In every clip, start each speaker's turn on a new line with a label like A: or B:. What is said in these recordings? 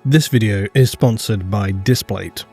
A: This video is sponsored by Displate.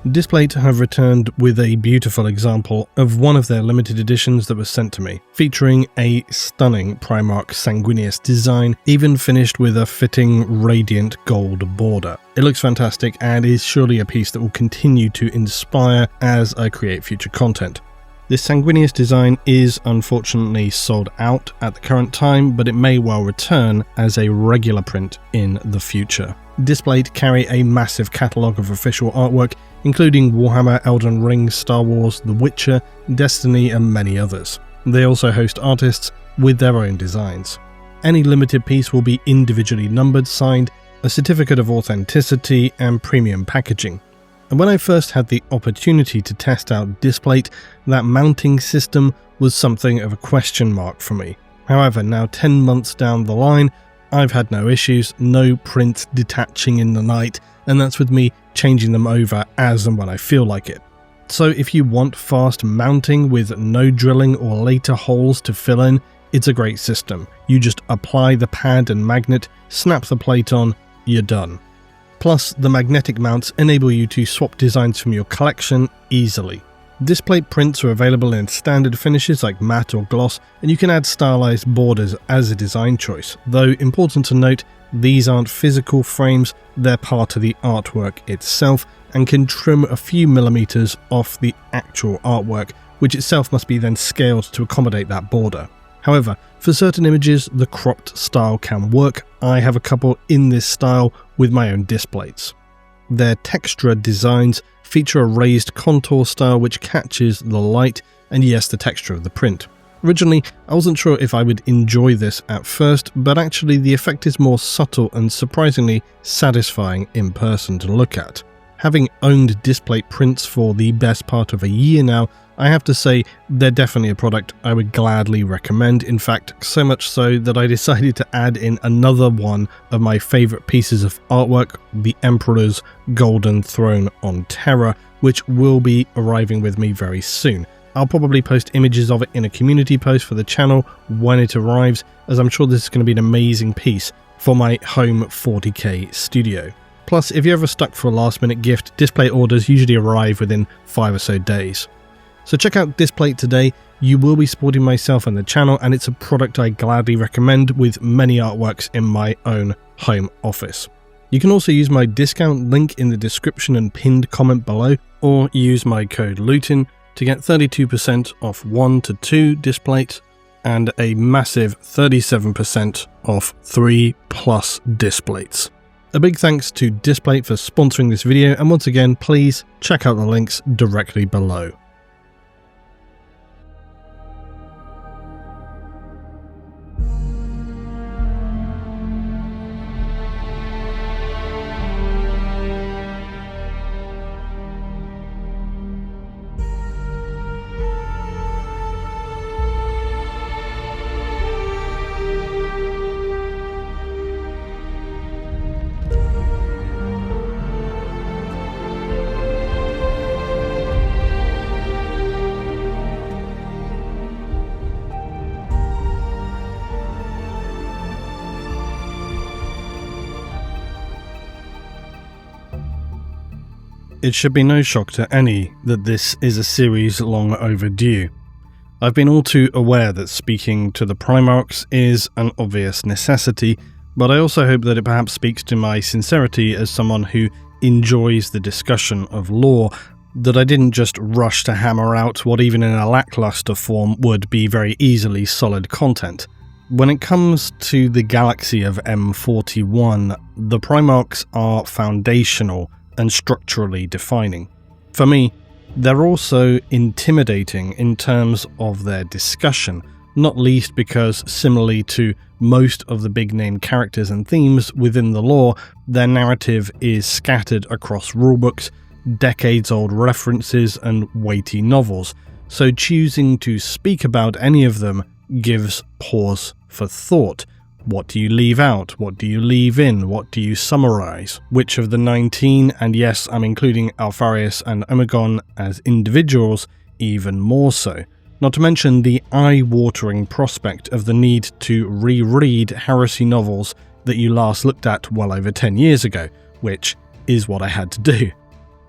A: Displate have returned with a beautiful example of one of their limited editions that was sent to me, featuring a stunning Primarch Sanguinius design, even finished with a fitting radiant gold border. It looks fantastic and is surely a piece that will continue to inspire as I create future content. This Sanguinius design is unfortunately sold out at the current time, but it may well return as a regular print in the future. Displate carry a massive catalogue of official artwork, including Warhammer, Elden Ring, Star Wars, The Witcher, Destiny and many others. They also host artists with their own designs. Any limited piece will be individually numbered, signed, a certificate of authenticity and premium packaging. And when I first had the opportunity to test out Displate, that mounting system was something of a question mark for me. However, now 10 months down the line, I've had no issues, no prints detaching in the night, and that's with me changing them over as and when I feel like it. So if you want fast mounting with no drilling or later holes to fill in, it's a great system. You just apply the pad and magnet, snap the plate on, you're done. Plus, the magnetic mounts enable you to swap designs from your collection easily. Displate prints are available in standard finishes like matte or gloss, and you can add stylized borders as a design choice, though important to note, these aren't physical frames, they're part of the artwork itself and can trim a few millimeters off the actual artwork, which itself must be then scaled to accommodate that border. However, for certain images, the cropped style can work. I have a couple in this style with my own Displates. Their texture designs feature a raised contour style which catches the light and yes, the texture of the print. Originally, I wasn't sure if I would enjoy this at first, but actually the effect is more subtle and surprisingly satisfying in person to look at. Having owned Displate prints for the best part of a year now, I have to say they're definitely a product I would gladly recommend. In fact, so much so that I decided to add in another one of my favourite pieces of artwork, the Emperor's Golden Throne on Terra, which will be arriving with me very soon. I'll probably post images of it in a community post for the channel when it arrives, as I'm sure this is going to be an amazing piece for my home 40k studio. Plus, if you're ever stuck for a last minute gift, Displate orders usually arrive within 5 or so days. So check out Displate today. You will be supporting myself and the channel, and it's a product I gladly recommend with many artworks in my own home office. You can also use my discount link in the description and pinned comment below, or use my code LUTIN to get 32% off 1 to 2 Displates and a massive 37% off 3+ Displates. A big thanks to Displate for sponsoring this video, and once again, please check out the links directly below. It should be no shock to any that this is a series long overdue. I've been all too aware that speaking to the Primarchs is an obvious necessity, but I also hope that it perhaps speaks to my sincerity as someone who enjoys the discussion of lore, that I didn't just rush to hammer out what even in a lackluster form would be very easily solid content. When it comes to the galaxy of M41, the Primarchs are foundational and structurally defining. For me, they're also intimidating in terms of their discussion, not least because, similarly to most of the big name characters and themes within the lore, their narrative is scattered across rulebooks, decades-old references and weighty novels, so choosing to speak about any of them gives pause for thought. What do you leave out? What do you leave in? What do you summarize? Which of the 19, and yes, I'm including Alfarius and Angron as individuals, even more so. Not to mention the eye-watering prospect of the need to reread heresy novels that you last looked at well over 10 years ago, which is what I had to do.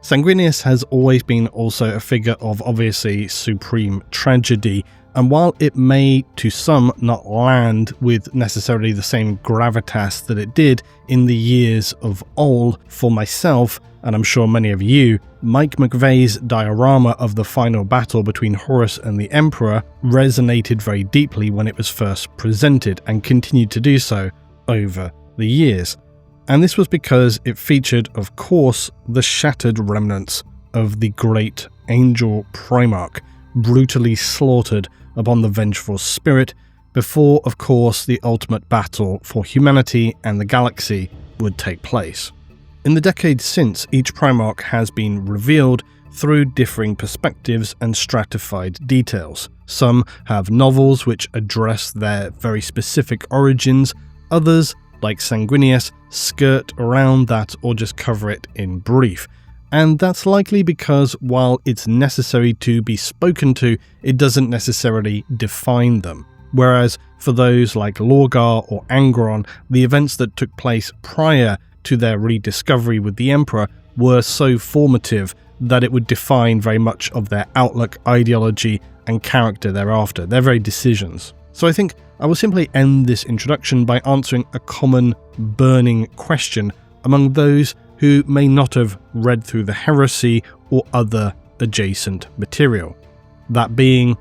A: Sanguinius has always been also a figure of obviously supreme tragedy, and while it may to some not land with necessarily the same gravitas that it did in the years of old, for myself, and I'm sure many of you, Mike McVeigh's diorama of the final battle between Horus and the Emperor resonated very deeply when it was first presented and continued to do so over the years. And this was because it featured, of course, the shattered remnants of the great angel Primarch, brutally slaughtered upon the vengeful spirit, before, of course, the ultimate battle for humanity and the galaxy would take place. In the decades since, each Primarch has been revealed through differing perspectives and stratified details. Some have novels which address their very specific origins, others, like Sanguinius, skirt around that or just cover it in brief. And that's likely because while it's necessary to be spoken to, it doesn't necessarily define them. Whereas for those like Lorgar or Angron, the events that took place prior to their rediscovery with the Emperor were so formative that it would define very much of their outlook, ideology, and character thereafter, their very decisions. So I think I will simply end this introduction by answering a common burning question among those who may not have read through the Heresy or other adjacent material. That being,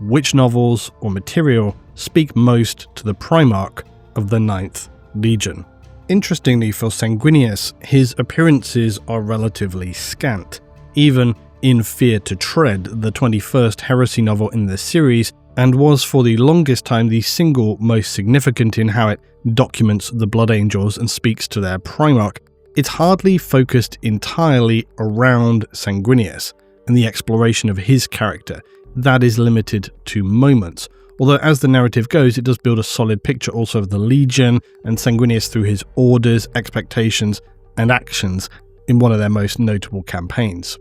A: which novels or material speak most to the Primarch of the 9th Legion? Interestingly for Sanguinius, his appearances are relatively scant. Even in Fear to Tread, the 21st Heresy novel in the series, and was for the longest time the single most significant in how it documents the Blood Angels and speaks to their Primarch, it's hardly focused entirely around Sanguinius and the exploration of his character. That is limited to moments. Although as the narrative goes, it does build a solid picture also of the Legion and Sanguinius through his orders, expectations, and actions in one of their most notable campaigns.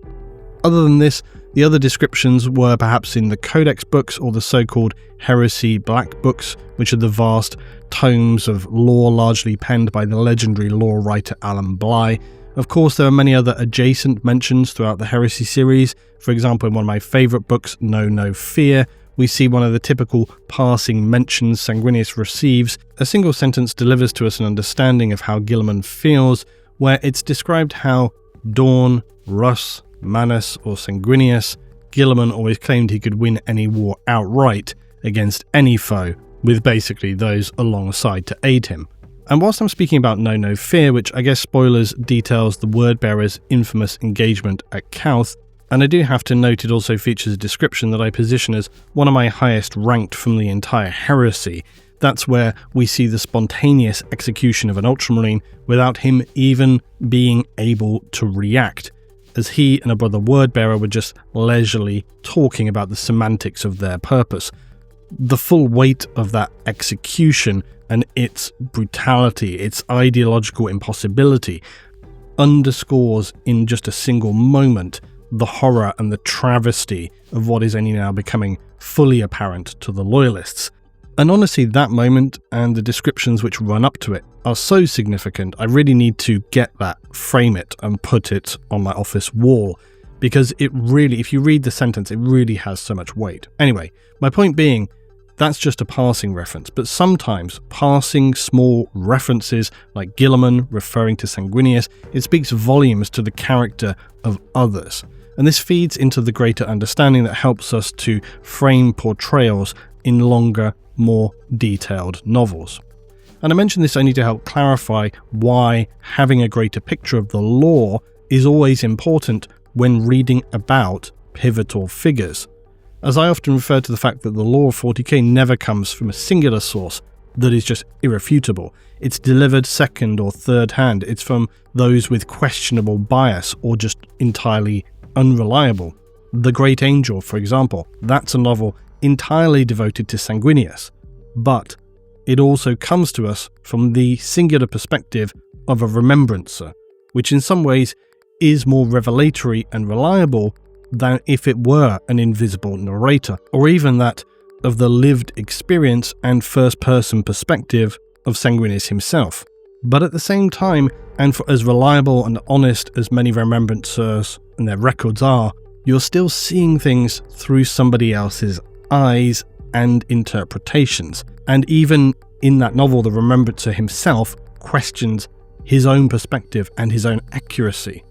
A: Other than this, the other descriptions were perhaps in the Codex books or the so-called Heresy Black Books, which are the vast tomes of lore largely penned by the legendary lore writer Alan Bligh. Of course, there are many other adjacent mentions throughout the Heresy series. For example, in one of my favourite books, Know No Fear, we see one of the typical passing mentions Sanguinius receives. A single sentence delivers to us an understanding of how Guilliman feels, where it's described how Dawn, Russ, Manus or Sanguinius, Guilliman always claimed he could win any war outright against any foe, with basically those alongside to aid him. And whilst I'm speaking about Know No Fear, which I guess spoilers details the Wordbearer's infamous engagement at Kauth, and I do have to note it also features a description that I position as one of my highest ranked from the entire Heresy. That's where we see the spontaneous execution of an Ultramarine without him even being able to react, as he and a brother Wordbearer were just leisurely talking about the semantics of their purpose. The full weight of that execution and its brutality, its ideological impossibility, underscores in just a single moment the horror and the travesty of what is only now becoming fully apparent to the Loyalists. And honestly, that moment and the descriptions which run up to it are so significant, I really need to get that, frame it, and put it on my office wall, because it really, if you read the sentence, it really has so much weight. Anyway, my point being, that's just a passing reference, but sometimes passing small references, like Guilliman referring to Sanguinius, it speaks volumes to the character of others. And this feeds into the greater understanding that helps us to frame portrayals in longer, more detailed novels. And I mention this only to help clarify why having a greater picture of the lore is always important when reading about pivotal figures, as I often refer to the fact that the lore of 40k never comes from a singular source that is just irrefutable. It's delivered second or third hand. It's from those with questionable bias or just entirely unreliable. The Great Angel, for example, that's a novel entirely devoted to Sanguinius, but it also comes to us from the singular perspective of a remembrancer, which in some ways is more revelatory and reliable than if it were an invisible narrator, or even that of the lived experience and first-person perspective of Sanguinius himself. But at the same time, and for as reliable and honest as many remembrancers and their records are, you're still seeing things through somebody else's eyes and interpretations. And even in that novel, the remembrancer himself questions his own perspective and his own accuracy.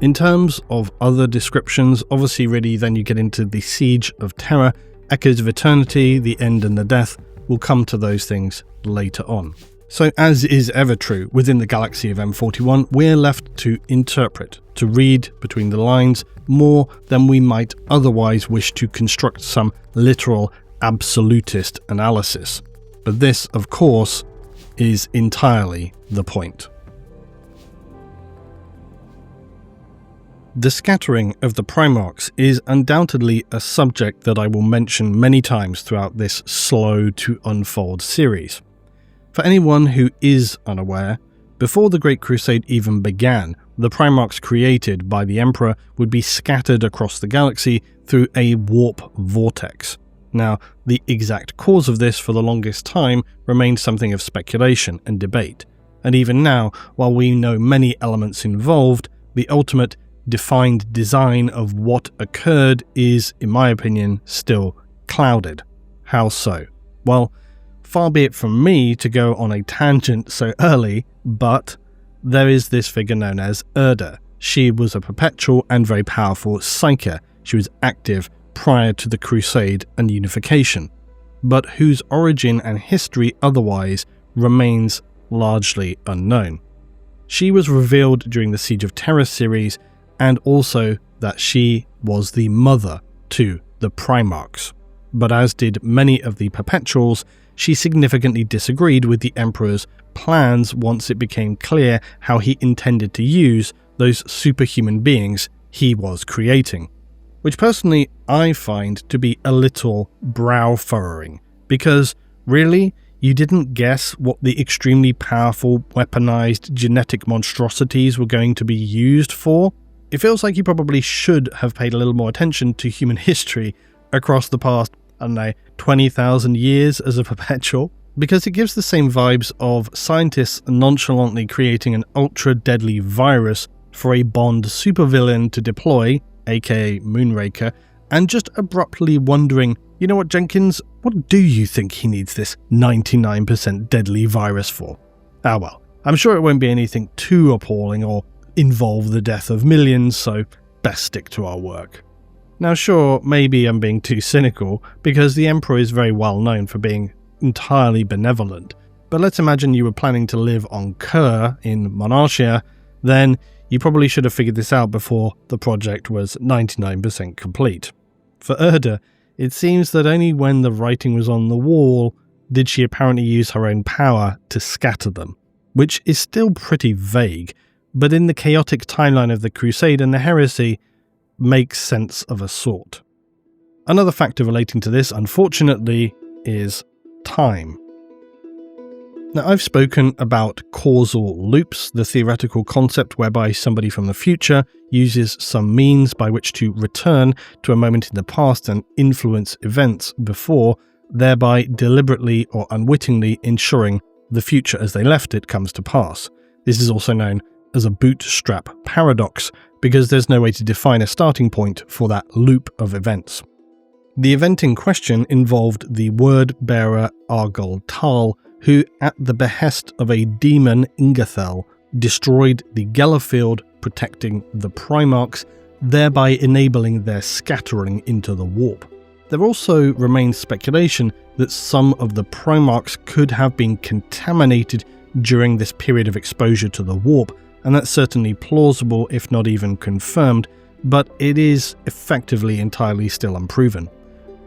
A: In terms of other descriptions, obviously really then you get into the Siege of Terror, Echoes of Eternity, The End and the Death. We'll come to those things later on. So as is ever true within the galaxy of M41, we're left to interpret, to read between the lines more than we might otherwise wish to construct some literal absolutist analysis. But this, of course, is entirely the point. The scattering of the Primarchs is undoubtedly a subject that I will mention many times throughout this slow-to-unfold series. For anyone who is unaware, before the Great Crusade even began, the Primarchs created by the Emperor would be scattered across the galaxy through a warp vortex. Now, the exact cause of this for the longest time remained something of speculation and debate, and even now, while we know many elements involved, the ultimate defined design of what occurred is, in my opinion, still clouded. How so? Well, far be it from me to go on a tangent so early, but there is this figure known as Urda. She was a perpetual and very powerful psyker. She was active prior to the Crusade and Unification, but whose origin and history otherwise remains largely unknown. She was revealed during the Siege of Terror series, and also that she was the mother to the Primarchs. But as did many of the Perpetuals, she significantly disagreed with the Emperor's plans once it became clear how he intended to use those superhuman beings he was creating. Which personally I find to be a little brow-furrowing, because really, you didn't guess what the extremely powerful, weaponized genetic monstrosities were going to be used for? It feels like you probably should have paid a little more attention to human history across the past, 20,000 years as a perpetual, because it gives the same vibes of scientists nonchalantly creating an ultra-deadly virus for a Bond supervillain to deploy, aka Moonraker, and just abruptly wondering, you know what, Jenkins, what do you think he needs this 99% deadly virus for? Ah well, I'm sure it won't be anything too appalling or involve the death of millions, so best stick to our work. Now sure, maybe I'm being too cynical, because the Emperor is very well known for being entirely benevolent, but let's imagine you were planning to live on Kur in Monarchia, then you probably should have figured this out before the project was 99% complete. For Urda, it seems that only when the writing was on the wall did she apparently use her own power to scatter them, which is still pretty vague, but in the chaotic timeline of the Crusade and the Heresy, makes sense of a sort. Another factor relating to this, unfortunately, is time. Now, I've spoken about causal loops, the theoretical concept whereby somebody from the future uses some means by which to return to a moment in the past and influence events before, thereby deliberately or unwittingly ensuring the future as they left it comes to pass. This is also known as a bootstrap paradox, because there's no way to define a starting point for that loop of events. The event in question involved the word-bearer Argol Tal, who, at the behest of a demon Ingathel, destroyed the Gellerfield, protecting the Primarchs, thereby enabling their scattering into the warp. There also remains speculation that some of the Primarchs could have been contaminated during this period of exposure to the warp, and that's certainly plausible if not even confirmed, but it is effectively entirely still unproven.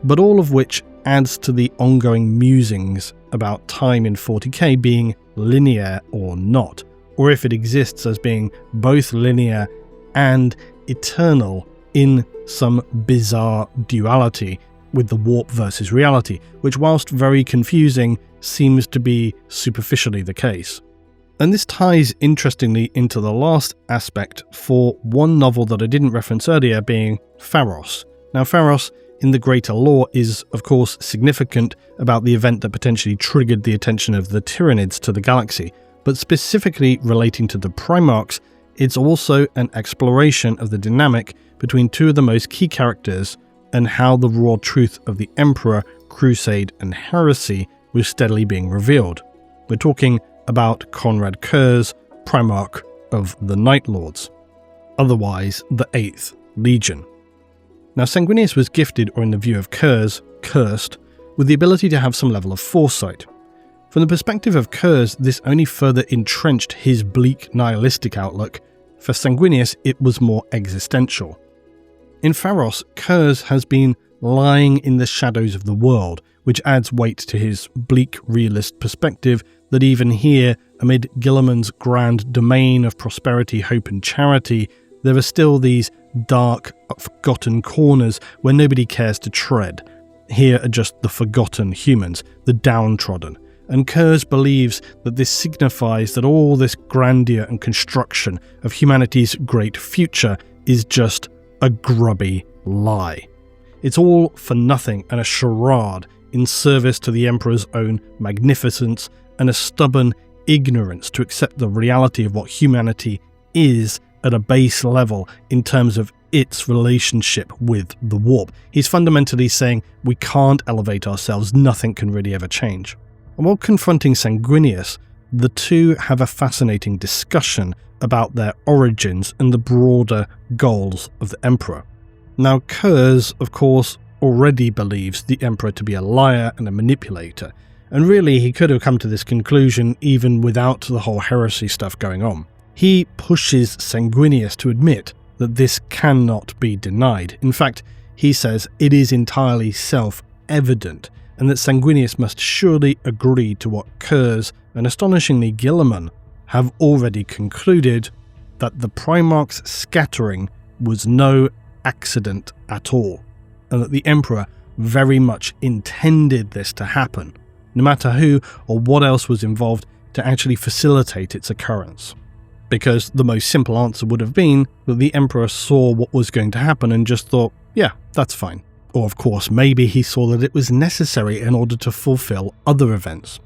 A: But all of which adds to the ongoing musings about time in 40k being linear or not, or if it exists as being both linear and eternal in some bizarre duality with the warp versus reality, which whilst very confusing seems to be superficially the case. And this ties interestingly into the last aspect for one novel that I didn't reference earlier, being Pharos. Now Pharos in the greater lore is of course significant about the event that potentially triggered the attention of the Tyranids to the galaxy, but specifically relating to the Primarchs, it's also an exploration of the dynamic between two of the most key characters and how the raw truth of the Emperor, Crusade, and Heresy was steadily being revealed. We're talking about Konrad Curze, Primarch of the Night Lords, otherwise the 8th Legion. Now, Sanguinius was gifted, or in the view of Curze, cursed, with the ability to have some level of foresight. From the perspective of Curze, this only further entrenched his bleak, nihilistic outlook. For Sanguinius, it was more existential. In Pharos, Curze has been lying in the shadows of the world, which adds weight to his bleak, realist perspective that even here, amid Guilliman's grand domain of prosperity, hope and charity, there are still these dark, forgotten corners where nobody cares to tread. Here are just the forgotten humans, the downtrodden. And Curze believes that this signifies that all this grandeur and construction of humanity's great future is just a grubby lie. It's all for nothing and a charade in service to the Emperor's own magnificence and a stubborn ignorance to accept the reality of what humanity is at a base level in terms of its relationship with the warp. He's fundamentally saying we can't elevate ourselves, nothing can really ever change. And while confronting Sanguinius, the two have a fascinating discussion about their origins and the broader goals of the Emperor. Now, Curze, of course, already believes the Emperor to be a liar and a manipulator, and really he could have come to this conclusion even without the whole heresy stuff going on. He pushes Sanguinius to admit that this cannot be denied. In fact, he says it is entirely self-evident, and that Sanguinius must surely agree to what Curze and astonishingly Guilliman have already concluded, that the Primarchs' scattering was no accident at all, and that the Emperor very much intended this to happen, no matter who or what else was involved to actually facilitate its occurrence. Because the most simple answer would have been that the Emperor saw what was going to happen and just thought, yeah, that's fine. Or of course, maybe he saw that it was necessary in order to fulfill other events.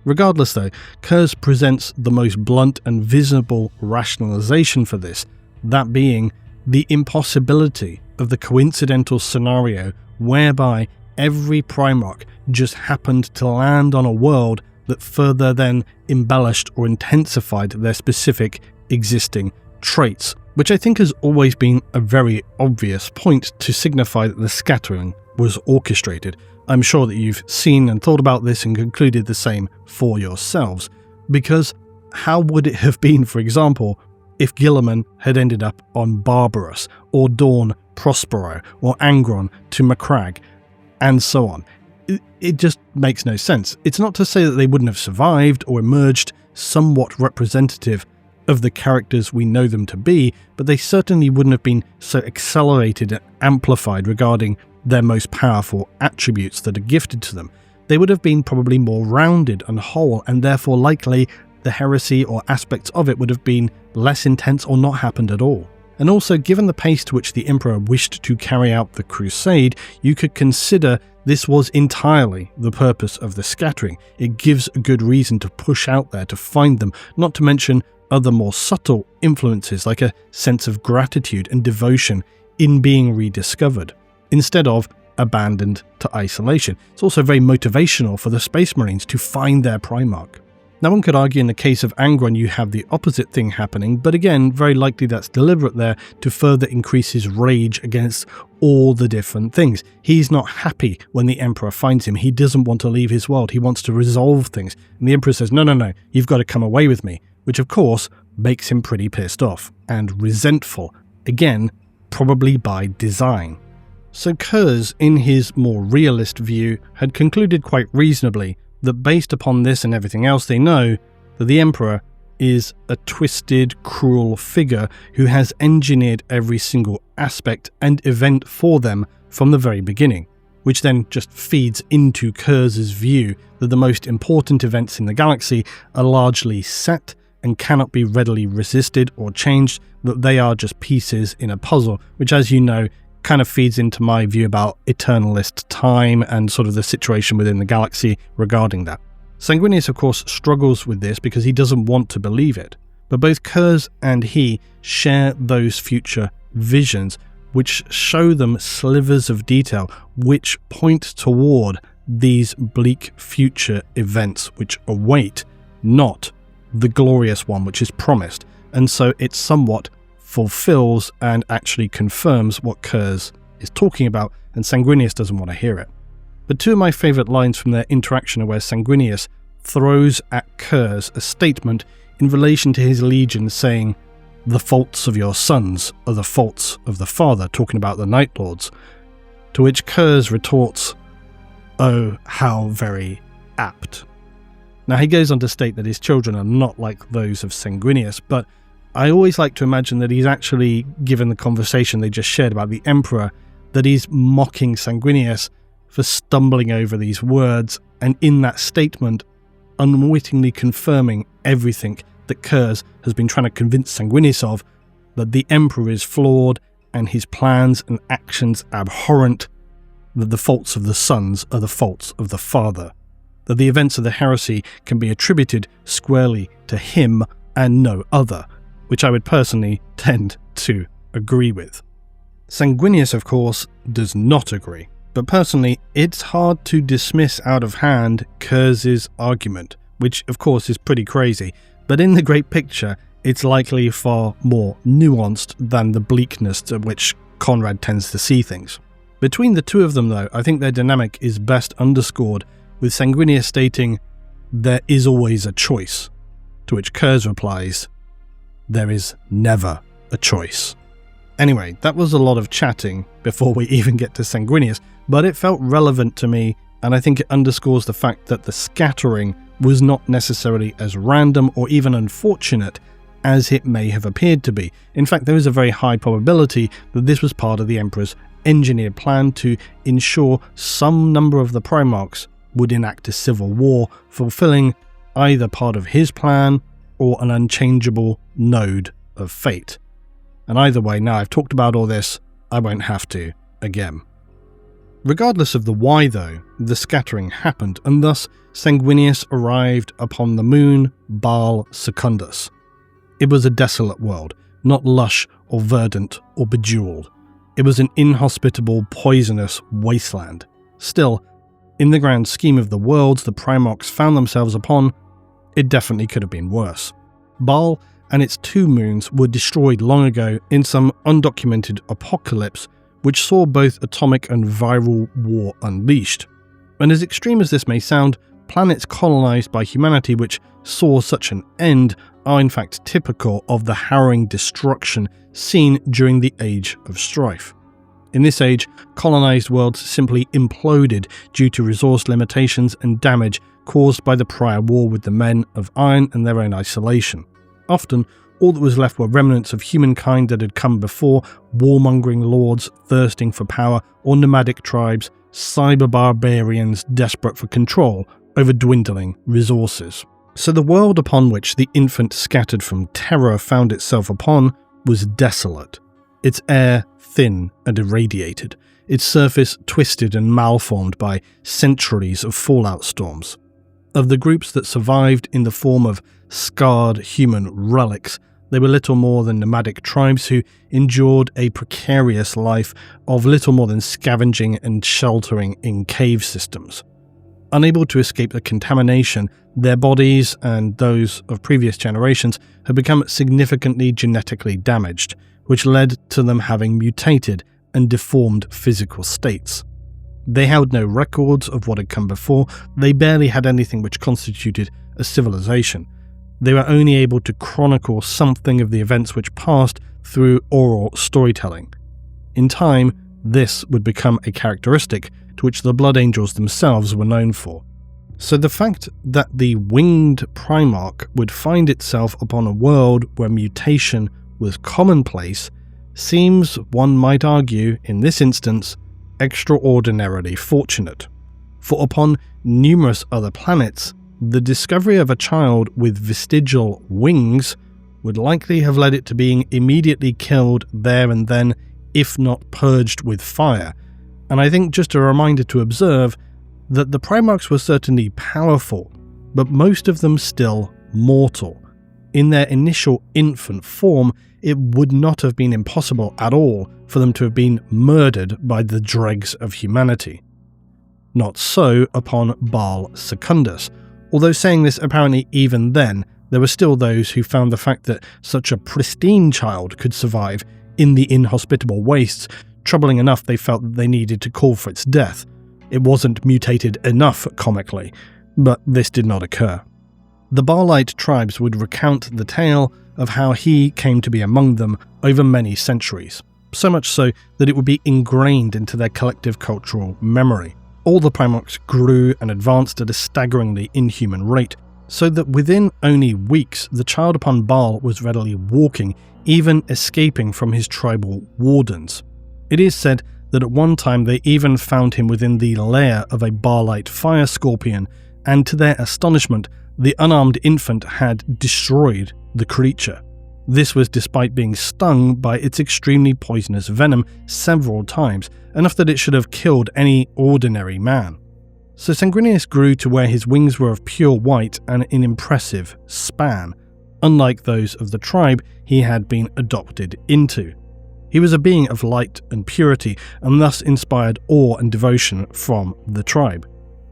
A: Regardless though, Curze presents the most blunt and visible rationalization for this, that being the impossibility of the coincidental scenario whereby every Primarch just happened to land on a world that further then embellished or intensified their specific existing traits, which I think has always been a very obvious point to signify that the scattering was orchestrated. I'm sure that you've seen and thought about this and concluded the same for yourselves, because how would it have been, for example, if Guilliman had ended up on Barbarous, or Dawn Prospero, or Angron to Macragge, and so on? It just makes no sense. It's not to say that they wouldn't have survived or emerged somewhat representative of the characters we know them to be, but they certainly wouldn't have been so accelerated and amplified regarding their most powerful attributes that are gifted to them. They would have been probably more rounded and whole, and therefore likely the heresy or aspects of it would have been less intense or not happened at all. And also, given the pace to which the Emperor wished to carry out the crusade, you could consider this was entirely the purpose of the scattering. It gives a good reason to push out there to find them, not to mention other more subtle influences like a sense of gratitude and devotion in being rediscovered, instead of abandoned to isolation. It's also very motivational for the Space Marines to find their Primarch. Now, one could argue in the case of Angron you have the opposite thing happening, but again, very likely that's deliberate there to further increase his rage against all the different things. He's not happy when the Emperor finds him. He doesn't want to leave his world. He wants to resolve things. And the Emperor says, no, you've got to come away with me, which of course makes him pretty pissed off and resentful, again, probably by design. So Curze, in his more realist view, had concluded quite reasonably that based upon this and everything else they know, that the Emperor is a twisted, cruel figure who has engineered every single aspect and event for them from the very beginning, which then just feeds into Curze's view that the most important events in the galaxy are largely set and cannot be readily resisted or changed, that they are just pieces in a puzzle, which, as you know, kind of feeds into my view about eternalist time and sort of the situation within the galaxy regarding that. Sanguinius, of course, struggles with this because he doesn't want to believe it, but both Kurz and he share those future visions, which show them slivers of detail which point toward these bleak future events which await, not the glorious one which is promised, and so it somewhat fulfills and actually confirms what Kurz is talking about, and Sanguinius doesn't want to hear it. But two of my favourite lines from their interaction are where Sanguinius throws at Kurz a statement in relation to his legion saying, "The faults of your sons are the faults of the father," talking about the Night Lords, to which Kurz retorts, "Oh, how very apt." Now he goes on to state that his children are not like those of Sanguinius, but I always like to imagine that he's actually, given the conversation they just shared about the Emperor, that he's mocking Sanguinius for stumbling over these words, and in that statement unwittingly confirming everything that Kurz has been trying to convince Sanguinius of, that the Emperor is flawed and his plans and actions abhorrent, that the faults of the sons are the faults of the father, that the events of the heresy can be attributed squarely to him and no other, which I would personally tend to agree with. Sanguinius, of course, does not agree, but personally, it's hard to dismiss out of hand Kurz's argument, which of course is pretty crazy, but in the great picture, it's likely far more nuanced than the bleakness to which Conrad tends to see things. Between the two of them, though, I think their dynamic is best underscored with Sanguinius stating, "There is always a choice," to which Kurz replies, "There is never a choice." Anyway, that was a lot of chatting before we even get to Sanguinius, but it felt relevant to me, and I think it underscores the fact that the scattering was not necessarily as random or even unfortunate as it may have appeared to be. In fact, there is a very high probability that this was part of the Emperor's engineered plan to ensure some number of the Primarchs would enact a civil war, fulfilling either part of his plan or an unchangeable node of fate. And either way, now I've talked about all this, I won't have to again. Regardless of the why though, the scattering happened, and thus Sanguinius arrived upon the moon Baal Secundus. It was a desolate world, not lush or verdant or bejeweled. It was an inhospitable, poisonous wasteland. Still, in the grand scheme of the worlds the Primarchs found themselves upon, it definitely could have been worse. Baal and its two moons were destroyed long ago in some undocumented apocalypse which saw both atomic and viral war unleashed. And as extreme as this may sound, planets colonized by humanity which saw such an end are in fact typical of the harrowing destruction seen during the Age of Strife. In this age, colonized worlds simply imploded due to resource limitations and damage caused by the prior war with the Men of Iron and their own isolation. Often, all that was left were remnants of humankind that had come before, warmongering lords thirsting for power, or nomadic tribes, cyber-barbarians desperate for control over dwindling resources. So the world upon which the infant scattered from terror found itself upon was desolate, its air thin and irradiated, its surface twisted and malformed by centuries of fallout storms. Of the groups that survived in the form of scarred human relics, they were little more than nomadic tribes who endured a precarious life of little more than scavenging and sheltering in cave systems. Unable to escape the contamination, their bodies and those of previous generations had become significantly genetically damaged, which led to them having mutated and deformed physical states. They held no records of what had come before, they barely had anything which constituted a civilization. They were only able to chronicle something of the events which passed through oral storytelling. In time, this would become a characteristic to which the Blood Angels themselves were known for. So the fact that the winged Primarch would find itself upon a world where mutation was commonplace seems, one might argue, in this instance, extraordinarily fortunate. For upon numerous other planets, the discovery of a child with vestigial wings would likely have led it to being immediately killed there and then, if not purged with fire. And I think just a reminder to observe that the Primarchs were certainly powerful, but most of them still mortal. In their initial infant form, it would not have been impossible at all for them to have been murdered by the dregs of humanity. Not so upon Baal Secundus, although saying this apparently even then, there were still those who found the fact that such a pristine child could survive in the inhospitable wastes troubling enough they felt that they needed to call for its death. It wasn't mutated enough comically, but this did not occur. The Baalite tribes would recount the tale of how he came to be among them over many centuries, so much so that it would be ingrained into their collective cultural memory. All the Primarchs grew and advanced at a staggeringly inhuman rate, so that within only weeks the child upon Baal was readily walking, even escaping from his tribal wardens. It is said that at one time they even found him within the lair of a Baalite fire scorpion, and to their astonishment, the unarmed infant had destroyed the creature. This was despite being stung by its extremely poisonous venom several times, enough that it should have killed any ordinary man. So Sanguinius grew to where his wings were of pure white and an impressive span, unlike those of the tribe he had been adopted into. He was a being of light and purity, and thus inspired awe and devotion from the tribe.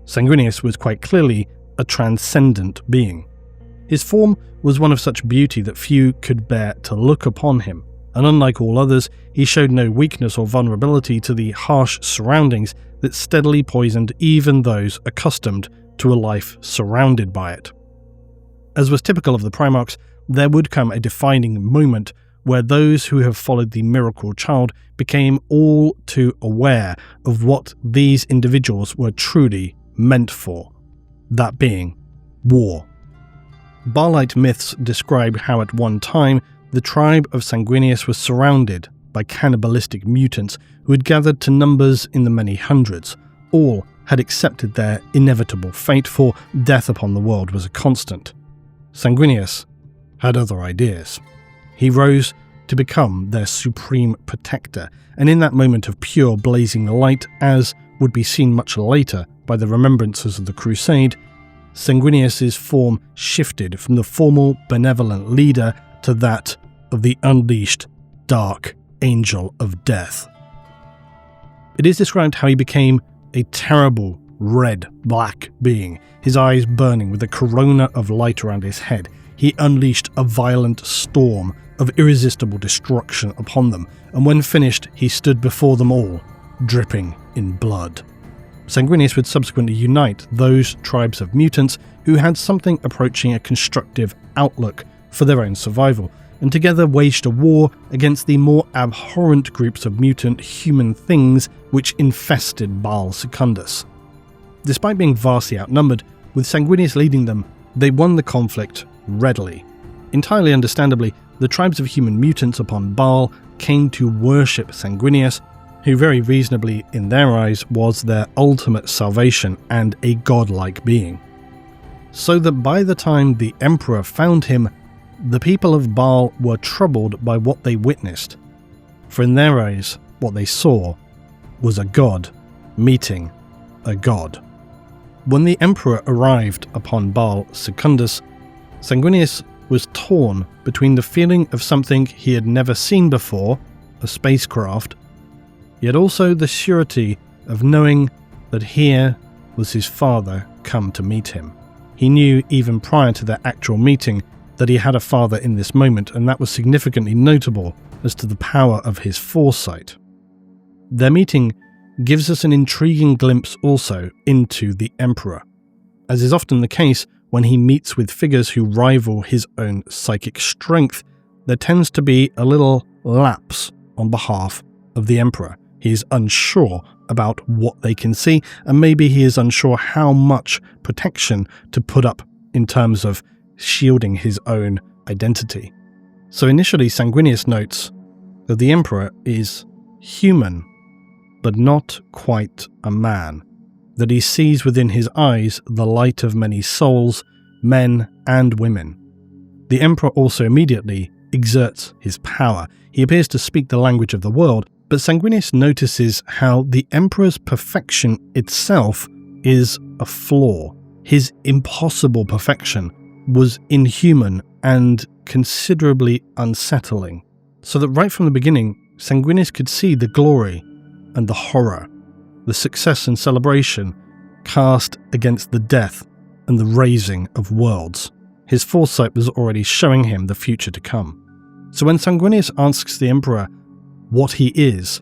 A: Sanguinius was quite clearly a transcendent being. His form was one of such beauty that few could bear to look upon him, and unlike all others, he showed no weakness or vulnerability to the harsh surroundings that steadily poisoned even those accustomed to a life surrounded by it. As was typical of the Primarchs, there would come a defining moment where those who have followed the miracle child became all too aware of what these individuals were truly meant for, that being war. Baalite myths describe how at one time the tribe of Sanguinius was surrounded by cannibalistic mutants who had gathered to numbers in the many hundreds. All had accepted their inevitable fate, for death upon the world was a constant. Sanguinius had other ideas. He rose to become their supreme protector, and in that moment of pure blazing light, as would be seen much later by the remembrances of the Crusade, Sanguinius's form shifted from the formal benevolent leader to that of the unleashed dark angel of death. It is described how he became a terrible red-black being, his eyes burning with a corona of light around his head. He unleashed a violent storm of irresistible destruction upon them, and when finished, he stood before them all, dripping in blood. Sanguinius would subsequently unite those tribes of mutants who had something approaching a constructive outlook for their own survival, and together waged a war against the more abhorrent groups of mutant human things which infested Baal Secundus. Despite being vastly outnumbered, with Sanguinius leading them, they won the conflict readily. Entirely understandably, the tribes of human mutants upon Baal came to worship Sanguinius, who very reasonably, in their eyes, was their ultimate salvation and a godlike being. So that by the time the Emperor found him, the people of Baal were troubled by what they witnessed, for in their eyes, what they saw was a god meeting a god. When the Emperor arrived upon Baal Secundus, Sanguinius was torn between the feeling of something he had never seen before, a spacecraft, yet also the surety of knowing that here was his father come to meet him. He knew even prior to their actual meeting that he had a father in this moment, and that was significantly notable as to the power of his foresight. Their meeting gives us an intriguing glimpse also into the Emperor. As is often the case when he meets with figures who rival his own psychic strength, there tends to be a little lapse on behalf of the Emperor. He is unsure about what they can see, and maybe he is unsure how much protection to put up in terms of shielding his own identity. So initially Sanguinius notes that the Emperor is human, but not quite a man, that he sees within his eyes the light of many souls, men and women. The Emperor also immediately exerts his power. He appears to speak the language of the world, but Sanguinius notices how the Emperor's perfection itself is a flaw. His impossible perfection was inhuman and considerably unsettling, so that right from the beginning, Sanguinius could see the glory and the horror, the success and celebration cast against the death and the raising of worlds. His foresight was already showing him the future to come. So when Sanguinius asks the Emperor what he is,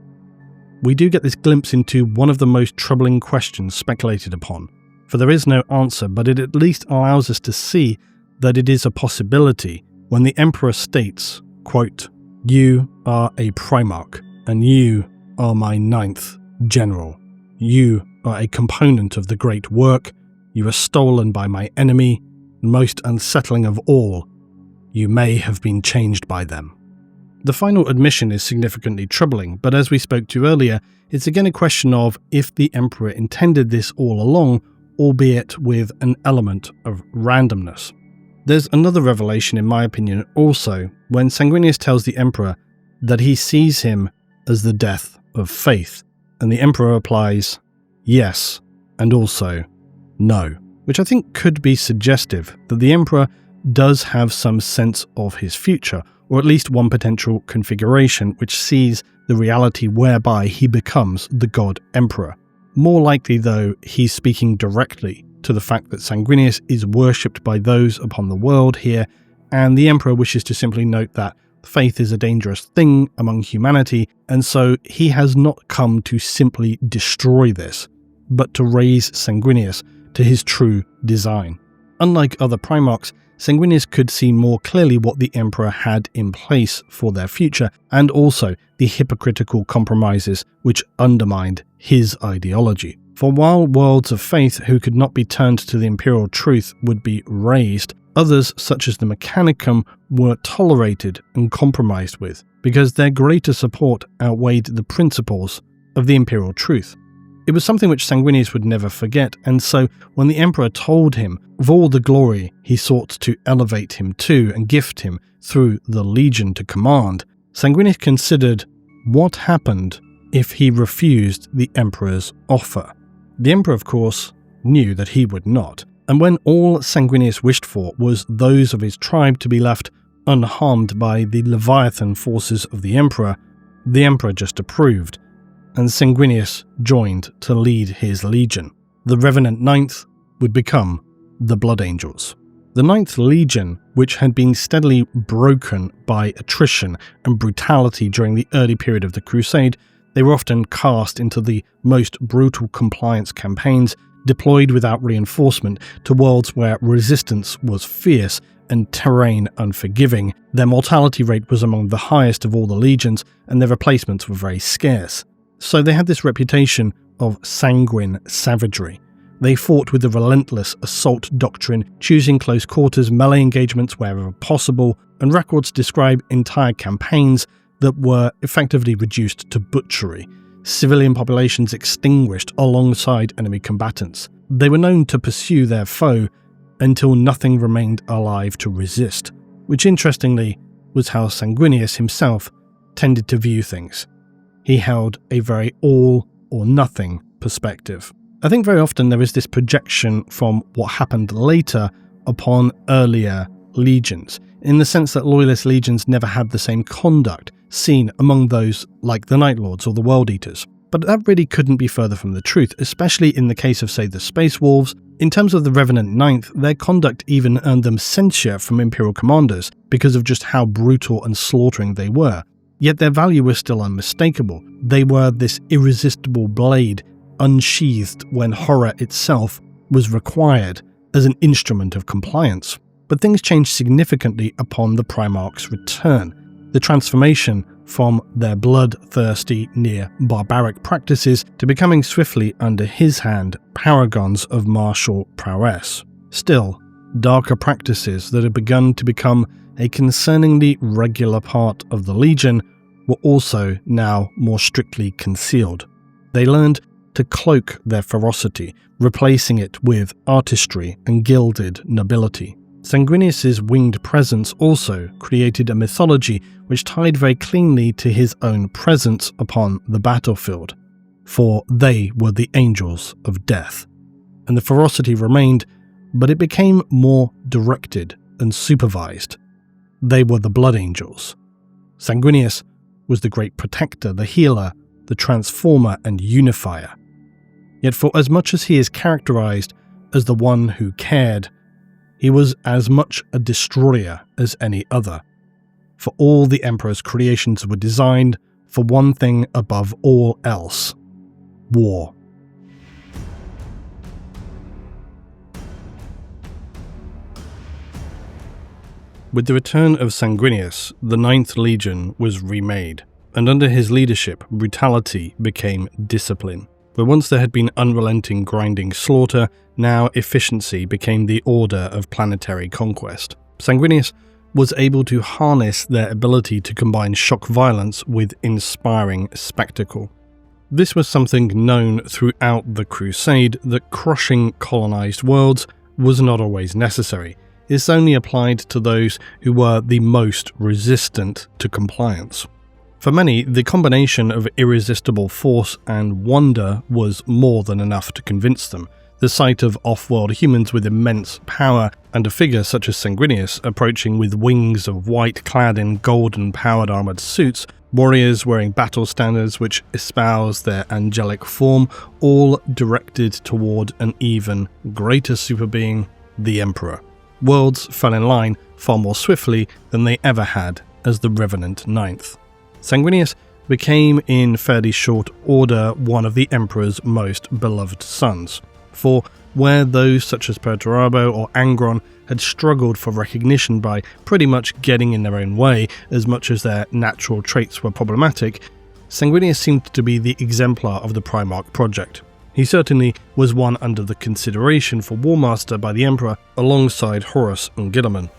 A: we do get this glimpse into one of the most troubling questions speculated upon. For there is no answer, but it at least allows us to see that it is a possibility when the Emperor states, quote, "You are a Primarch, and you are my 9th general. You are a component of the great work. You are stolen by my enemy. Most unsettling of all, you may have been changed by them." The final admission is significantly troubling, but as we spoke to earlier, it's again a question of if the Emperor intended this all along, albeit with an element of randomness. There's another revelation, in my opinion, also, when Sanguinius tells the Emperor that he sees him as the death of faith, and the Emperor replies, yes, and also no, which I think could be suggestive that the Emperor does have some sense of his future, or at least one potential configuration which sees the reality whereby he becomes the God Emperor. More likely, though, he's speaking directly to the fact that Sanguinius is worshipped by those upon the world here, and the Emperor wishes to simply note that faith is a dangerous thing among humanity, and so he has not come to simply destroy this, but to raise Sanguinius to his true design. Unlike other Primarchs, Sanguinius could see more clearly what the Emperor had in place for their future, and also the hypocritical compromises which undermined his ideology. For while worlds of faith who could not be turned to the imperial truth would be raised, others, such as the Mechanicum, were tolerated and compromised with, because their greater support outweighed the principles of the imperial truth. It was something which Sanguinius would never forget, and so when the Emperor told him of all the glory he sought to elevate him to and gift him through the legion to command, Sanguinius considered what happened if he refused the Emperor's offer. The Emperor, of course, knew that he would not, and when all Sanguinius wished for was those of his tribe to be left unharmed by the Leviathan forces of the Emperor just approved, and Sanguinius joined to lead his legion. The Revenant 9th would become the Blood Angels. The 9th Legion, which had been steadily broken by attrition and brutality during the early period of the Crusade, they were often cast into the most brutal compliance campaigns, deployed without reinforcement to worlds where resistance was fierce and terrain unforgiving. Their mortality rate was among the highest of all the legions, and their replacements were very scarce. So they had this reputation of sanguine savagery. They fought with the relentless assault doctrine, choosing close quarters melee engagements wherever possible, and records describe entire campaigns that were effectively reduced to butchery, civilian populations extinguished alongside enemy combatants. They were known to pursue their foe until nothing remained alive to resist, which interestingly was how Sanguinius himself tended to view things. He held a very all or nothing perspective. I think very often there is this projection from what happened later upon earlier legions, in the sense that loyalist legions never had the same conduct seen among those like the Night Lords or the World Eaters. But that really couldn't be further from the truth, especially in the case of, say, the Space Wolves. In terms of the Revenant 9th, their conduct even earned them censure from Imperial commanders because of just how brutal and slaughtering they were. Yet their value was still unmistakable. They were this irresistible blade, unsheathed when horror itself was required as an instrument of compliance. But things changed significantly upon the Primarchs' return. The transformation from their bloodthirsty, near-barbaric practices to becoming swiftly under his hand paragons of martial prowess. Still, darker practices that had begun to become a concerningly regular part of the Legion were also now more strictly concealed. They learned to cloak their ferocity, replacing it with artistry and gilded nobility. Sanguinius's winged presence also created a mythology which tied very cleanly to his own presence upon the battlefield, for they were the angels of death, and the ferocity remained but it became more directed and supervised. They were the Blood Angels. Sanguinius was the great protector, the healer, the transformer and unifier. Yet for as much as he is characterized as the one who cared, he was as much a destroyer as any other. For all the Emperor's creations were designed for one thing above all else: war. With the return of Sanguinius, the 9th Legion was remade, and under his leadership, brutality became discipline. Where once there had been unrelenting grinding slaughter, now efficiency became the order of planetary conquest. Sanguinius was able to harness their ability to combine shock violence with inspiring spectacle. This was something known throughout the Crusade, that crushing colonized worlds was not always necessary. This only applied to those who were the most resistant to compliance. For many, the combination of irresistible force and wonder was more than enough to convince them. The sight of off-world humans with immense power, and a figure such as Sanguinius approaching with wings of white clad in golden powered armoured suits, warriors wearing battle standards which espouse their angelic form, all directed toward an even greater superbeing, the Emperor. Worlds fell in line far more swiftly than they ever had as the Revenant 9th. Sanguinius became in fairly short order one of the Emperor's most beloved sons. For where those such as Perturabo or Angron had struggled for recognition by pretty much getting in their own way as much as their natural traits were problematic, Sanguinius seemed to be the exemplar of the Primarch project. He certainly was one under the consideration for Warmaster by the Emperor alongside Horus and Guilliman.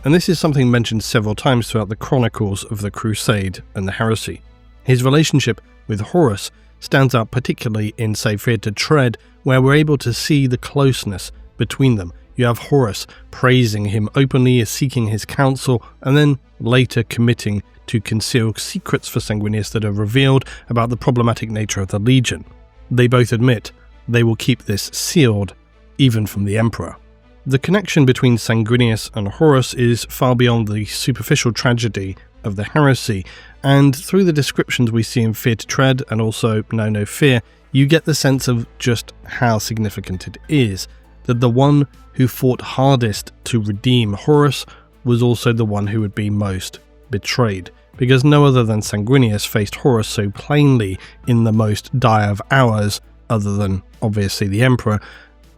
A: And this is something mentioned several times throughout the chronicles of the Crusade and the Heresy. His relationship with Horus stands out particularly in Say Fear to Tread, where we're able to see the closeness between them. You have Horus praising him openly, seeking his counsel, and then later committing to conceal secrets for Sanguinius that are revealed about the problematic nature of the Legion. They both admit they will keep this sealed, even from the Emperor. The connection between Sanguinius and Horus is far beyond the superficial tragedy of the heresy, and through the descriptions we see in Fear to Tread and also Know No Fear, you get the sense of just how significant it is, that the one who fought hardest to redeem Horus was also the one who would be most betrayed, because no other than Sanguinius faced Horus so plainly in the most dire of hours, other than obviously the Emperor,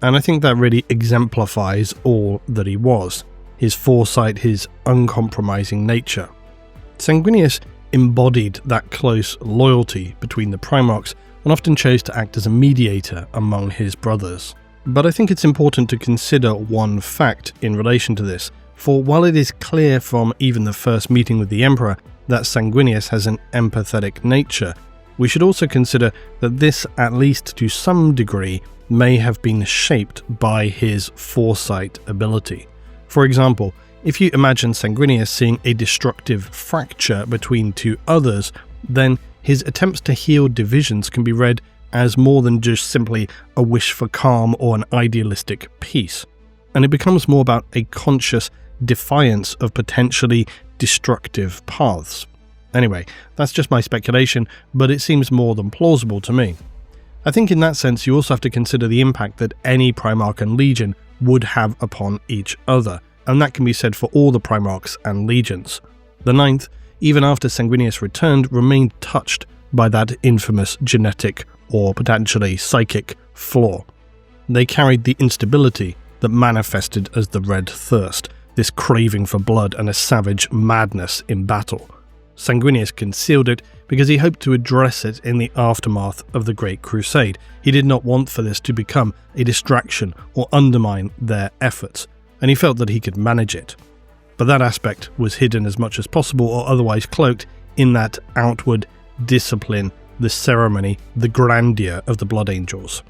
A: and I think that really exemplifies all that he was, his foresight, his uncompromising nature. Sanguinius embodied that close loyalty between the Primarchs and often chose to act as a mediator among his brothers. But I think it's important to consider one fact in relation to this, for while it is clear from even the first meeting with the Emperor that Sanguinius has an empathetic nature, we should also consider that this, at least to some degree, may have been shaped by his foresight ability. For example, if you imagine Sanguinius seeing a destructive fracture between two others, then his attempts to heal divisions can be read as more than just simply a wish for calm or an idealistic peace. And it becomes more about a conscious defiance of potentially destructive paths. Anyway, that's just my speculation, but it seems more than plausible to me. I think in that sense you also have to consider the impact that any Primarch and Legion would have upon each other, and that can be said for all the Primarchs and Legions. The 9th, even after Sanguinius returned, remained touched by that infamous genetic or potentially psychic flaw. They carried the instability that manifested as the Red Thirst, this craving for blood and a savage madness in battle. Sanguinius concealed it because he hoped to address it in the aftermath of the Great Crusade. He did not want for this to become a distraction or undermine their efforts, and he felt that he could manage it. But that aspect was hidden as much as possible or otherwise cloaked in that outward discipline, the ceremony, the grandeur of the Blood Angels.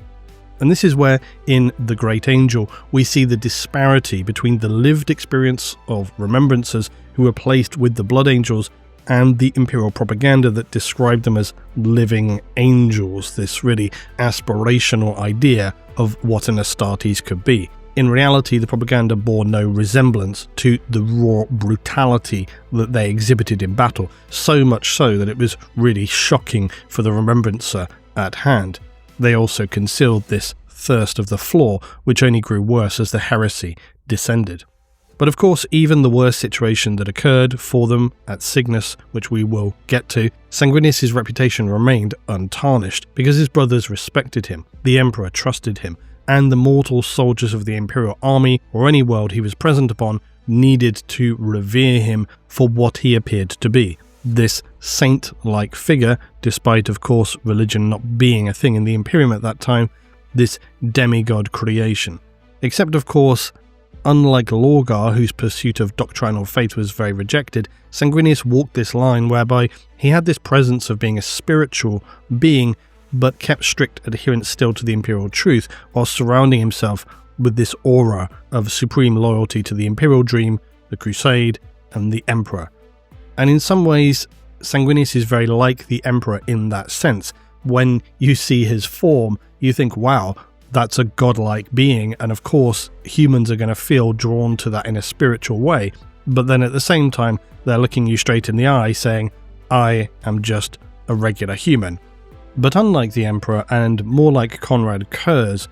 A: And this is where, in The Great Angel, we see the disparity between the lived experience of remembrancers who were placed with the Blood Angels and the imperial propaganda that described them as living angels, this really aspirational idea of what an Astartes could be. In reality, the propaganda bore no resemblance to the raw brutality that they exhibited in battle, so much so that it was really shocking for the remembrancer at hand. They also concealed this thirst of the floor, which only grew worse as the heresy descended. But of course, even the worst situation that occurred for them at Signus, which we will get to, Sanguinius' reputation remained untarnished because his brothers respected him, the Emperor trusted him, and the mortal soldiers of the Imperial Army, or any world he was present upon, needed to revere him for what he appeared to be. This saint-like figure, despite of course religion not being a thing in the Imperium at that time, this demigod creation. Except of course, unlike Lorgar, whose pursuit of doctrinal faith was very rejected, Sanguinius walked this line whereby he had this presence of being a spiritual being, but kept strict adherence still to the imperial truth, while surrounding himself with this aura of supreme loyalty to the imperial dream, the crusade, and the emperor. And in some ways, Sanguinius is very like the emperor in that sense. When you see his form, you think, wow, that's a godlike being, and of course, humans are going to feel drawn to that in a spiritual way, but then at the same time, they're looking you straight in the eye saying, I am just a regular human. But unlike the Emperor, and more like Konrad Curze,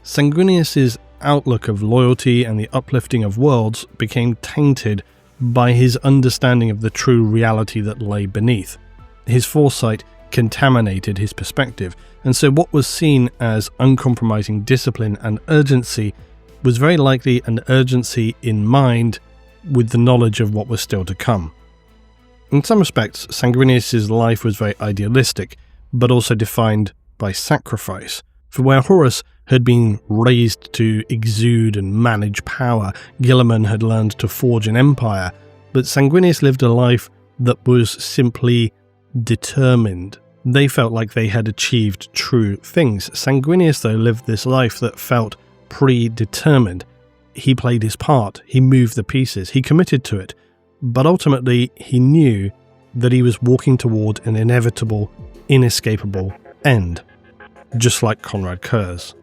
A: Sanguinius' outlook of loyalty and the uplifting of worlds became tainted by his understanding of the true reality that lay beneath. His foresight contaminated his perspective, and so what was seen as uncompromising discipline and urgency was very likely an urgency in mind with the knowledge of what was still to come. In some respects, Sanguinius' life was very idealistic, but also defined by sacrifice. For where Horus had been raised to exude and manage power, Guilliman had learned to forge an empire, but Sanguinius lived a life that was simply determined. They felt like they had achieved true things. Sanguinius, though, lived this life that felt predetermined. He played his part, he moved the pieces, he committed to it, but ultimately he knew that he was walking toward an inevitable, inescapable end, just like Konrad Curze.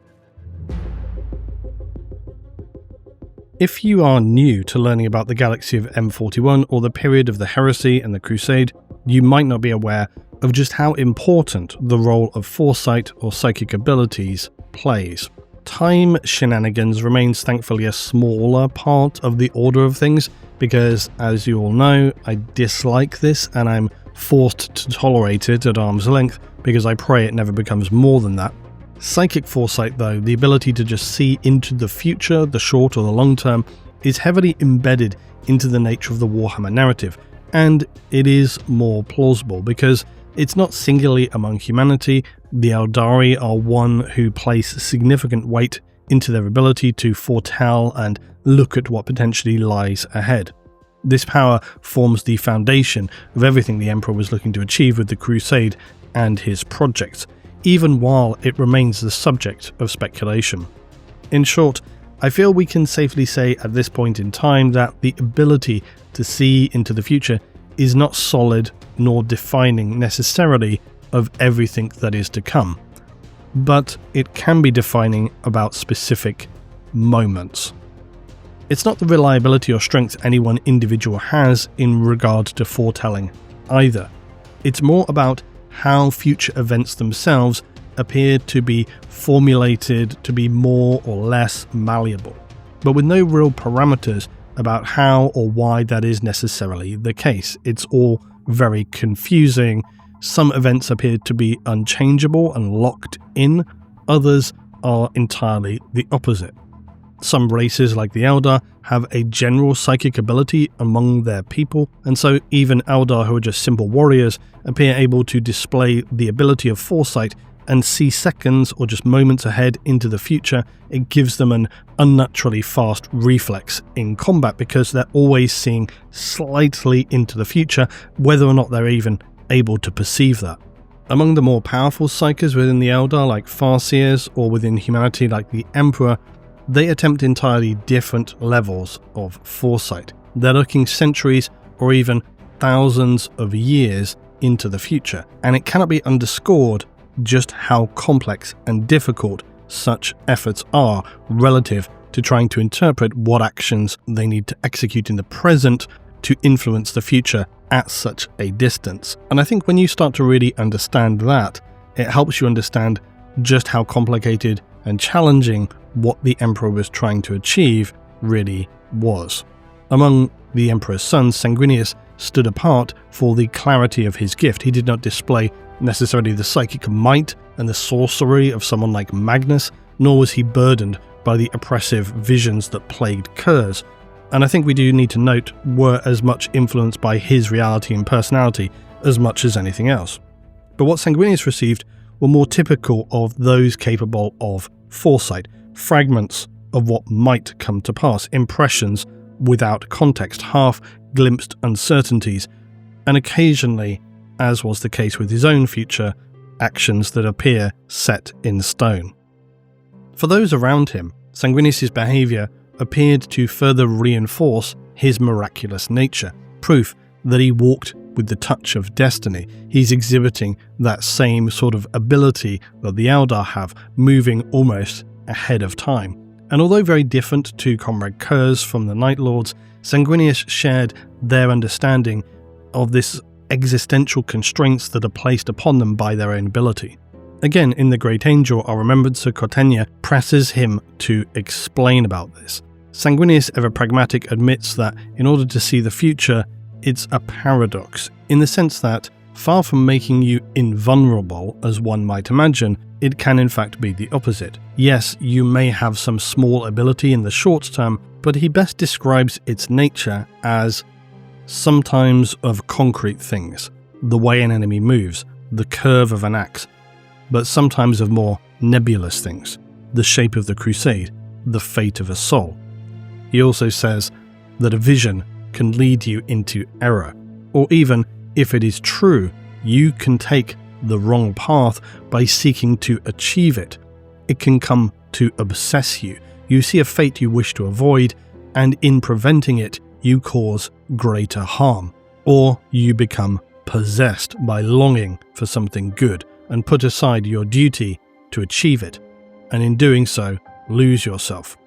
A: If you are new to learning about the galaxy of M41 or the period of the heresy and the crusade, you might not be aware of just how important the role of foresight or psychic abilities plays. Time shenanigans remains thankfully a smaller part of the order of things because, as you all know, I dislike this and I'm forced to tolerate it at arm's length because I pray it never becomes more than that. Psychic foresight, though, the ability to just see into the future, the short or the long term, is heavily embedded into the nature of the Warhammer narrative, and it is more plausible because it's not singularly among humanity. The Eldari are one who place significant weight into their ability to foretell and look at what potentially lies ahead. This power forms the foundation of everything the Emperor was looking to achieve with the Crusade and his projects, even while it remains the subject of speculation. In short, I feel we can safely say at this point in time that the ability to see into the future is not solid nor defining necessarily of everything that is to come, but it can be defining about specific moments. It's not the reliability or strength any one individual has in regard to foretelling either. It's more about how future events themselves appear to be formulated to be more or less malleable, but with no real parameters about how or why that is necessarily the case. It's all very confusing. Some events appear to be unchangeable and locked in, others are entirely the opposite. Some races, like the Eldar, have a general psychic ability among their people, and so even Eldar who are just simple warriors appear able to display the ability of foresight and see seconds or just moments ahead into the future. It gives them an unnaturally fast reflex in combat because they're always seeing slightly into the future, whether or not they're even able to perceive that. Among the more powerful psykers within the Eldar, like Farseers, or within humanity like the Emperor, they attempt entirely different levels of foresight. They're looking centuries or even thousands of years into the future, and it cannot be underscored just how complex and difficult such efforts are relative to trying to interpret what actions they need to execute in the present to influence the future at such a distance. And I think when you start to really understand that, it helps you understand just how complicated and challenging what the Emperor was trying to achieve really was. Among the Emperor's sons, Sanguinius stood apart for the clarity of his gift. He did not display necessarily the psychic might and the sorcery of someone like Magnus, nor was he burdened by the oppressive visions that plagued Kurz, and I think we do need to note were as much influenced by his reality and personality as much as anything else. But what Sanguinius received were more typical of those capable of foresight, fragments of what might come to pass, impressions without context, half-glimpsed uncertainties, and occasionally, as was the case with his own future, actions that appear set in stone. For those around him, Sanguinius' behaviour appeared to further reinforce his miraculous nature, proof that he walked with the touch of destiny. He's exhibiting that same sort of ability that the Eldar have, moving almost ahead of time. And although very different to Comrade Kurz from the Night Lords, Sanguinius shared their understanding of this existential constraints that are placed upon them by their own ability. Again, in The Great Angel, our remembrancer Cortenia presses him to explain about this. Sanguinius, ever pragmatic, admits that in order to see the future, it's a paradox, in the sense that, far from making you invulnerable, as one might imagine, it can in fact be the opposite. Yes, you may have some small ability in the short term, but he best describes its nature as sometimes of concrete things, the way an enemy moves, the curve of an axe, but sometimes of more nebulous things, the shape of the crusade, the fate of a soul. He also says that a vision can lead you into error, or even, if it is true, you can take the wrong path by seeking to achieve it. It can come to obsess you. You see a fate you wish to avoid, and in preventing it, you cause greater harm. Or you become possessed by longing for something good and put aside your duty to achieve it, and in doing so, lose yourself.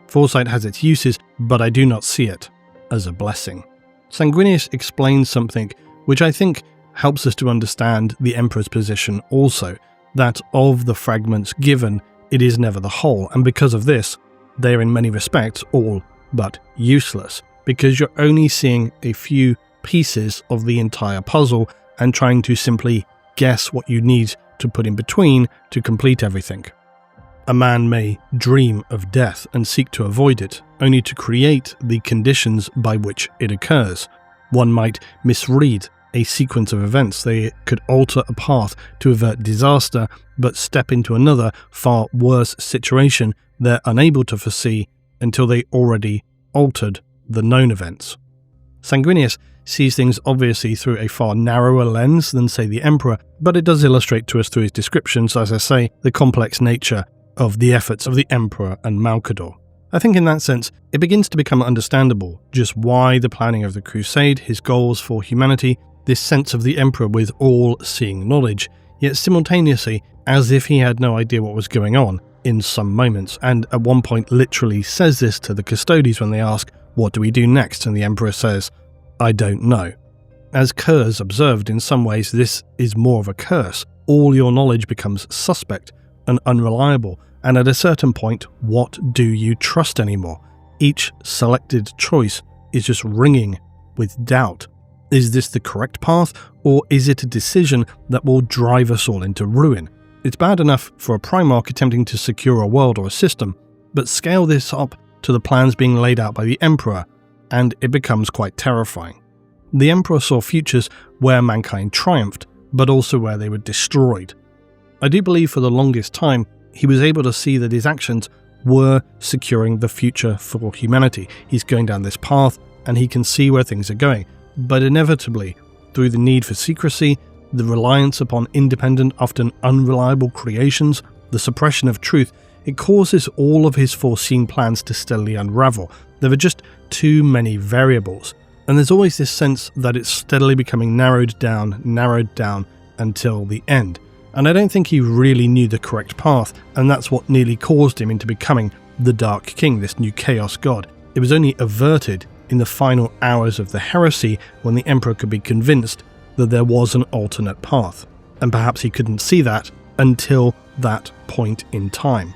A: Foresight has its uses, but I do not see it as a blessing. Sanguinius explains something which I think helps us to understand the Emperor's position also, that of the fragments given, it is never the whole, and because of this, they are in many respects all but useless, because you're only seeing a few pieces of the entire puzzle and trying to simply guess what you need to put in between to complete everything. A man may dream of death and seek to avoid it, only to create the conditions by which it occurs. One might misread a sequence of events. They could alter a path to avert disaster, but step into another, far worse situation they're unable to foresee until they already altered the known events. Sanguinius sees things obviously through a far narrower lens than, say, the Emperor, but it does illustrate to us through his descriptions, as I say, the complex nature of the efforts of the Emperor and Malcador. I think in that sense, it begins to become understandable just why the planning of the Crusade, his goals for humanity, this sense of the Emperor with all-seeing knowledge, yet simultaneously as if he had no idea what was going on in some moments, and at one point literally says this to the Custodes when they ask, "What do we do next?" and the Emperor says, "I don't know." As Kurz observed, in some ways this is more of a curse. All your knowledge becomes suspect and unreliable, and at a certain point, what do you trust anymore? Each selected choice is just ringing with doubt. Is this the correct path, or is it a decision that will drive us all into ruin? It's bad enough for a Primarch attempting to secure a world or a system, but scale this up to the plans being laid out by the Emperor, and it becomes quite terrifying. The Emperor saw futures where mankind triumphed, but also where they were destroyed. I do believe for the longest time, he was able to see that his actions were securing the future for humanity. He's going down this path, and he can see where things are going. But inevitably, through the need for secrecy, the reliance upon independent, often unreliable creations, the suppression of truth, it causes all of his foreseen plans to steadily unravel. There are just too many variables, and there's always this sense that it's steadily becoming narrowed down until the end. And I don't think he really knew the correct path, and that's what nearly caused him into becoming the Dark King, this new chaos god. It was only averted in the final hours of the heresy when the Emperor could be convinced that there was an alternate path, and perhaps he couldn't see that until that point in time.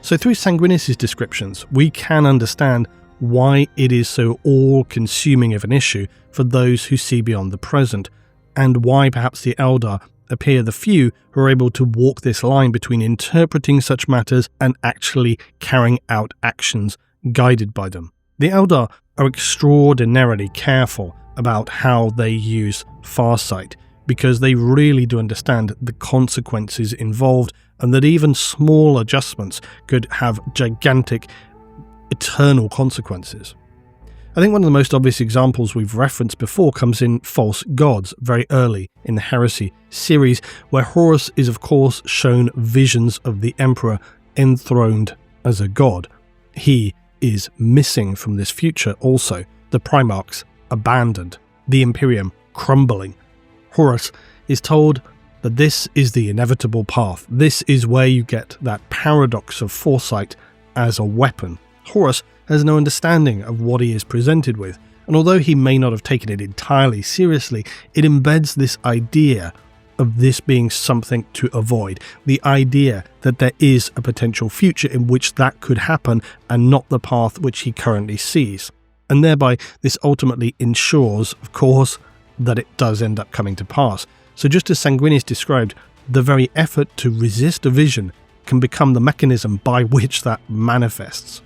A: So through Sanguinius' descriptions, we can understand why it is so all-consuming of an issue for those who see beyond the present, and why perhaps the Eldar appear the few who are able to walk this line between interpreting such matters and actually carrying out actions guided by them. The Eldar are extraordinarily careful about how they use Farsight, because they really do understand the consequences involved, and that even small adjustments could have gigantic, eternal consequences. I think one of the most obvious examples we've referenced before comes in False Gods, very early in the Heresy series, where Horus is of course shown visions of the Emperor enthroned as a god. He is missing from this future also, the Primarchs abandoned, the Imperium crumbling. Horus is told that this is the inevitable path. This is where you get that paradox of foresight as a weapon. Horus has no understanding of what he is presented with, and although he may not have taken it entirely seriously, it embeds this idea of this being something to avoid, the idea that there is a potential future in which that could happen and not the path which he currently sees. And thereby this ultimately ensures, of course, that it does end up coming to pass. So just as Sanguinius described, the very effort to resist a vision can become the mechanism by which that manifests.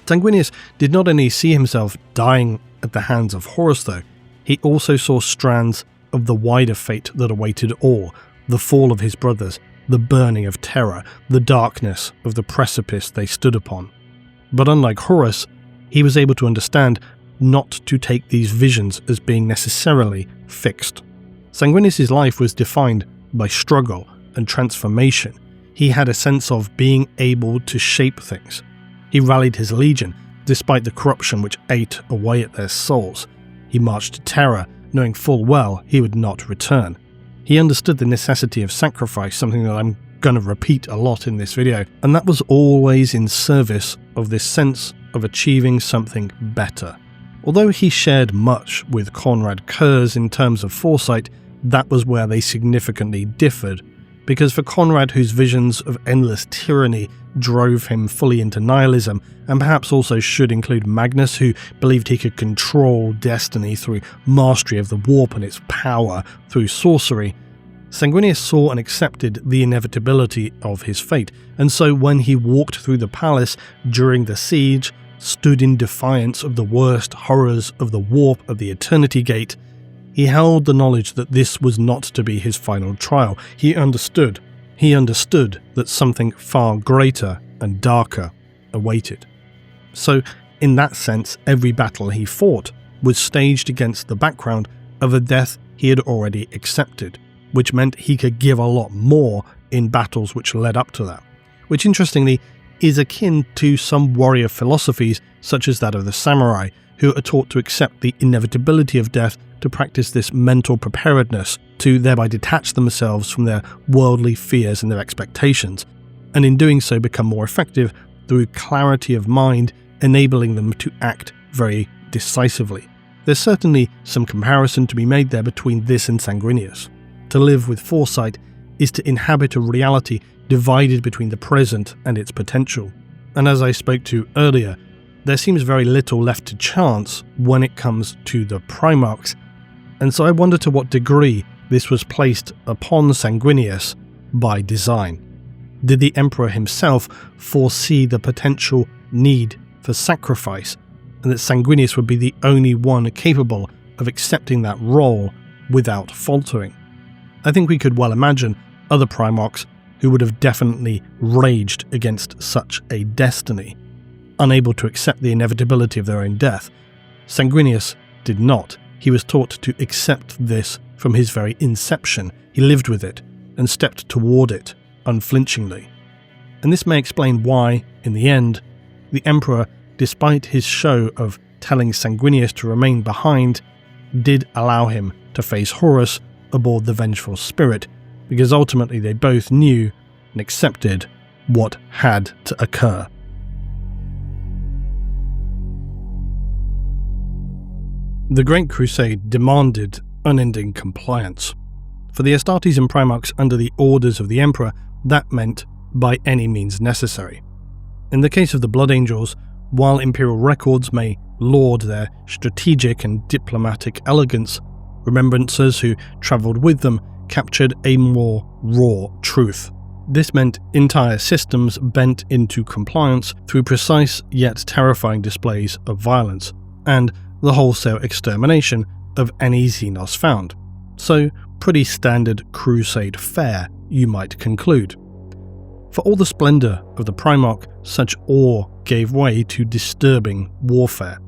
A: Sanguinius did not only see himself dying at the hands of Horus though, he also saw strands of the wider fate that awaited all, the fall of his brothers, the burning of Terra, the darkness of the precipice they stood upon. But unlike Horus, he was able to understand not to take these visions as being necessarily fixed. Sanguinius' life was defined by struggle and transformation. He had a sense of being able to shape things. He rallied his legion, despite the corruption which ate away at their souls. He marched to Terra, knowing full well he would not return. He understood the necessity of sacrifice, something that I'm going to repeat a lot in this video, and that was always in service of this sense of achieving something better. Although he shared much with Konrad Curze in terms of foresight, that was where they significantly differed, because for Konrad, whose visions of endless tyranny drove him fully into nihilism, and perhaps also should include Magnus, who believed he could control destiny through mastery of the warp and its power through sorcery, Sanguinius saw and accepted the inevitability of his fate, and so when he walked through the palace during the siege, stood in defiance of the worst horrors of the warp of the Eternity Gate, he held the knowledge that this was not to be his final trial. He understood that something far greater and darker awaited. So, in that sense, every battle he fought was staged against the background of a death he had already accepted, which meant he could give a lot more in battles which led up to that, which interestingly is akin to some warrior philosophies such as that of the samurai, who are taught to accept the inevitability of death to practice this mental preparedness to thereby detach themselves from their worldly fears and their expectations, and in doing so become more effective through clarity of mind, enabling them to act very decisively. There's certainly some comparison to be made there between this and Sanguinius. To live with foresight is to inhabit a reality divided between the present and its potential. And as I spoke to earlier, there seems very little left to chance when it comes to the Primarchs, and so I wonder to what degree this was placed upon Sanguinius by design. Did the Emperor himself foresee the potential need for sacrifice, and that Sanguinius would be the only one capable of accepting that role without faltering? I think we could well imagine other Primarchs who would have definitely raged against such a destiny, unable to accept the inevitability of their own death. Sanguinius did not. He was taught to accept this from his very inception. He lived with it and stepped toward it unflinchingly. And this may explain why, in the end, the Emperor, despite his show of telling Sanguinius to remain behind, did allow him to face Horus aboard the Vengeful Spirit, because ultimately they both knew and accepted what had to occur. The Great Crusade demanded unending compliance. For the Astartes and Primarchs under the orders of the Emperor, that meant by any means necessary. In the case of the Blood Angels, while Imperial records may laud their strategic and diplomatic elegance, remembrancers who travelled with them captured a more raw truth. This meant entire systems bent into compliance through precise yet terrifying displays of violence, and the wholesale extermination of any Xenos found. So, pretty standard crusade fare, you might conclude. For all the splendour of the Primarch, such awe gave way to disturbing warfare.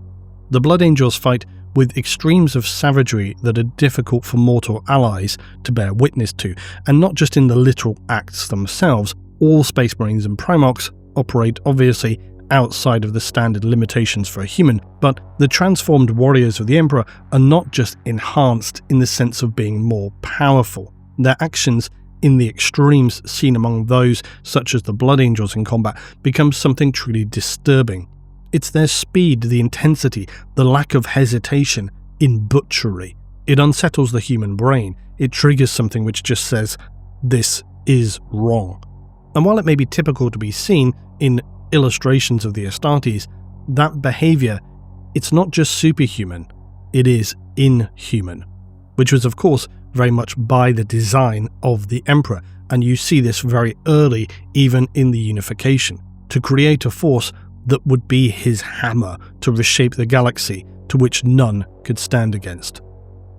A: The Blood Angels fight with extremes of savagery that are difficult for mortal allies to bear witness to, and not just in the literal acts themselves. All Space Marines and Primarchs operate obviously outside of the standard limitations for a human, but the transformed warriors of the Emperor are not just enhanced in the sense of being more powerful. Their actions in the extremes seen among those such as the Blood Angels in combat becomes something truly disturbing. It's their speed, the intensity, the lack of hesitation in butchery. It unsettles the human brain. It triggers something which just says, this is wrong. And while it may be typical to be seen in illustrations of the Astartes, that behaviour, it's not just superhuman, it is inhuman. Which was of course very much by the design of the Emperor, and you see this very early even in the unification, to create a force that would be his hammer to reshape the galaxy to which none could stand against.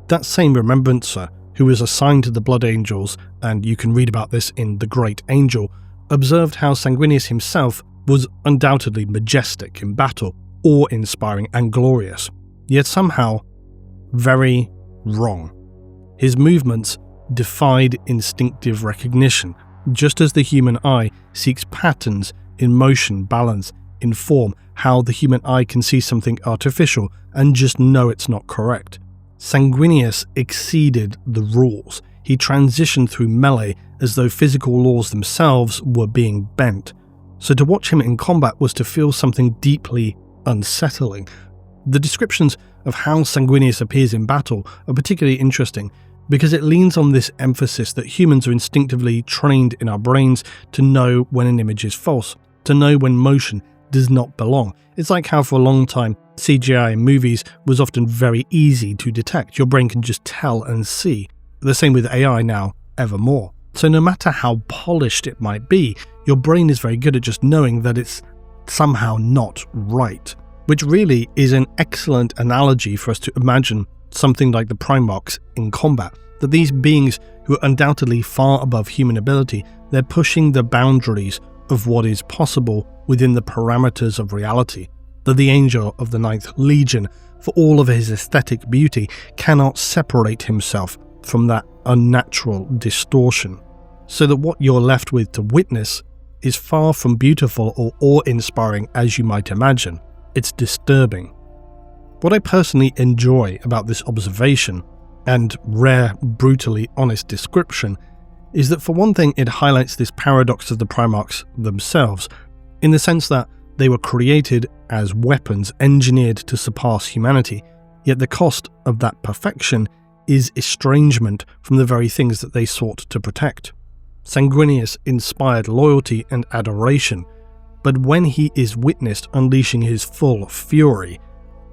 A: That same remembrancer, who was assigned to the Blood Angels, and you can read about this in The Great Angel, observed how Sanguinius himself was undoubtedly majestic in battle, awe-inspiring and glorious, yet somehow very wrong. His movements defied instinctive recognition, just as the human eye seeks patterns in motion, balance, in form, how the human eye can see something artificial and just know it's not correct. Sanguinius exceeded the rules. He transitioned through melee as though physical laws themselves were being bent. So to watch him in combat was to feel something deeply unsettling. The descriptions of how Sanguinius appears in battle are particularly interesting because it leans on this emphasis that humans are instinctively trained in our brains to know when an image is false, to know when motion does not belong. It's like how for a long time CGI in movies was often very easy to detect. Your brain can just tell and see. The same with AI now, ever more. So no matter how polished it might be, your brain is very good at just knowing that it's somehow not right, which really is an excellent analogy for us to imagine something like the Primarchs in combat, that these beings who are undoubtedly far above human ability, they're pushing the boundaries of what is possible within the parameters of reality, that the Angel of the Ninth Legion, for all of his aesthetic beauty, cannot separate himself from that unnatural distortion, so that what you're left with to witness is far from beautiful or awe-inspiring as you might imagine. It's disturbing. What I personally enjoy about this observation, and rare, brutally honest description, is that for one thing it highlights this paradox of the Primarchs themselves, in the sense that they were created as weapons engineered to surpass humanity, yet the cost of that perfection is estrangement from the very things that they sought to protect. Sanguinius inspired loyalty and adoration, but when he is witnessed unleashing his full fury,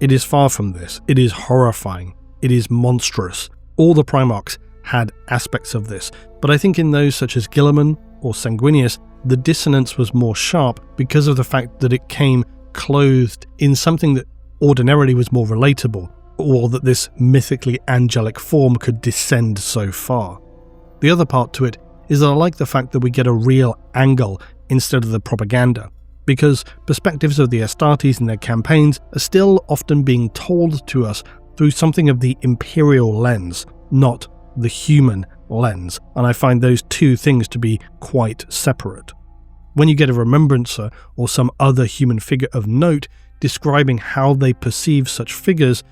A: it is far from this. It is horrifying. It is monstrous. All the Primarchs had aspects of this, but I think in those such as Garmon or Sanguinius, the dissonance was more sharp because of the fact that it came clothed in something that ordinarily was more relatable, or that this mythically angelic form could descend so far. The other part to it is that I like the fact that we get a real angle instead of the propaganda, because perspectives of the Astartes and their campaigns are still often being told to us through something of the imperial lens, not the human lens, and I find those two things to be quite separate. When you get a remembrancer or some other human figure of note describing how they perceive such figures,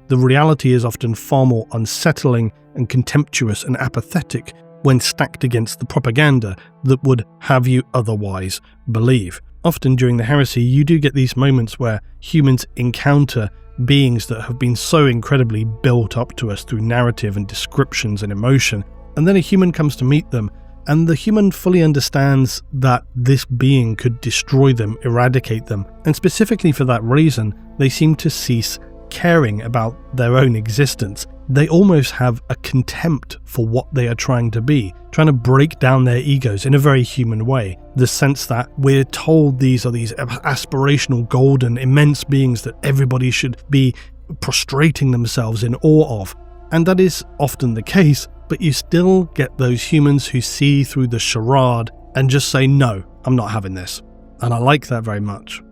A: the reality is often far more unsettling and contemptuous and apathetic when stacked against the propaganda that would have you otherwise believe. Often during the heresy, you do get these moments where humans encounter beings that have been so incredibly built up to us through narrative and descriptions and emotion, and then a human comes to meet them, and the human fully understands that this being could destroy them, eradicate them, and specifically for that reason, they seem to cease caring about their own existence. They almost have a contempt for what they are trying to be, trying to break down their egos in a very human way. The sense that we're told these are these aspirational, golden, immense beings that everybody should be prostrating themselves in awe of. And that is often the case, but you still get those humans who see through the charade and just say, no, I'm not having this. And I like that very much.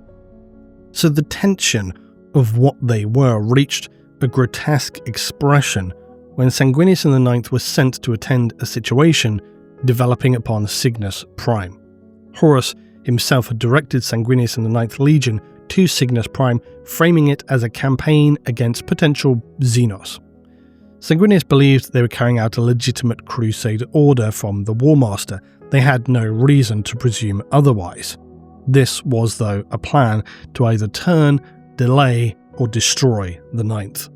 A: So the tension of what they were reached a grotesque expression when Sanguinius IX was sent to attend a situation developing upon Signus Prime. Horus himself had directed Sanguinius IX Legion to Signus Prime, framing it as a campaign against potential Xenos. Sanguinius believed they were carrying out a legitimate crusade order from the Warmaster. They had no reason to presume otherwise. This was, though, a plan to either turn, delay, or destroy the Ninth.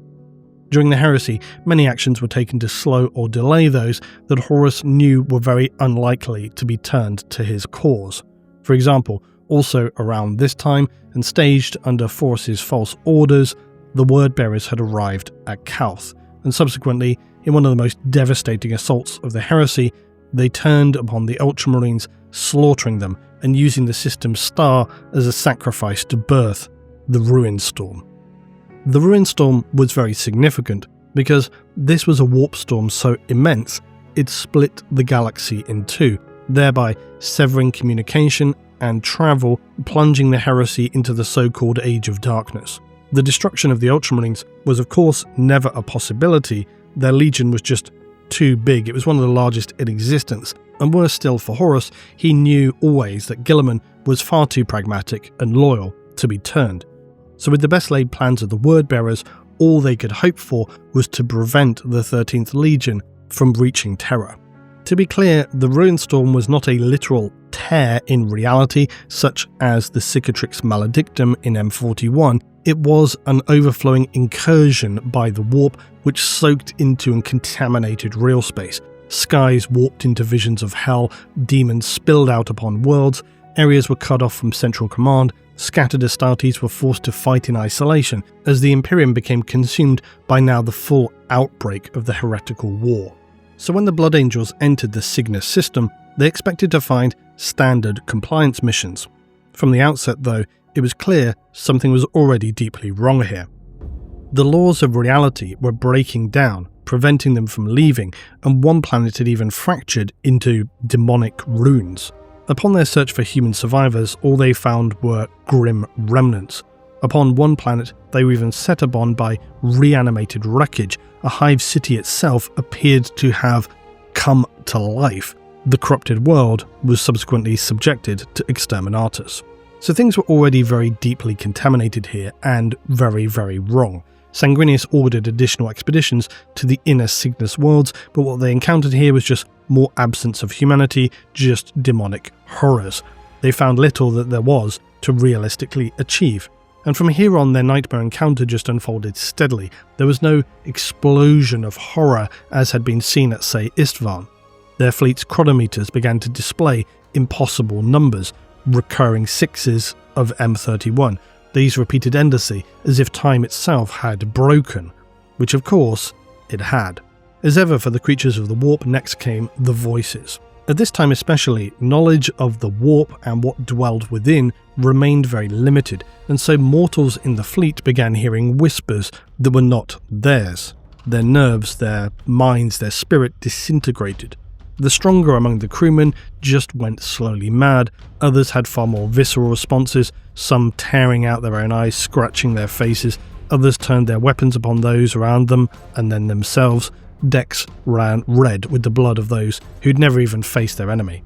A: During the heresy, many actions were taken to slow or delay those that Horus knew were very unlikely to be turned to his cause. For example, also around this time, and staged under Forus's false orders, the word-bearers had arrived at Calth, and subsequently, in one of the most devastating assaults of the heresy, they turned upon the Ultramarines, slaughtering them and using the system's star as a sacrifice to birth the Ruin Storm. The Ruin Storm was very significant because this was a warp storm so immense it split the galaxy in two, thereby severing communication and travel, plunging the heresy into the so-called Age of Darkness. The destruction of the Ultramarines was of course never a possibility. Their legion was just too big. It was one of the largest in existence, and worse still for Horus, he knew always that Guilliman was far too pragmatic and loyal to be turned. So with the best laid plans of the word-bearers, all they could hope for was to prevent the 13th Legion from reaching Terra. To be clear, the Ruin Storm was not a literal tear in reality, such as the Cicatrix Maledictum in M41. It was an overflowing incursion by the warp which soaked into and contaminated real space. Skies warped into visions of hell, demons spilled out upon worlds, areas were cut off from central command, scattered Astartes were forced to fight in isolation as the Imperium became consumed by now the full outbreak of the heretical war. So when the Blood Angels entered the Signus system, they expected to find standard compliance missions. From the outset though, it was clear something was already deeply wrong here. The laws of reality were breaking down, preventing them from leaving, and one planet had even fractured into demonic runes. Upon their search for human survivors, all they found were grim remnants. Upon one planet, they were even set upon by reanimated wreckage. A hive city itself appeared to have come to life. The corrupted world was subsequently subjected to exterminatus. So things were already very deeply contaminated here, and very, very wrong. Sanguinius ordered additional expeditions to the inner Signus worlds, but what they encountered here was just more absence of humanity, just demonic horrors. They found little that there was to realistically achieve. And from here on, their nightmare encounter just unfolded steadily. There was no explosion of horror as had been seen at, say, Istvan. Their fleet's chronometers began to display impossible numbers, recurring sixes of M31. These repeated endlessly, as if time itself had broken, which of course it had. As ever for the creatures of the warp, next came the voices. At this time especially, knowledge of the warp and what dwelled within remained very limited, and so mortals in the fleet began hearing whispers that were not theirs. Their nerves, their minds, their spirit disintegrated. The stronger among the crewmen just went slowly mad, others had far more visceral responses, some tearing out their own eyes, scratching their faces, others turned their weapons upon those around them and then themselves. Decks ran red with the blood of those who'd never even faced their enemy.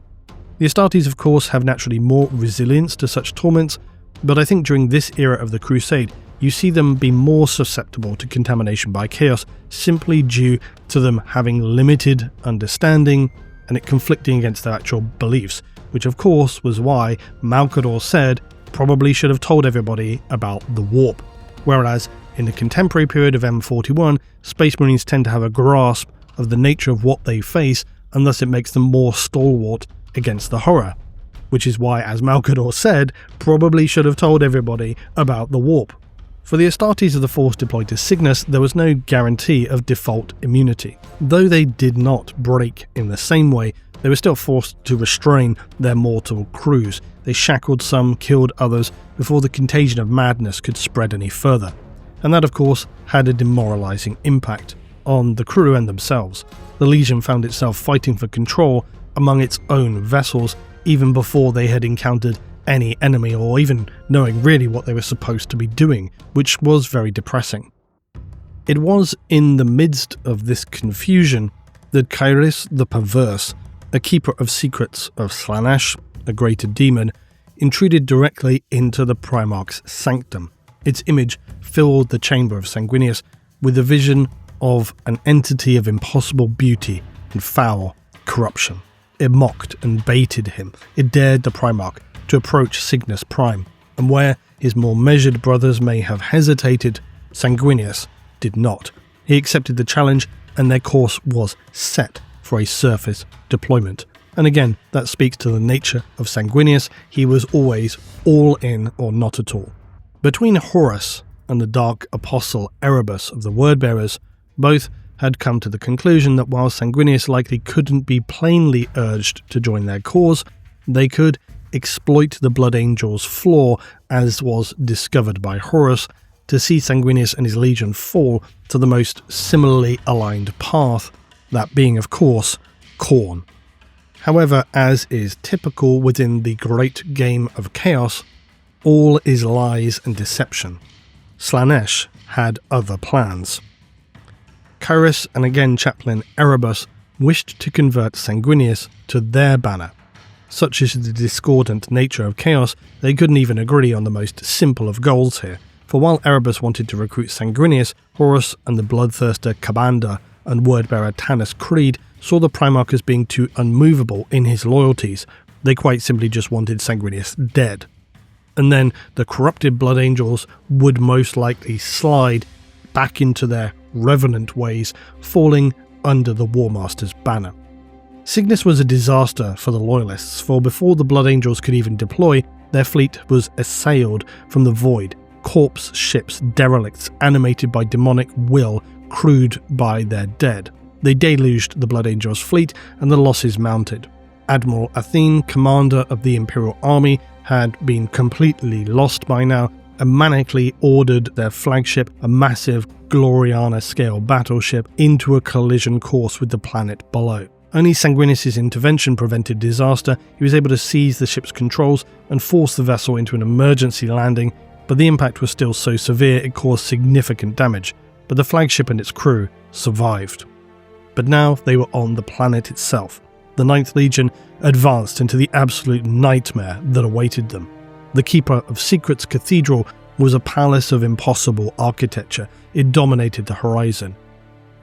A: The Astartes of course have naturally more resilience to such torments, but I think during this era of the Crusade you see them be more susceptible to contamination by chaos simply due to them having limited understanding and it conflicting against their actual beliefs, which of course was why Malcador said probably should have told everybody about the warp, whereas in the contemporary period of M41, Space Marines tend to have a grasp of the nature of what they face, and thus it makes them more stalwart against the horror, which is why, as Malcador said, probably should have told everybody about the warp. For the Astartes of the force deployed to Signus, there was no guarantee of default immunity. Though they did not break in the same way, they were still forced to restrain their mortal crews. They shackled some, killed others, before the contagion of madness could spread any further. And that, of course, had a demoralising impact on the crew and themselves. The Legion found itself fighting for control among its own vessels, even before they had encountered any enemy or even knowing really what they were supposed to be doing, which was very depressing. It was in the midst of this confusion that Kairos the Perverse, a keeper of secrets of Slaanesh, a greater demon, intruded directly into the Primarch's sanctum. Its image filled the chamber of Sanguinius with a vision of an entity of impossible beauty and foul corruption. It mocked and baited him. It dared the Primarch to approach Signus Prime, and where his more measured brothers may have hesitated, Sanguinius did not. He accepted the challenge, and their course was set for a surface deployment. And again, that speaks to the nature of Sanguinius. He was always all in or not at all. Between Horus and the Dark Apostle Erebus of the Wordbearers, both had come to the conclusion that while Sanguinius likely couldn't be plainly urged to join their cause, they could exploit the Blood Angel's flaw, as was discovered by Horus, to see Sanguinius and his legion fall to the most similarly aligned path, that being, of course, Khorne. However, as is typical within the great game of chaos, all is lies and deception. Slaanesh had other plans. Kairos and again Chaplain Erebus wished to convert Sanguinius to their banner. Such is the discordant nature of chaos, they couldn't even agree on the most simple of goals here, for while Erebus wanted to recruit Sanguinius, Horus and the bloodthirster Kabanda and wordbearer Tanis Creed saw the Primarch as being too unmovable in his loyalties. They quite simply just wanted Sanguinius dead. And then the corrupted Blood Angels would most likely slide back into their revenant ways, falling under the War Master's banner. Signus was a disaster for the Loyalists, for before the Blood Angels could even deploy, their fleet was assailed from the void, corpse ships, derelicts animated by demonic will, crewed by their dead. They deluged the Blood Angels' fleet, and the losses mounted. Admiral Athene, commander of the Imperial Army, had been completely lost by now, and manically ordered their flagship, a massive Gloriana-scale battleship, into a collision course with the planet below. Only Sanguinius' intervention prevented disaster. He was able to seize the ship's controls and force the vessel into an emergency landing, but the impact was still so severe it caused significant damage, but the flagship and its crew survived. But now they were on the planet itself. The 9th Legion advanced into the absolute nightmare that awaited them. The Keeper of Secrets Cathedral was a palace of impossible architecture. It dominated the horizon.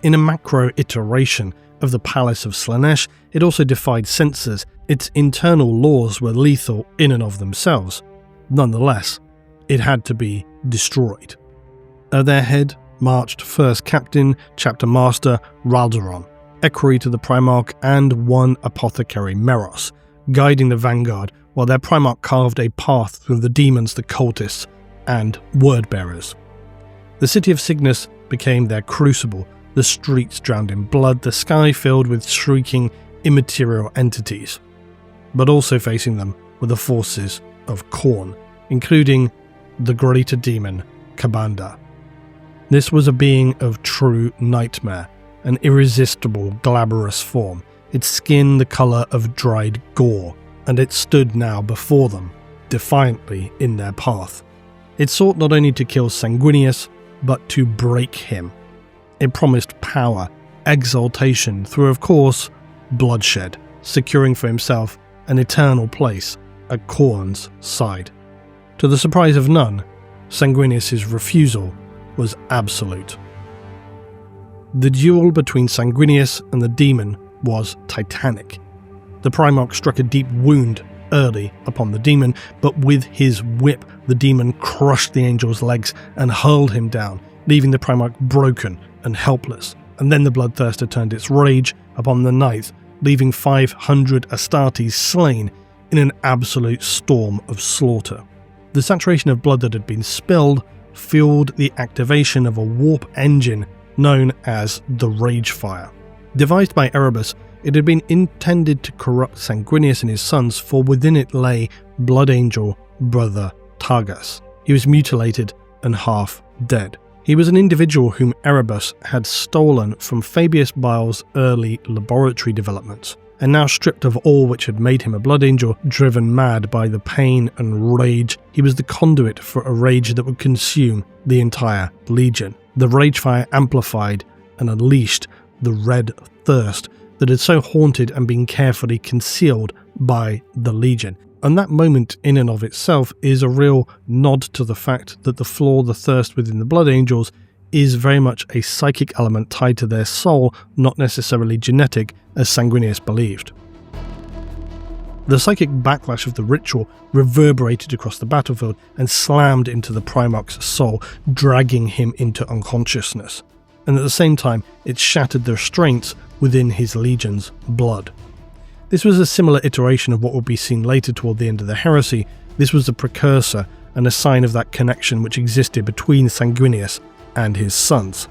A: In a macro iteration of the Palace of Slaanesh, it also defied censors. Its internal laws were lethal in and of themselves. Nonetheless, it had to be destroyed. At their head marched First Captain, Chapter Master Raldoron, equerry to the Primarch, and one apothecary Meros, guiding the vanguard, while their Primarch carved a path through the demons, the cultists, and word-bearers. The city of Signus became their crucible, the streets drowned in blood, the sky filled with shrieking, immaterial entities. But also facing them were the forces of Khorne, including the greater demon, Kabanda. This was a being of true nightmare, an irresistible glabrous form, its skin the colour of dried gore, and it stood now before them, defiantly in their path. It sought not only to kill Sanguinius, but to break him. It promised power, exaltation, through, of course, bloodshed, securing for himself an eternal place at Khorne's side. To the surprise of none, Sanguinius' refusal was absolute. The duel between Sanguinius and the demon was titanic. The Primarch struck a deep wound early upon the demon, but with his whip, the demon crushed the angel's legs and hurled him down, leaving the Primarch broken and helpless. And then the Bloodthirster turned its rage upon the 9th, leaving 500 Astartes slain in an absolute storm of slaughter. The saturation of blood that had been spilled fueled the activation of a warp engine known as the Ragefire. Devised by Erebus, it had been intended to corrupt Sanguinius and his sons, for within it lay Blood Angel brother Targas. He was mutilated and half dead. He was an individual whom Erebus had stolen from Fabius Baal's early laboratory developments, and now stripped of all which had made him a Blood Angel, driven mad by the pain and rage, he was the conduit for a rage that would consume the entire Legion. The Ragefire amplified and unleashed the red thirst that had so haunted and been carefully concealed by the Legion. And that moment in and of itself is a real nod to the fact that the flaw, the thirst within the Blood Angels, is very much a psychic element tied to their soul, not necessarily genetic, as Sanguinius believed. The psychic backlash of the ritual reverberated across the battlefield and slammed into the Primarch's soul, dragging him into unconsciousness. And at the same time, it shattered the restraints within his legion's blood. This was a similar iteration of what would be seen later toward the end of the heresy. This was a precursor and a sign of that connection which existed between Sanguinius and his sons.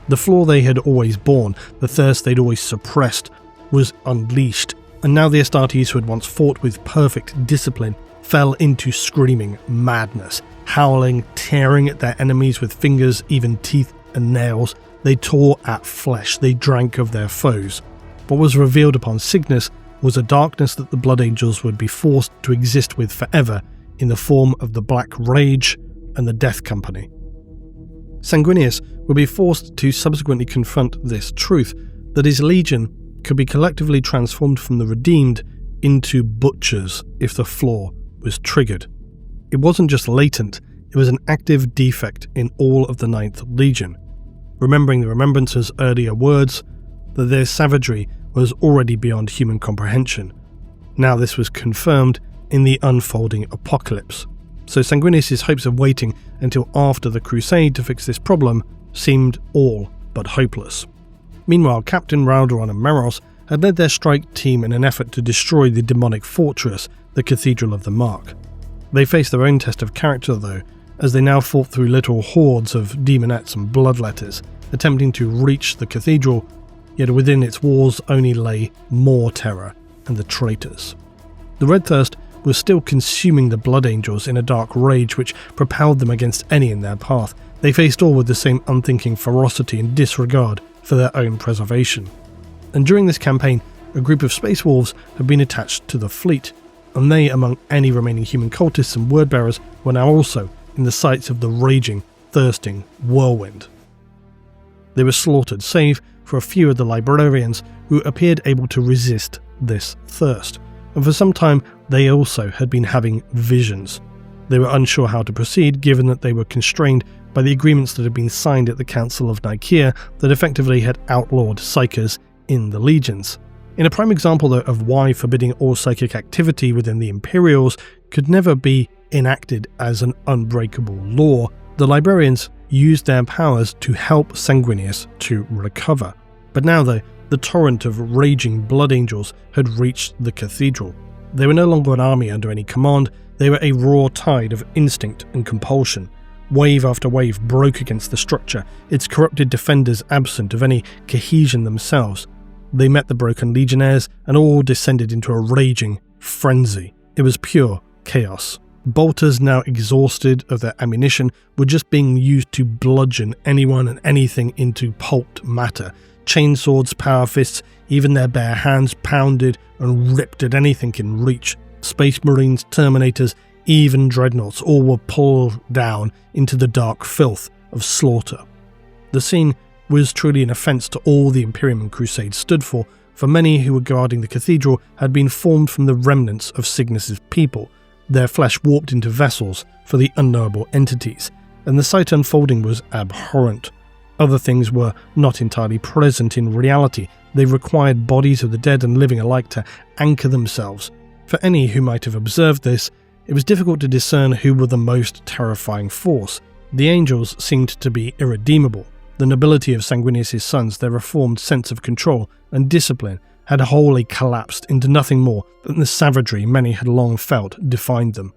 A: The flaw they had always borne, the thirst they'd always suppressed, was unleashed, and now the Astartes who had once fought with perfect discipline fell into screaming madness, howling, tearing at their enemies with fingers, even teeth and nails. They tore at flesh, they drank of their foes. What was revealed upon Signus was a darkness that the Blood Angels would be forced to exist with forever in the form of the Black Rage and the Death Company. Sanguinius would be forced to subsequently confront this truth, that his legion could be collectively transformed from the redeemed into butchers if the flaw was triggered. It wasn't just latent, it was an active defect in all of the 9th Legion. Remembering the Remembrancer's earlier words, that their savagery was already beyond human comprehension. Now this was confirmed in the unfolding apocalypse. So Sanguinius' hopes of waiting until after the Crusade to fix this problem seemed all but hopeless. Meanwhile, Captain Raldoron and Meros had led their strike team in an effort to destroy the demonic fortress, the Cathedral of the Mark. They faced their own test of character though, as they now fought through little hordes of demonettes and bloodletters, attempting to reach the cathedral, yet within its walls only lay more terror and the traitors. The Red Thirst was still consuming the Blood Angels in a dark rage which propelled them against any in their path. They faced all with the same unthinking ferocity and disregard for their own preservation. And during this campaign, a group of Space Wolves had been attached to the fleet, and they, among any remaining human cultists and wordbearers, were now also in the sights of the raging, thirsting whirlwind. They were slaughtered, save for a few of the librarians who appeared able to resist this thirst, and for some time they also had been having visions. They were unsure how to proceed, given that they were constrained by the agreements that had been signed at the Council of Nicaea that effectively had outlawed psychers in the legions. In a prime example, though, of why forbidding all psychic activity within the Imperials could never be enacted as an unbreakable law, the librarians used their powers to help Sanguinius to recover. But now, though, the torrent of raging Blood Angels had reached the cathedral. They were no longer an army under any command, they were a raw tide of instinct and compulsion. Wave after wave broke against the structure, its corrupted defenders absent of any cohesion themselves. They met the broken legionnaires and all descended into a raging frenzy. It was pure chaos. Bolters, now exhausted of their ammunition, were just being used to bludgeon anyone and anything into pulped matter. Chainswords, power fists, even their bare hands pounded and ripped at anything in reach. Space Marines, Terminators, even Dreadnoughts, all were pulled down into the dark filth of slaughter. The scene was truly an offence to all the Imperium and Crusade stood for many who were guarding the cathedral had been formed from the remnants of Signus's people, their flesh warped into vessels for the unknowable entities, and the sight unfolding was abhorrent. Other things were not entirely present in reality. They required bodies of the dead and living alike to anchor themselves For any who might have observed this, it was difficult to discern who were the most terrifying force. The angels seemed to be irredeemable. The nobility of Sanguinius' sons, their reformed sense of control and discipline, had wholly collapsed into nothing more than the savagery many had long felt defined them.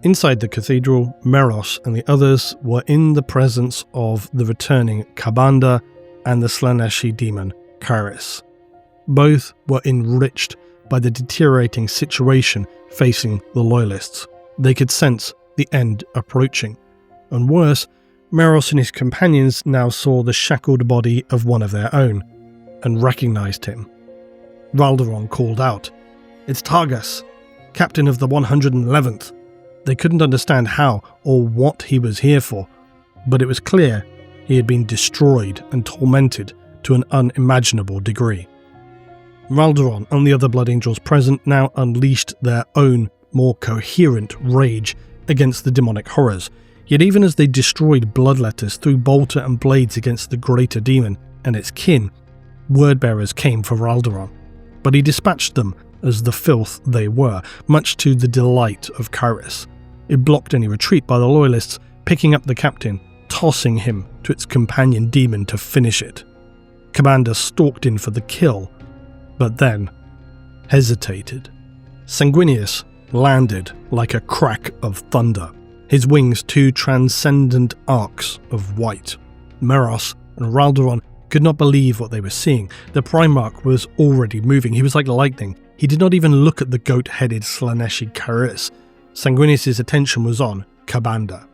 A: Inside the cathedral, Meros and the others were in the presence of the returning Kabanda and the Slaaneshi demon, Kairos. Both were enriched by the deteriorating situation facing the Loyalists. They could sense the end approaching. And worse, Meros and his companions now saw the shackled body of one of their own, and recognized him. Raldoron called out, "It's Targus, captain of the 111th. They couldn't understand how or what he was here for, but it was clear he had been destroyed and tormented to an unimaginable degree. Raldoron and the other Blood Angels present now unleashed their own, more coherent rage against the demonic horrors, yet even as they destroyed bloodletters, threw bolter and blades against the greater demon and its kin, word-bearers came for Raldoron, but he dispatched them as the filth they were, much to the delight of Kairos. It blocked any retreat by the Loyalists, picking up the captain, tossing him to its companion demon to finish it. Commander stalked in for the kill, but then hesitated. Sanguinius landed like a crack of thunder, his wings two transcendent arcs of white. Meros and Raldoron could not believe what they were seeing. The Primarch was already moving. He was like lightning. He did not even look at the goat-headed Slaaneshi Kairos. Sanguinius' attention was on Kabanda.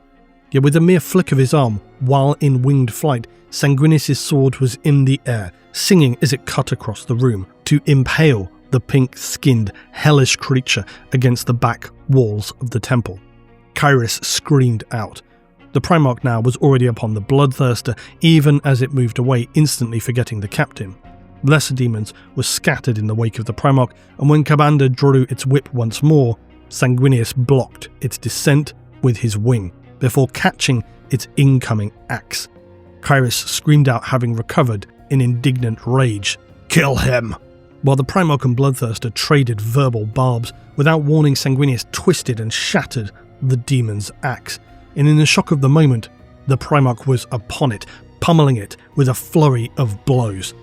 A: Yet with a mere flick of his arm, while in winged flight, Sanguinius' sword was in the air, singing as it cut across the room, to impale the pink-skinned, hellish creature against the back walls of the temple. Kairos screamed out. The Primarch now was already upon the Bloodthirster, even as it moved away, instantly forgetting the captain. Lesser demons were scattered in the wake of the Primarch, and when Kabanda drew its whip once more, Sanguinius blocked its descent with his wing, before catching its incoming axe. Kairos screamed out, having recovered in indignant rage, "Kill him!" While the Primarch and Bloodthirster traded verbal barbs, without warning Sanguinius twisted and shattered the demon's axe, and in the shock of the moment, the Primarch was upon it, pummeling it with a flurry of blows.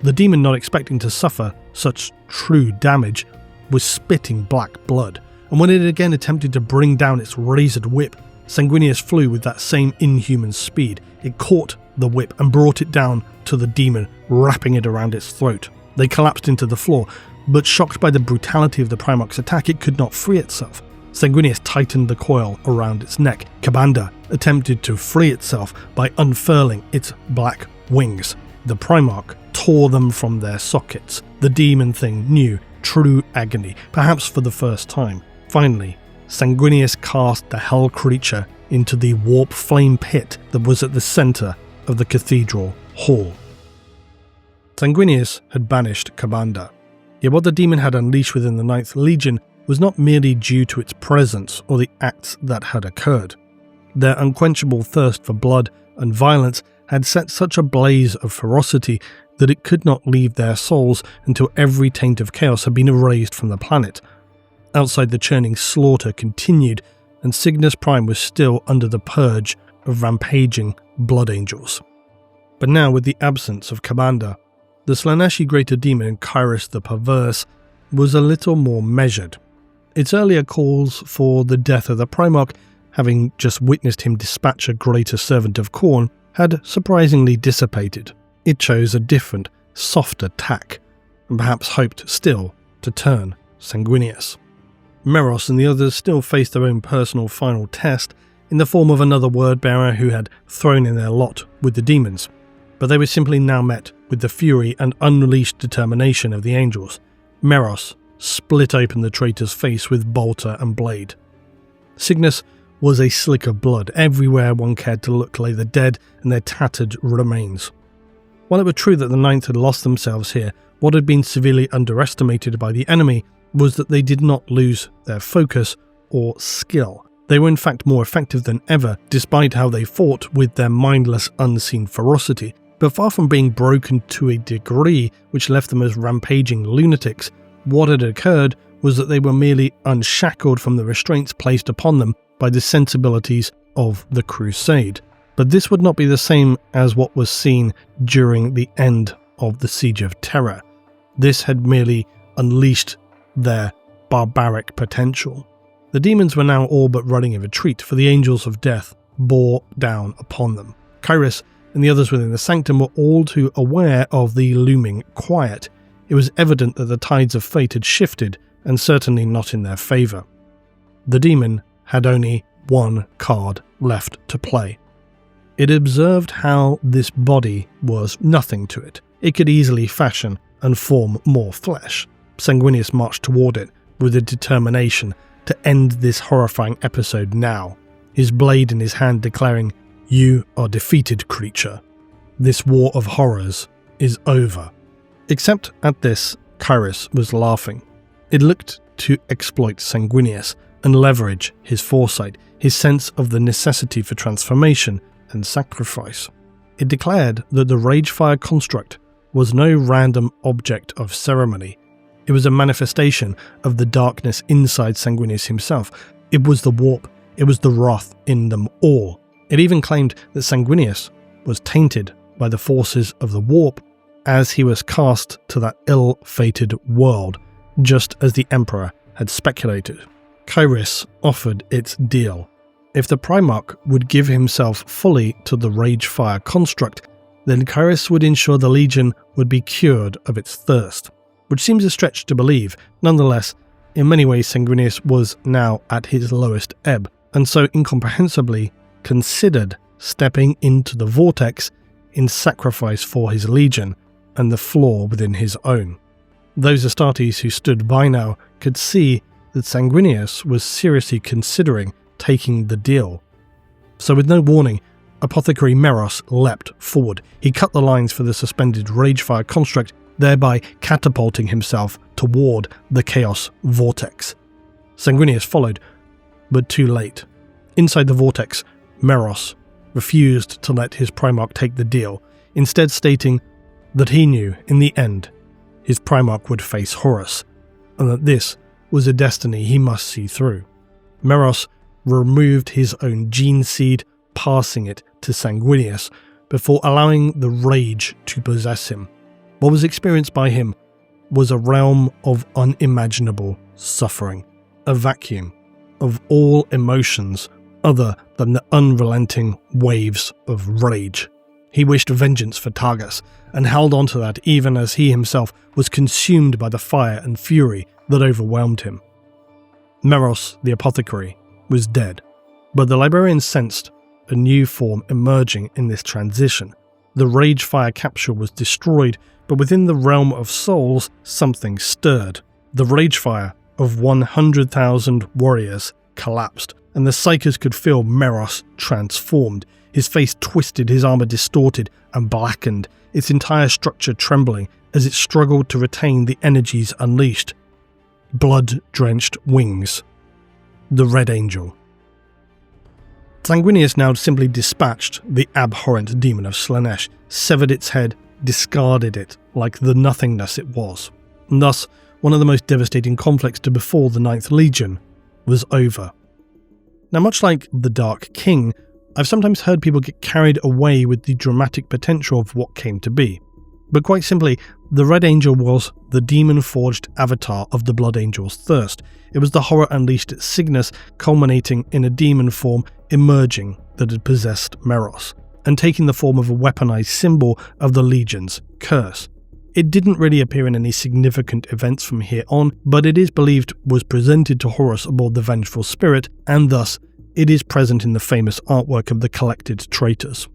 A: The demon, not expecting to suffer such true damage, was spitting black blood, and when it again attempted to bring down its razored whip, Sanguinius flew with that same inhuman speed. It caught the whip and brought it down to the demon, wrapping it around its throat. They collapsed into the floor, but shocked by the brutality of the Primarch's attack, it could not free itself. Sanguinius tightened the coil around its neck. Kabanda attempted to free itself by unfurling its black wings. The Primarch tore them from their sockets. The demon thing knew true agony, perhaps for the first time. Finally, Sanguinius cast the hell creature into the warp flame pit that was at the centre of the cathedral hall. Sanguinius had banished Kabanda, yet what the demon had unleashed within the 9th Legion was not merely due to its presence or the acts that had occurred. Their unquenchable thirst for blood and violence had set such a blaze of ferocity that it could not leave their souls until every taint of chaos had been erased from the planet. Outside, the churning slaughter continued, and Cygnus Prime was still under the purge of rampaging Blood Angels. But now, with the absence of Kabanda, the Slaaneshi Greater Demon and Kairos the Perverse was a little more measured. Its earlier calls for the death of the Primarch, having just witnessed him dispatch a greater servant of Khorne, had surprisingly dissipated. It chose a different, softer tack, and perhaps hoped still to turn Sanguinius. Meros and the others still faced their own personal final test in the form of another word-bearer who had thrown in their lot with the demons, but they were simply now met with the fury and unleashed determination of the angels. Meros split open the traitor's face with bolter and blade. Cygnus was a slick of blood. Everywhere one cared to look lay the dead and their tattered remains. While it were true that the 9th had lost themselves here, what had been severely underestimated by the enemy was that they did not lose their focus or skill. They were in fact more effective than ever, despite how they fought with their mindless, unseen ferocity. But far from being broken to a degree which left them as rampaging lunatics, What had occurred was that they were merely unshackled from the restraints placed upon them by the sensibilities of the Crusade. But this would not be the same as what was seen during the end of the Siege of Terror. This had merely unleashed their barbaric potential. The demons were now all but running in retreat, for the angels of death bore down upon them. Kyrus and the others within the sanctum were all too aware of the looming quiet. It was evident that the tides of fate had shifted, and certainly not in their favour. The demon had only one card left to play. It observed how this body was nothing to it. It could easily fashion and form more flesh. Sanguinius marched toward it with a determination to end this horrifying episode now, his blade in his hand declaring, "You are defeated, creature. This war of horrors is over." Except at this, Kyrus was laughing. It looked to exploit Sanguinius and leverage his foresight, his sense of the necessity for transformation and sacrifice. It declared that the Ragefire construct was no random object of ceremony. It was a manifestation of the darkness inside Sanguinius himself. It was the warp. It was the wrath in them all. It even claimed that Sanguinius was tainted by the forces of the warp as he was cast to that ill-fated world, just as the Emperor had speculated. Kyrus offered its deal. If the Primarch would give himself fully to the Ragefire construct, then Kyrus would ensure the Legion would be cured of its thirst, which seems a stretch to believe. Nonetheless, in many ways Sanguinius was now at his lowest ebb, and so incomprehensibly considered stepping into the vortex in sacrifice for his Legion and the flaw within his own. Those Astartes who stood by now could see that Sanguinius was seriously considering taking the deal. So with no warning, Apothecary Meros leapt forward. He cut the lines for the suspended Ragefire construct, thereby catapulting himself toward the Chaos Vortex. Sanguinius followed, but too late. Inside the vortex, Meros refused to let his Primarch take the deal, instead stating that he knew, in the end, his Primarch would face Horus, and that this was a destiny he must see through. Meros removed his own gene seed, passing it to Sanguinius, before allowing the rage to possess him. What was experienced by him was a realm of unimaginable suffering, a vacuum of all emotions other than the unrelenting waves of rage. He wished vengeance for Targus, and held on to that even as he himself was consumed by the fire and fury that overwhelmed him. Meros, the apothecary, was dead, but the librarian sensed a new form emerging in this transition. The Ragefire capsule was destroyed, but within the realm of souls, something stirred. The Ragefire of 100,000 warriors collapsed, and the Psykers could feel Meros transformed. His face twisted, his armor distorted and blackened, its entire structure trembling as it struggled to retain the energies unleashed. Blood-drenched wings. The Red Angel. Sanguinius now simply dispatched the abhorrent demon of Slaanesh, severed its head, discarded it like the nothingness it was. And thus, one of the most devastating conflicts to befall the Ninth Legion was over. Now, much like the Dark King, I've sometimes heard people get carried away with the dramatic potential of what came to be. But quite simply, the Red Angel was the demon-forged avatar of the Blood Angel's thirst. It was the horror unleashed at Signus, culminating in a demon form emerging that had possessed Meros, and taking the form of a weaponized symbol of the Legion's curse. It didn't really appear in any significant events from here on, but it is believed was presented to Horus aboard the Vengeful Spirit, and thus it is present in the famous artwork of the Collected Traitors.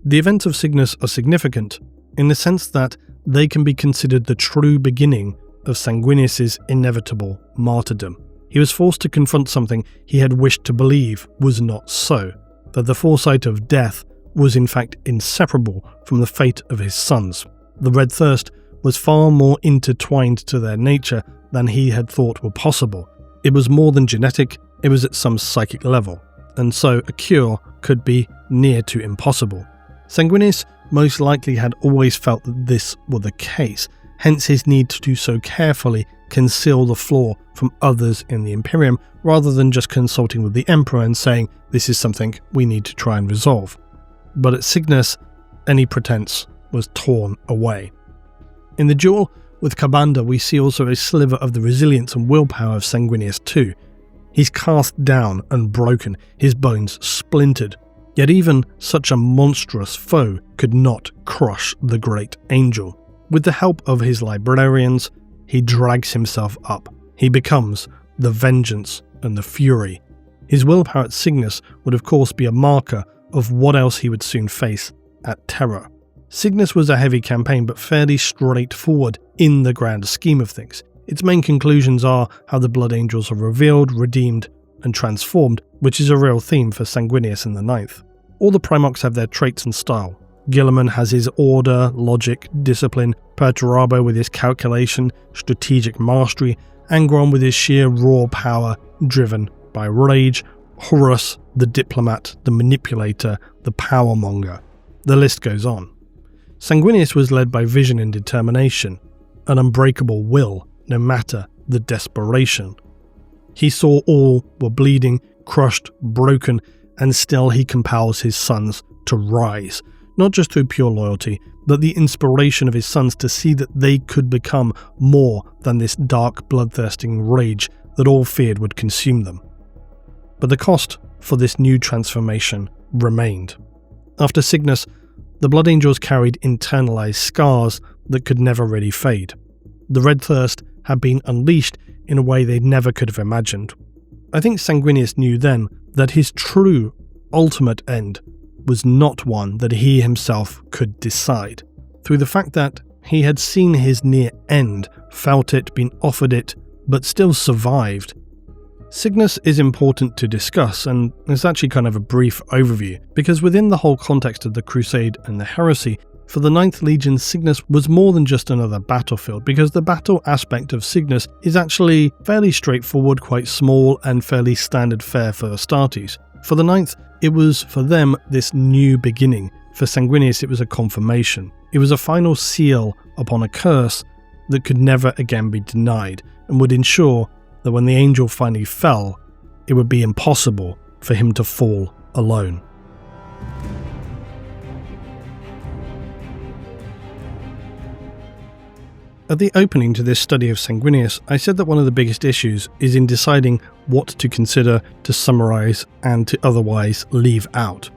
A: The events of Signus are significant in the sense that they can be considered the true beginning of Sanguinius' inevitable martyrdom. He was forced to confront something he had wished to believe was not so, that the foresight of death was in fact inseparable from the fate of his sons. The Red Thirst was far more intertwined to their nature than he had thought were possible. It was more than genetic, it was at some psychic level, and so a cure could be near to impossible. Sanguinius most likely had always felt that this was the case, hence his need to so carefully conceal the flaw from others in the Imperium, rather than just consulting with the Emperor and saying, this is something we need to try and resolve. But at Signus, any pretense was torn away. In the duel with Ka'Bandha, we see also a sliver of the resilience and willpower of Sanguinius too. He's cast down and broken, his bones splintered, yet even such a monstrous foe could not crush the great angel. With the help of his librarians, he drags himself up. He becomes the vengeance and the fury. His willpower at Signus would of course be a marker of what else he would soon face at Terra. Signus was a heavy campaign, but fairly straightforward in the grand scheme of things. Its main conclusions are how the Blood Angels are revealed, redeemed, and transformed, which is a real theme for Sanguinius in the 9th. All the Primarchs have their traits and style. Guilliman has his order, logic, discipline, Perturabo with his calculation, strategic mastery, Angron with his sheer raw power, driven by rage, Horus, the diplomat, the manipulator, the powermonger. The list goes on. Sanguinius was led by vision and determination, an unbreakable will, no matter the desperation. He saw all were bleeding, crushed, broken, and still he compels his sons to rise, not just through pure loyalty, but the inspiration of his sons to see that they could become more than this dark, bloodthirsting rage that all feared would consume them. But the cost for this new transformation remained. After Signus, the Blood Angels carried internalized scars that could never really fade. The red thirst had been unleashed in a way they never could have imagined. I think Sanguinius knew then that his true, ultimate end was not one that he himself could decide. Through the fact that he had seen his near end, felt it, been offered it, but still survived. Signus is important to discuss, and it's actually kind of a brief overview, because within the whole context of the Crusade and the Heresy, for the 9th Legion, Signus was more than just another battlefield, because the battle aspect of Signus is actually fairly straightforward, quite small, and fairly standard fare for Astartes. For the 9th, it was for them this new beginning. For Sanguinius, it was a confirmation. It was a final seal upon a curse that could never again be denied, and would ensure that when the angel finally fell, it would be impossible for him to fall alone. At the opening to this study of Sanguinius, I said that one of the biggest issues is in deciding what to consider, to summarise, and to otherwise leave out.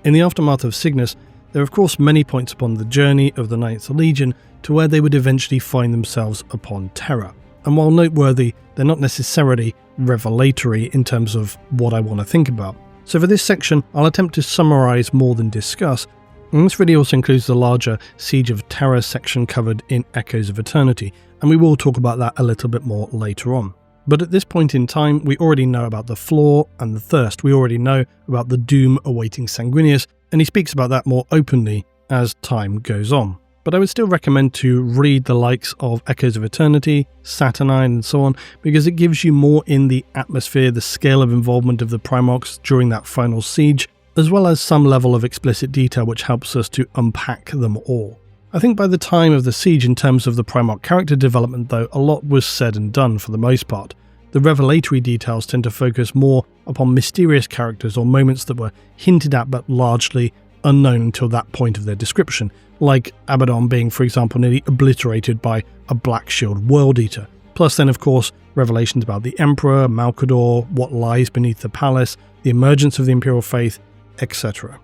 A: In the aftermath of Signus, there are of course many points upon the journey of the 9th Legion to where they would eventually find themselves upon Terra. And while noteworthy, they're not necessarily revelatory in terms of what I want to think about. So for this section, I'll attempt to summarise more than discuss, and this really also includes the larger Siege of Terra section covered in Echoes of Eternity, and we will talk about that a little bit more later on. But at this point in time, we already know about the flaw and the thirst. We already know about the doom awaiting Sanguinius, and he speaks about that more openly as time goes on. But I would still recommend to read the likes of Echoes of Eternity, Saturnine, and so on, because it gives you more in the atmosphere, the scale of involvement of the Primarchs during that final siege, as well as some level of explicit detail which helps us to unpack them all. I think by the time of the siege, in terms of the Primarch character development though, a lot was said and done for the most part. The revelatory details tend to focus more upon mysterious characters or moments that were hinted at but largely unknown until that point of their description, like Abaddon being, for example, nearly obliterated by a Black Shield World Eater. Plus then, of course, revelations about the Emperor, Malcador, what lies beneath the palace, the emergence of the Imperial Faith, etc.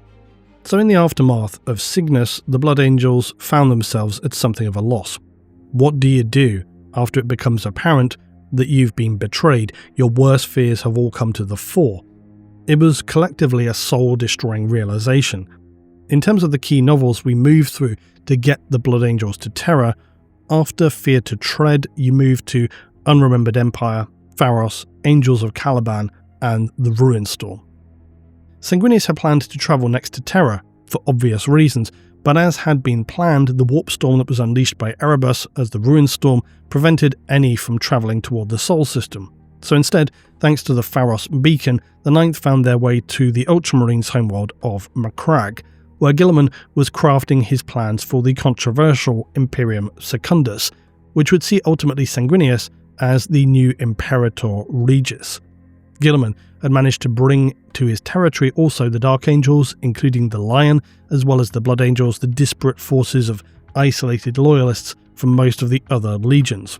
A: So in the aftermath of Signus, the Blood Angels found themselves at something of a loss. What do you do after it becomes apparent that you've been betrayed? Your worst fears have all come to the fore. It was collectively a soul-destroying realization. In terms of the key novels we move through to get the Blood Angels to Terra, after Fear to Tread, you move to Unremembered Empire, Pharos, Angels of Caliban, and the Ruin Storm. Sanguinius had planned to travel next to Terra, for obvious reasons, but as had been planned, the warp storm that was unleashed by Erebus as the Ruin Storm prevented any from travelling toward the Sol system. So instead, thanks to the Pharos beacon, the 9th found their way to the Ultramarines' homeworld of Macragge, where Guilliman was crafting his plans for the controversial Imperium Secundus, which would see ultimately Sanguinius as the new Imperator Regis. Guilliman had managed to bring to his territory also the Dark Angels, including the Lion, as well as the Blood Angels, the disparate forces of isolated loyalists from most of the other legions.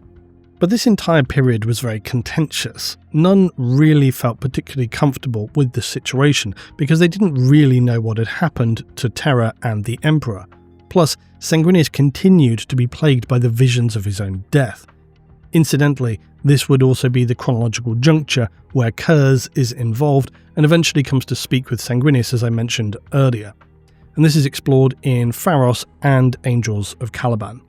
A: But this entire period was very contentious. None really felt particularly comfortable with the situation because they didn't really know what had happened to Terra and the Emperor. Plus, Sanguinius continued to be plagued by the visions of his own death. Incidentally, this would also be the chronological juncture where Kurz is involved and eventually comes to speak with Sanguinius, as I mentioned earlier. And this is explored in Pharos and Angels of Caliban.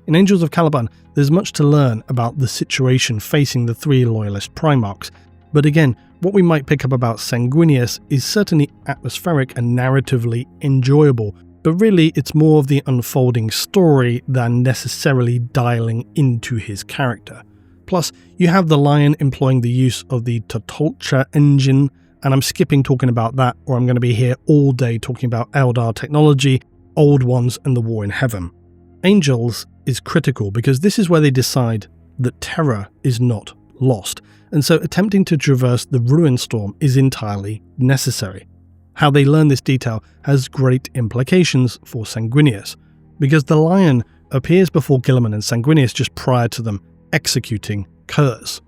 A: In Angels of Caliban, there's much to learn about the situation facing the three loyalist Primarchs, but again, what we might pick up about Sanguinius is certainly atmospheric and narratively enjoyable, but really it's more of the unfolding story than necessarily dialing into his character. Plus, you have the Lion employing the use of the Totolcha engine, and I'm skipping talking about that, or I'm going to be here all day talking about Eldar technology, Old Ones, and the War in Heaven. Angels is critical because this is where they decide that Terra is not lost, and so attempting to traverse the Ruin Storm is entirely necessary. How they learn this detail has great implications for Sanguinius, because the Lion appears before Guilliman and Sanguinius just prior to them executing Kurz.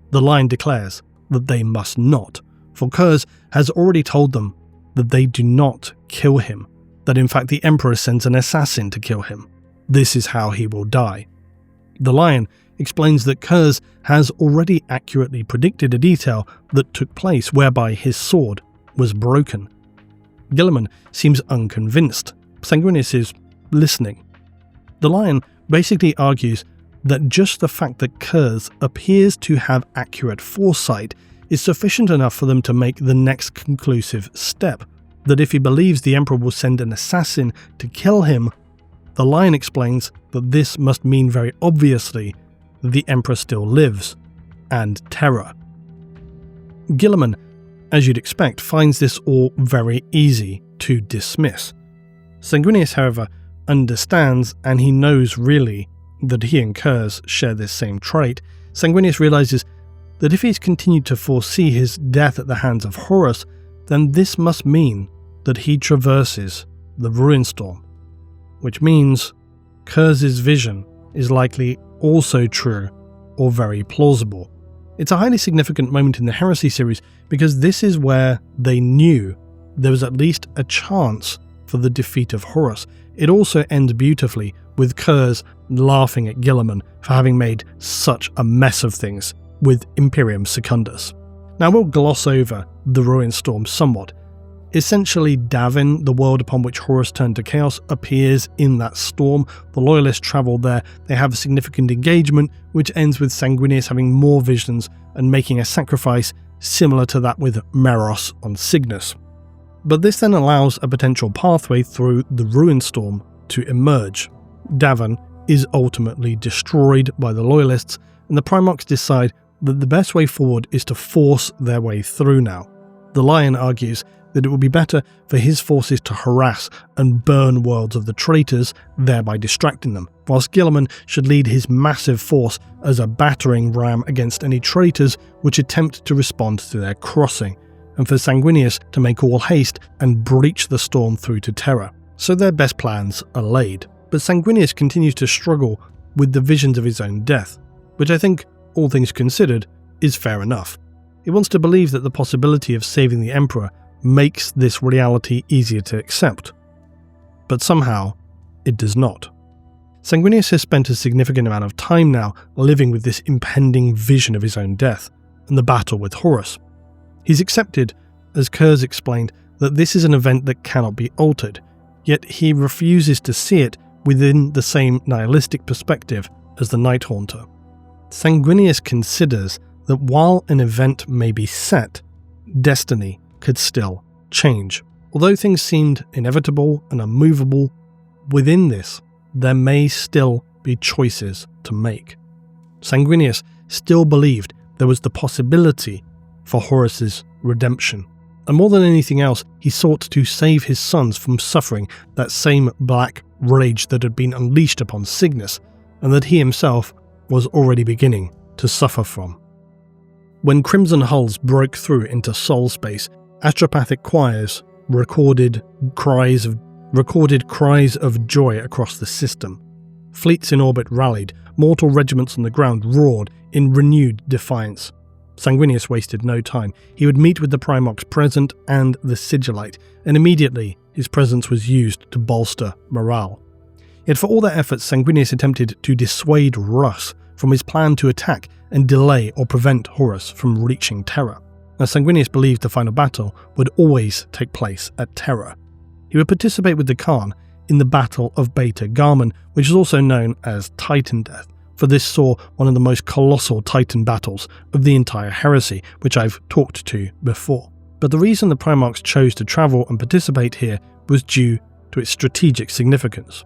A: The Lion declares that they must not, for Kurz has already told them that they do not kill him, that in fact the Emperor sends an assassin to kill him. This is how he will die. The Lion explains that Kurz has already accurately predicted a detail that took place whereby his sword was broken. Guilliman seems unconvinced. Sanguinius is listening. The Lion basically argues that just the fact that Kurz appears to have accurate foresight is sufficient enough for them to make the next conclusive step, that if he believes the Emperor will send an assassin to kill him, the Lion explains that this must mean very obviously that the Emperor still lives, and Terra. Guilliman, as you'd expect, finds this all very easy to dismiss. Sanguinius, however, understands, and he knows really that he and Kurz share this same trait. Sanguinius realizes that if he's continued to foresee his death at the hands of Horus, then this must mean that he traverses the Ruin Storm, which means Kurz's vision is likely also true or very plausible. It's a highly significant moment in the Heresy series because this is where they knew there was at least a chance for the defeat of Horus. It also ends beautifully with Kurz laughing at Guilliman for having made such a mess of things with Imperium Secundus. Now we'll gloss over the Ruin Storm somewhat. Essentially, Davin, the world upon which Horus turned to chaos, appears in that storm. The Loyalists travel there, they have a significant engagement, which ends with Sanguinius having more visions and making a sacrifice similar to that with Meros on Signus. But this then allows a potential pathway through the Ruin Storm to emerge. Davin is ultimately destroyed by the Loyalists, and the Primarchs decide that the best way forward is to force their way through now. The Lion argues that it would be better for his forces to harass and burn worlds of the traitors, thereby distracting them, whilst Guilliman should lead his massive force as a battering ram against any traitors which attempt to respond to their crossing, and for Sanguinius to make all haste and breach the storm through to Terra. So their best plans are laid. But Sanguinius continues to struggle with the visions of his own death, which I think, all things considered, is fair enough. He wants to believe that the possibility of saving the Emperor makes this reality easier to accept. But somehow, it does not. Sanguinius has spent a significant amount of time now living with this impending vision of his own death and the battle with Horus. He's accepted, as Kurz explained, that this is an event that cannot be altered, yet he refuses to see it within the same nihilistic perspective as the Night Haunter. Sanguinius considers that while an event may be set, destiny could still change. Although things seemed inevitable and unmovable, within this, there may still be choices to make. Sanguinius still believed there was the possibility for Horus's redemption. And more than anything else, he sought to save his sons from suffering that same black rage that had been unleashed upon Signus, and that he himself was already beginning to suffer from. When Crimson Hulls broke through into soul space, astropathic choirs recorded cries of joy across the system. Fleets in orbit rallied, mortal regiments on the ground roared in renewed defiance. Sanguinius wasted no time. He would meet with the Primarchs present and the Sigillite, and immediately his presence was used to bolster morale. Yet for all their efforts, Sanguinius attempted to dissuade Russ from his plan to attack and delay or prevent Horus from reaching Terra. Now, Sanguinius believed the final battle would always take place at Terra. He would participate with the Khan in the Battle of Beta Garmon, which is also known as Titan Death, for this saw one of the most colossal Titan battles of the entire heresy, which I've talked to before. But the reason the Primarchs chose to travel and participate here was due to its strategic significance.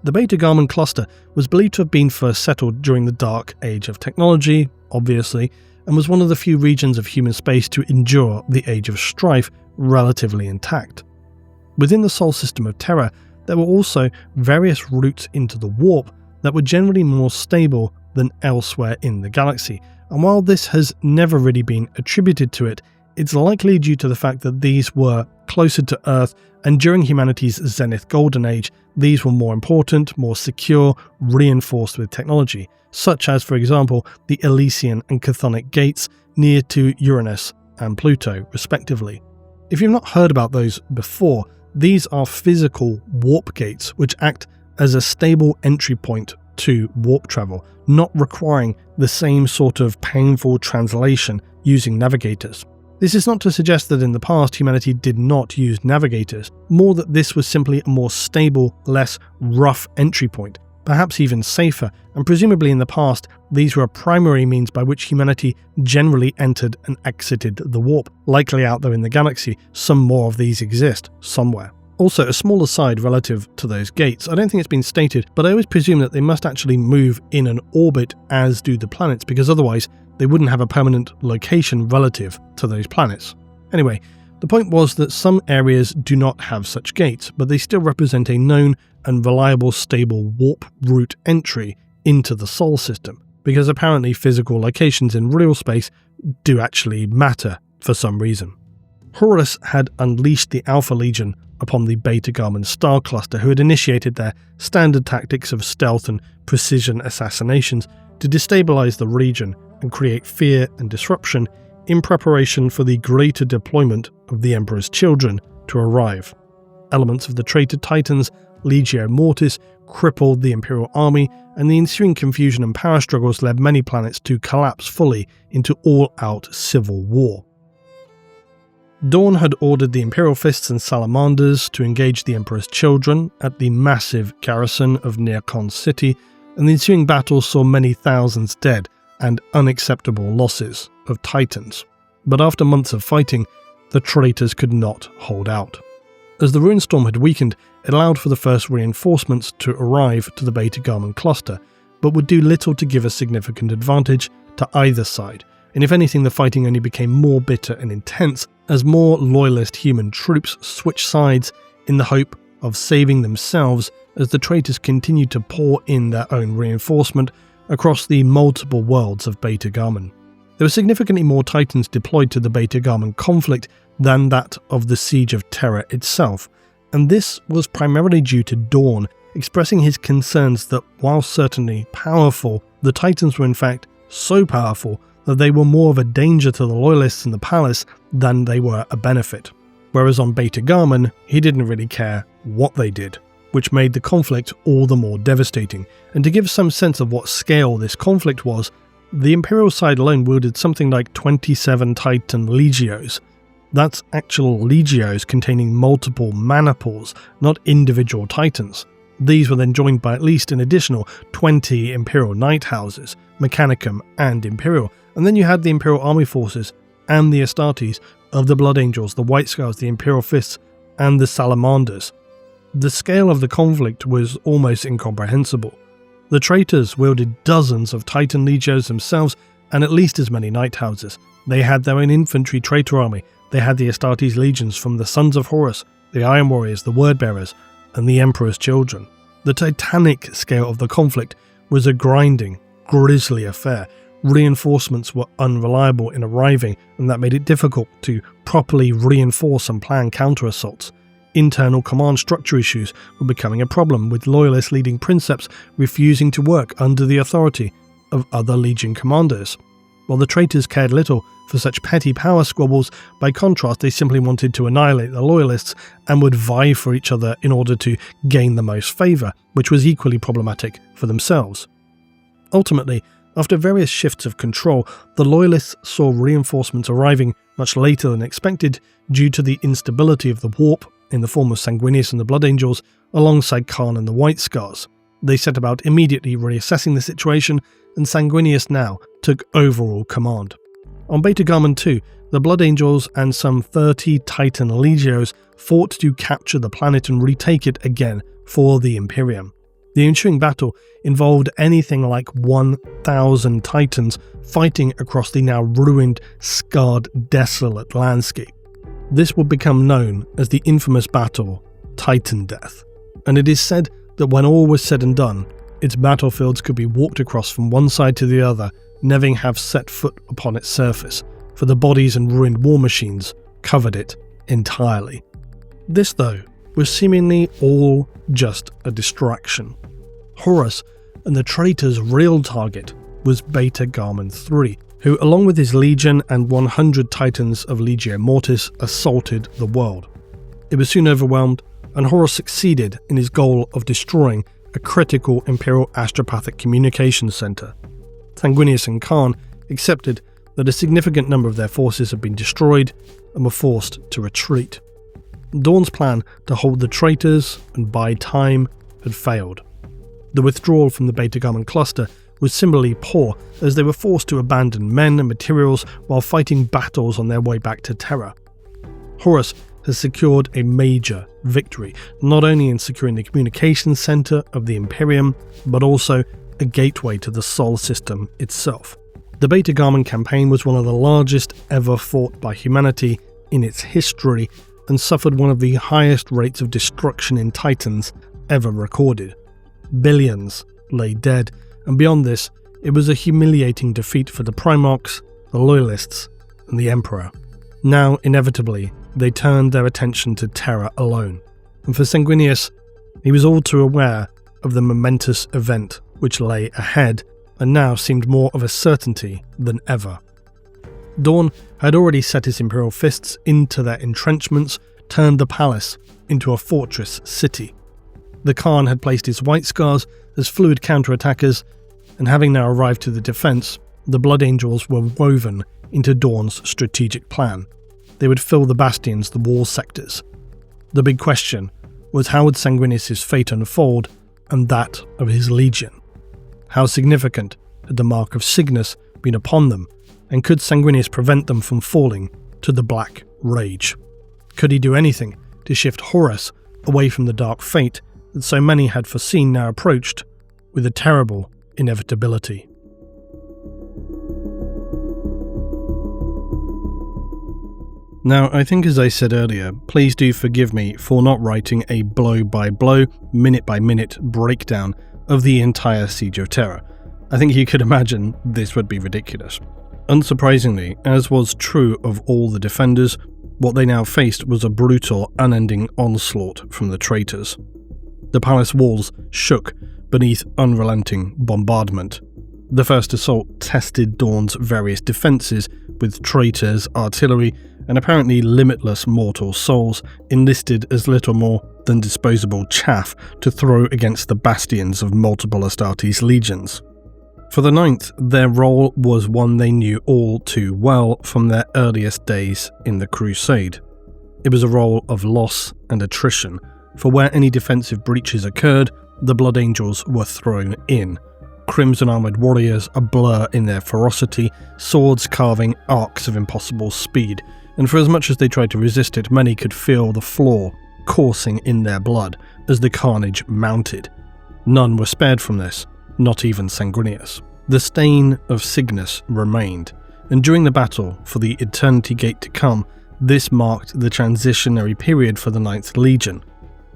A: The Beta Garmon cluster was believed to have been first settled during the Dark Age of Technology, obviously, and was one of the few regions of human space to endure the Age of Strife relatively intact. Within the Sol system of Terra, there were also various routes into the warp that were generally more stable than elsewhere in the galaxy, and while this has never really been attributed to it, it's likely due to the fact that these were closer to Earth, and during humanity's Zenith Golden Age, these were more important, more secure, reinforced with technology, such as, for example, the Elysian and Chthonic gates near to Uranus and Pluto, respectively. If you've not heard about those before, these are physical warp gates which act as a stable entry point to warp travel, not requiring the same sort of painful translation using navigators. This is not to suggest that in the past humanity did not use navigators, more that this was simply a more stable, less rough entry point, perhaps even safer, and presumably in the past these were a primary means by which humanity generally entered and exited the warp. Likely out there in the galaxy, some more of these exist somewhere. Also, a small aside relative to those gates, I don't think it's been stated, but I always presume that they must actually move in an orbit as do the planets, because otherwise they wouldn't have a permanent location relative to those planets. Anyway, the point was that some areas do not have such gates, but they still represent a known and reliable stable warp route entry into the Sol system, because apparently physical locations in real space do actually matter for some reason. Horus had unleashed the Alpha Legion upon the Beta Garmon star cluster, who had initiated their standard tactics of stealth and precision assassinations to destabilize the region and create fear and disruption in preparation for the greater deployment of the Emperor's children to arrive. Elements of the traitor Titans, Legio Mortis, crippled the Imperial army, and the ensuing confusion and power struggles led many planets to collapse fully into all-out civil war. Dawn had ordered the Imperial Fists and Salamanders to engage the Emperor's children at the massive garrison of Neocon City, and the ensuing battle saw many thousands dead and unacceptable losses of Titans. But after months of fighting, the traitors could not hold out. As the Ruinstorm had weakened, it allowed for the first reinforcements to arrive to the Beta Garmon cluster, but would do little to give a significant advantage to either side, and if anything the fighting only became more bitter and intense as more loyalist human troops switched sides in the hope of saving themselves as the traitors continued to pour in their own reinforcement across the multiple worlds of Beta Garmon. There were significantly more Titans deployed to the Beta Garmon conflict than that of the Siege of Terra itself, and this was primarily due to Dawn expressing his concerns that while certainly powerful, the Titans were in fact so powerful that they were more of a danger to the Loyalists in the palace than they were a benefit. Whereas on Beta Garmon, he didn't really care what they did, which made the conflict all the more devastating. And to give some sense of what scale this conflict was, the Imperial side alone wielded something like 27 Titan Legios. That's actual Legios containing multiple maniples, not individual Titans. These were then joined by at least an additional 20 Imperial Night Houses, Mechanicum and Imperial, and then you had the Imperial Army Forces and the Astartes of the Blood Angels, the White Scars, the Imperial Fists, and the Salamanders. The scale of the conflict was almost incomprehensible. The traitors wielded dozens of Titan Legios themselves and at least as many Night Houses. They had their own infantry traitor army. They had the Astartes legions from the Sons of Horus, the Iron Warriors, the Wordbearers, and the Emperor's children. The titanic scale of the conflict was a grinding, grisly affair, Reinforcements were unreliable in arriving, and that made it difficult to properly reinforce and plan counter-assaults. Internal command structure issues were becoming a problem, with loyalist leading princeps refusing to work under the authority of other legion commanders. While the traitors cared little for such petty power squabbles, by contrast they simply wanted to annihilate the loyalists and would vie for each other in order to gain the most favour, which was equally problematic for themselves. Ultimately, after various shifts of control, the loyalists saw reinforcements arriving much later than expected due to the instability of the warp in the form of Sanguinius and the Blood Angels alongside Khan and the White Scars. They set about immediately reassessing the situation, and Sanguinius now took overall command. On Beta Garmon 2, the Blood Angels and some 30 Titan Legios fought to capture the planet and retake it again for the Imperium. The ensuing battle involved anything like 1,000 Titans fighting across the now ruined, scarred, desolate landscape. This would become known as the infamous battle Titan Death, and it is said that when all was said and done, its battlefields could be walked across from one side to the other, never have set foot upon its surface, for the bodies and ruined war machines covered it entirely. This, though, was seemingly all just a distraction. Horus and the traitors' real target was Beta Garmon 3, who, along with his legion and 100 Titans of Legio Mortis, assaulted the world. It was soon overwhelmed, and Horus succeeded in his goal of destroying a critical Imperial astropathic communications center. Sanguinius and Khan accepted that a significant number of their forces had been destroyed and were forced to retreat. Dawn's plan to hold the traitors and buy time had failed. The withdrawal from the Beta Garmon cluster was similarly poor, as they were forced to abandon men and materials while fighting battles on their way back to Terra. Horus has secured a major victory, not only in securing the communications center of the Imperium, but also a gateway to the Sol system itself. The Beta Garmon campaign was one of the largest ever fought by humanity in its history, and suffered one of the highest rates of destruction in Titans ever recorded. Billions lay dead, and beyond this, it was a humiliating defeat for the Primarchs, the Loyalists, and the Emperor. Now, inevitably, they turned their attention to Terra alone, and for Sanguinius, he was all too aware of the momentous event which lay ahead, and now seemed more of a certainty than ever. Dawn had already set his Imperial fists into their entrenchments, turned the palace into a fortress city. The Khan had placed his White Scars as fluid counterattackers, and having now arrived to the defence, the Blood Angels were woven into Dawn's strategic plan. They would fill the bastions, the wall sectors. The big question was, how would Sanguinius' fate unfold, and that of his legion? How significant had the mark of Signus been upon them, and could Sanguinius prevent them from falling to the Black Rage? Could he do anything to shift Horus away from the dark fate that so many had foreseen now approached with a terrible inevitability? Now, I think as I said earlier, please do forgive me for not writing a blow-by-blow, minute-by-minute breakdown of the entire Siege of Terra. I think you could imagine this would be ridiculous. Unsurprisingly, as was true of all the defenders, what they now faced was a brutal, unending onslaught from the traitors. The palace walls shook beneath unrelenting bombardment. The first assault tested Dawn's various defences, with traitors, artillery, and apparently limitless mortal souls enlisted as little more than disposable chaff to throw against the bastions of multiple Astartes legions. For the 9th, their role was one they knew all too well from their earliest days in the Crusade. It was a role of loss and attrition, for where any defensive breaches occurred, the Blood Angels were thrown in. Crimson-armoured warriors a blur in their ferocity, swords carving arcs of impossible speed, and for as much as they tried to resist it, many could feel the floor coursing in their blood as the carnage mounted. None were spared from this, not even Sanguinius. The stain of Signus remained, and during the battle for the Eternity Gate to come, this marked the transitionary period for the 9th Legion.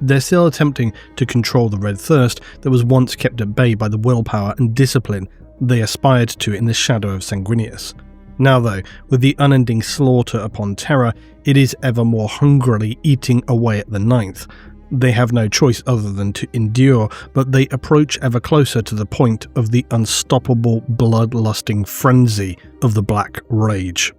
A: They're still attempting to control the Red Thirst that was once kept at bay by the willpower and discipline they aspired to in the shadow of Sanguinius. Now though, with the unending slaughter upon Terra, it is ever more hungrily eating away at the Ninth. They have no choice other than to endure, but they approach ever closer to the point of the unstoppable bloodlusting frenzy of the Black Rage.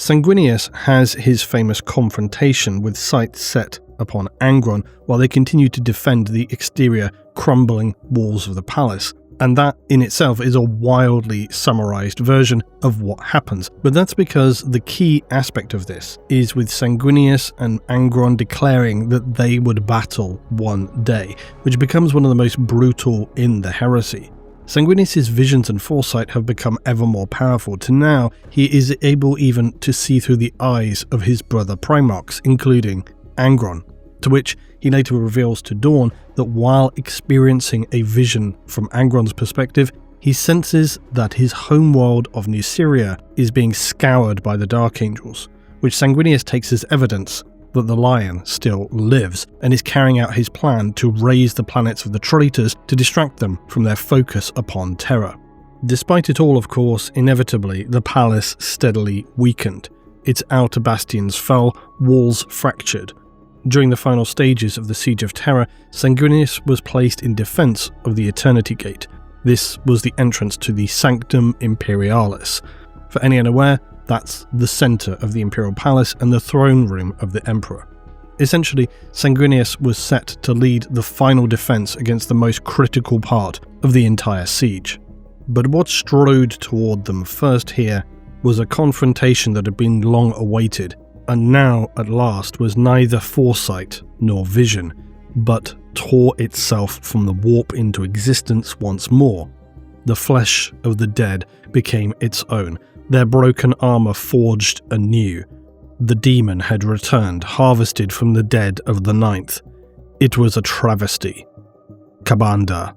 A: Sanguinius has his famous confrontation with sights set upon Angron while they continue to defend the exterior, crumbling walls of the palace. And that in itself is a wildly summarized version of what happens. But that's because the key aspect of this is with Sanguinius and Angron declaring that they would battle one day, which becomes one of the most brutal in the heresy. Sanguinius' visions and foresight have become ever more powerful, to now he is able even to see through the eyes of his brother Primarchs, including Angron, to which he later reveals to Dawn that while experiencing a vision from Angron's perspective, he senses that his homeworld of New Syria is being scoured by the Dark Angels, which Sanguinius takes as evidence that the Lion still lives and is carrying out his plan to raise the planets of the traitors to distract them from their focus upon Terra. Despite it all, of course, inevitably the palace steadily weakened. Its outer bastions fell, walls fractured. During the final stages of the Siege of Terra, Sanguinius was placed in defence of the Eternity Gate. This was the entrance to the Sanctum Imperialis. For any unaware, that's the centre of the Imperial Palace and the throne room of the Emperor. Essentially, Sanguinius was set to lead the final defence against the most critical part of the entire siege. But what strode toward them first here was a confrontation that had been long awaited, and now at last was neither foresight nor vision, but tore itself from the warp into existence once more. The flesh of the dead became its own, their broken armour forged anew. The demon had returned, harvested from the dead of the Ninth. It was a travesty. Kabanda.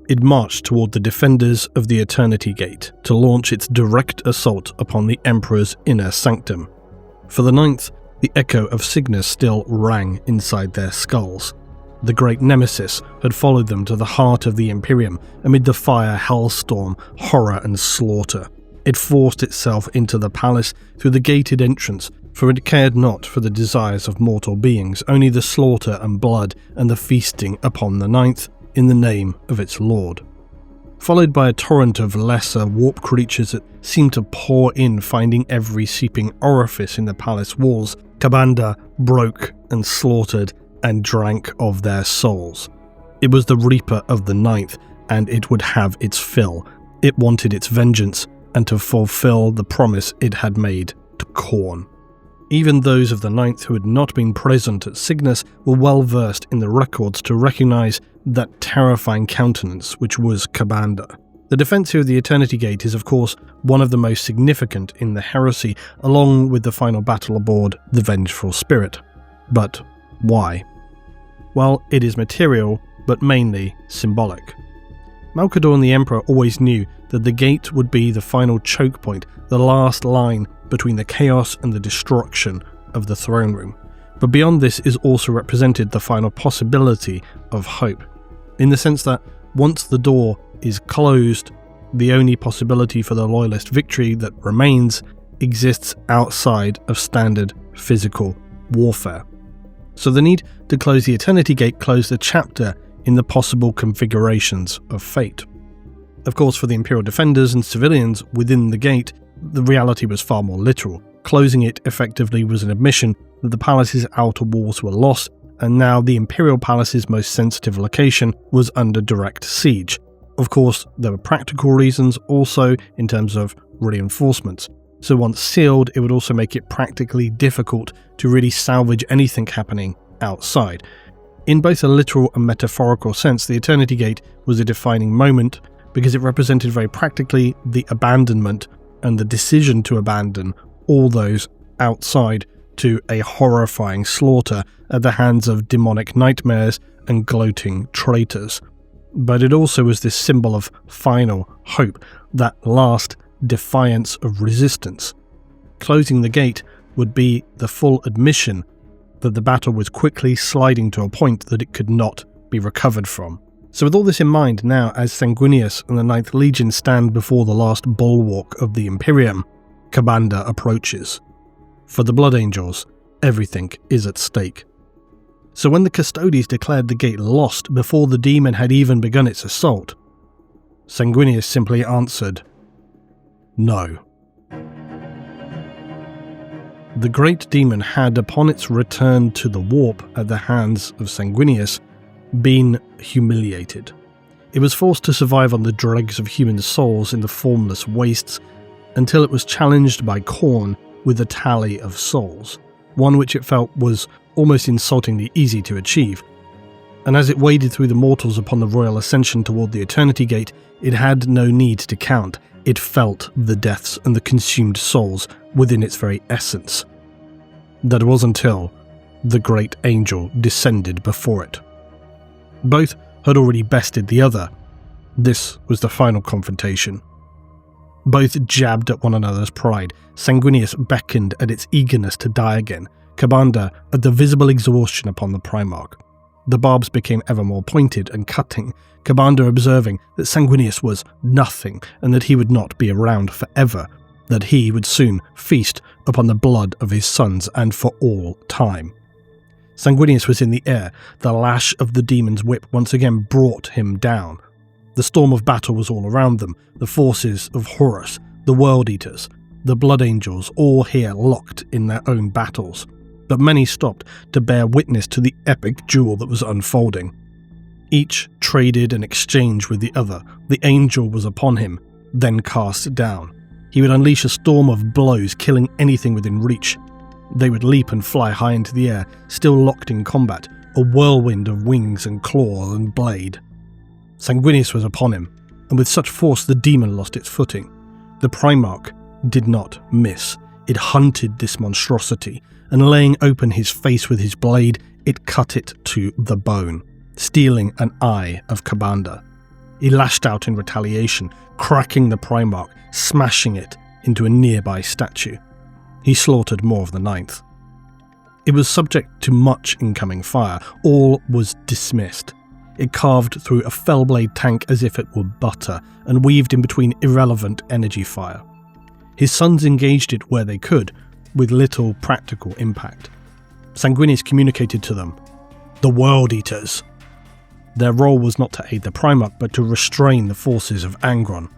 A: It marched toward the defenders of the Eternity Gate to launch its direct assault upon the Emperor's inner sanctum. For the Ninth, the echo of Signus still rang inside their skulls. The great nemesis had followed them to the heart of the Imperium amid the fire, hellstorm, horror and slaughter. It forced itself into the palace through the gated entrance, for it cared not for the desires of mortal beings, only the slaughter and blood and the feasting upon the Ninth in the name of its lord. Followed by a torrent of lesser warp creatures that seemed to pour in, finding every seeping orifice in the palace walls, Kabanda broke and slaughtered and drank of their souls. It was the Reaper of the Ninth, and it would have its fill. It wanted its vengeance, and to fulfill the promise it had made to Khorne. Even those of the Ninth who had not been present at Signus were well versed in the records to recognise that terrifying countenance which was Kabanda. The defence of the Eternity Gate is of course one of the most significant in the heresy, along with the final battle aboard the Vengeful Spirit. But why? Well, it is material, but mainly symbolic. Malcador and the Emperor always knew that the gate would be the final choke point, the last line between the chaos and the destruction of the throne room. But beyond this is also represented the final possibility of hope, in the sense that once the door is closed, the only possibility for the Loyalist victory that remains exists outside of standard physical warfare. So the need to close the Eternity Gate closed the chapter in the possible configurations of fate. Of course, for the Imperial defenders and civilians within the gate, the reality was far more literal. Closing it effectively was an admission that the palace's outer walls were lost, and now the Imperial Palace's most sensitive location was under direct siege. Of course, there were practical reasons also in terms of reinforcements. So once sealed, it would also make it practically difficult to really salvage anything happening outside. In both a literal and metaphorical sense, the Eternity Gate was a defining moment because it represented very practically the abandonment and the decision to abandon all those outside to a horrifying slaughter at the hands of demonic nightmares and gloating traitors. But it also was this symbol of final hope, that last defiance of resistance. Closing the gate would be the full admission that the battle was quickly sliding to a point that it could not be recovered from. So with all this in mind now, as Sanguinius and the 9th Legion stand before the last bulwark of the Imperium, Ka'Bandha approaches. For the Blood Angels, everything is at stake. So when the Custodes declared the gate lost before the demon had even begun its assault, Sanguinius simply answered, "No." The great demon had, upon its return to the warp at the hands of Sanguinius, been humiliated. It was forced to survive on the dregs of human souls in the formless wastes until it was challenged by Khorne with a tally of souls, one which it felt was almost insultingly easy to achieve. And as it waded through the mortals upon the royal ascension toward the Eternity Gate, it had no need to count. It felt the deaths and the consumed souls within its very essence. That was until the great angel descended before it. Both had already bested the other. This was the final confrontation. Both jabbed at one another's pride. Sanguinius beckoned at its eagerness to die again, Ka'Bandha at the visible exhaustion upon the Primarch. The barbs became ever more pointed and cutting, Ka'Bandha observing that Sanguinius was nothing and that he would not be around forever, that he would soon feast upon the blood of his sons and for all time. Sanguinius was in the air. The lash of the demon's whip once again brought him down. The storm of battle was all around them, the forces of Horus, the World Eaters, the Blood Angels, all here locked in their own battles. But many stopped to bear witness to the epic duel that was unfolding. Each traded and exchanged with the other. The angel was upon him, then cast down. He would unleash a storm of blows, killing anything within reach. They would leap and fly high into the air, still locked in combat, a whirlwind of wings and claw and blade. Sanguinius was upon him, and with such force the demon lost its footing. The Primarch did not miss. It hunted this monstrosity, and laying open his face with his blade, it cut it to the bone, stealing an eye of Ka'Bandha. He lashed out in retaliation, cracking the Primarch, smashing it into a nearby statue. He slaughtered more of the 9th. It was subject to much incoming fire. All was dismissed. It carved through a fellblade tank as if it were butter, and weaved in between irrelevant energy fire. His sons engaged it where they could, with little practical impact. Sanguinius communicated to them, "The World Eaters." Their role was not to aid the Primarch, but to restrain the forces of Angron.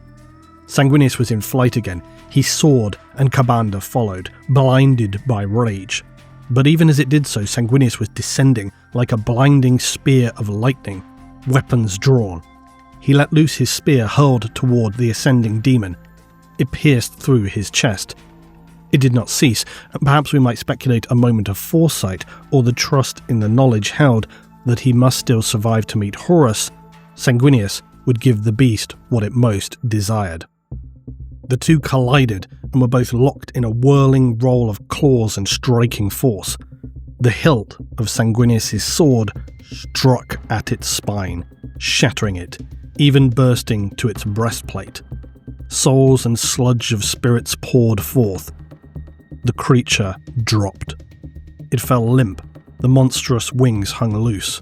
A: Sanguinius was in flight again. He soared, and Ka'Bandha followed, blinded by rage. But even as it did so, Sanguinius was descending like a blinding spear of lightning, weapons drawn. He let loose his spear, hurled toward the ascending demon. It pierced through his chest. It did not cease, and perhaps we might speculate a moment of foresight, or the trust in the knowledge held that he must still survive to meet Horus. Sanguinius would give the beast what it most desired. The two collided and were both locked in a whirling roll of claws and striking force. The hilt of Sanguinius' sword struck at its spine, shattering it, even bursting to its breastplate. Souls and sludge of spirits poured forth. The creature dropped. It fell limp, the monstrous wings hung loose.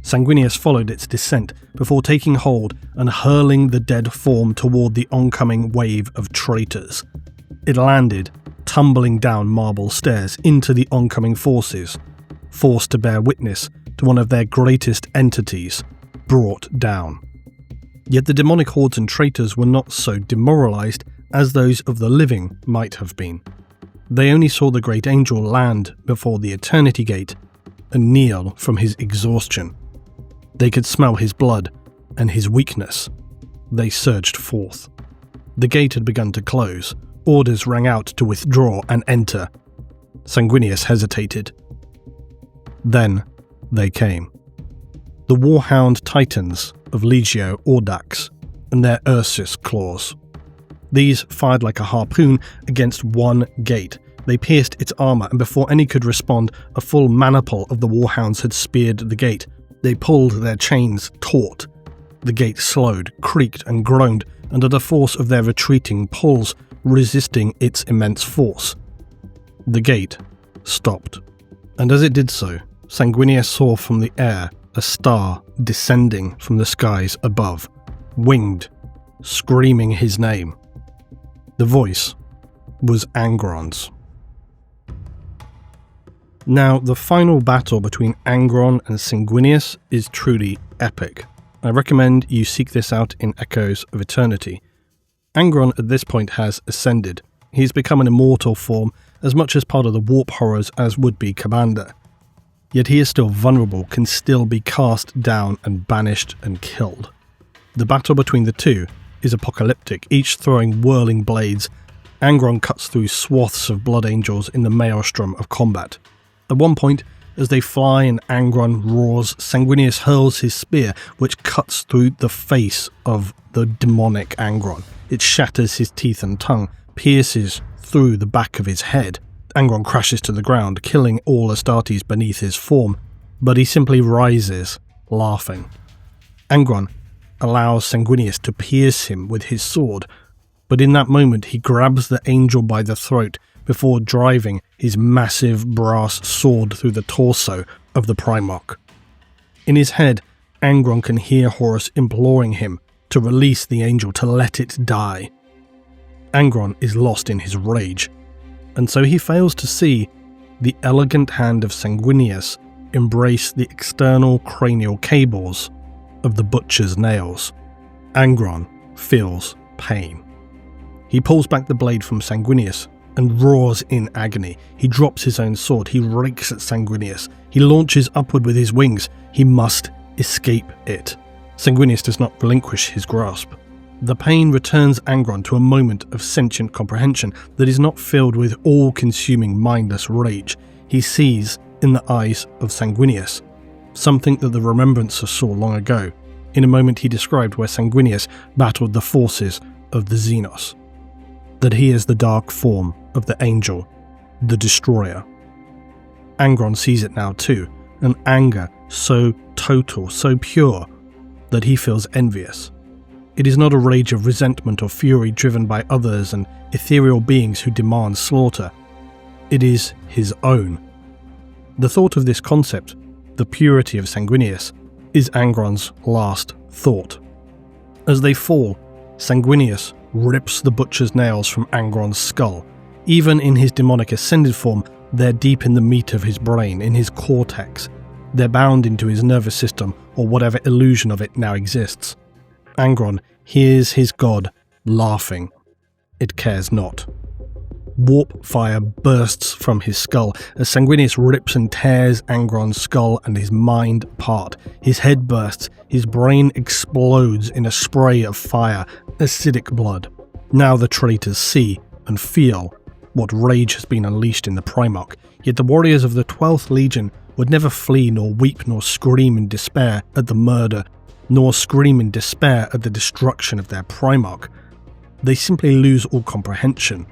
A: Sanguinius followed its descent before taking hold and hurling the dead form toward the oncoming wave of traitors. It landed, tumbling down marble stairs into the oncoming forces, forced to bear witness to one of their greatest entities, brought down. Yet the demonic hordes and traitors were not so demoralized as those of the living might have been. They only saw the great angel land before the Eternity Gate and kneel from his exhaustion. They could smell his blood and his weakness. They surged forth. The gate had begun to close. Orders rang out to withdraw and enter. Sanguinius hesitated. Then they came. The Warhound Titans of Legio Audax and their Ursus claws. These fired like a harpoon against one gate. They pierced its armour, and before any could respond, a full maniple of the Warhounds had speared the gate. They pulled their chains taut. The gate slowed, creaked and groaned under the force of their retreating pulls, resisting its immense force. The gate stopped, and as it did so, Sanguinius saw from the air a star descending from the skies above, winged, screaming his name. The voice was Angron's. Now, the final battle between Angron and Sanguinius is truly epic. I recommend you seek this out in Echoes of Eternity. Angron at this point has ascended. He's become an immortal form, as much as part of the warp horrors as would be Commander. Yet he is still vulnerable, can still be cast down and banished and killed. The battle between the two is apocalyptic, each throwing whirling blades. Angron cuts through swaths of blood angels in the maelstrom of combat. At one point, as they fly and Angron roars, Sanguinius hurls his spear, which cuts through the face of the demonic Angron. It shatters his teeth and tongue, pierces through the back of his head. Angron crashes to the ground, killing all Astartes beneath his form, but he simply rises, laughing. Angron allows Sanguinius to pierce him with his sword, but in that moment he grabs the angel by the throat before driving his massive brass sword through the torso of the Primarch. In his head, Angron can hear Horus imploring him to release the angel, to let it die. Angron is lost in his rage, and so he fails to see the elegant hand of Sanguinius embrace the external cranial cables of the butcher's nails. Angron feels pain. He pulls back the blade from Sanguinius and roars in agony. He drops his own sword. He rakes at Sanguinius. He launches upward with his wings. He must escape it. Sanguinius does not relinquish his grasp. The pain returns Angron to a moment of sentient comprehension that is not filled with all-consuming mindless rage. He sees in the eyes of Sanguinius something that the Remembrancer saw long ago, in a moment he described where Sanguinius battled the forces of the Xenos. That he is the dark form of the angel, the destroyer. Angron sees it now too, an anger so total, so pure, that he feels envious. It is not a rage of resentment or fury driven by others and ethereal beings who demand slaughter. It is his own. The thought of this concept, the purity of Sanguinius, is Angron's last thought. As they fall, Sanguinius rips the butcher's nails from Angron's skull. Even in his demonic ascended form, they're deep in the meat of his brain, in his cortex. They're bound into his nervous system, or whatever illusion of it now exists. Angron hears his god laughing. It cares not. Warp fire bursts from his skull as Sanguinius rips and tears Angron's skull and his mind apart. His head bursts, his brain explodes in a spray of fire, acidic blood. Now the traitors see and feel what rage has been unleashed in the Primarch, yet the warriors of the 12th Legion would never flee nor weep nor scream in despair at the murder, nor scream in despair at the destruction of their Primarch. They simply lose all comprehension.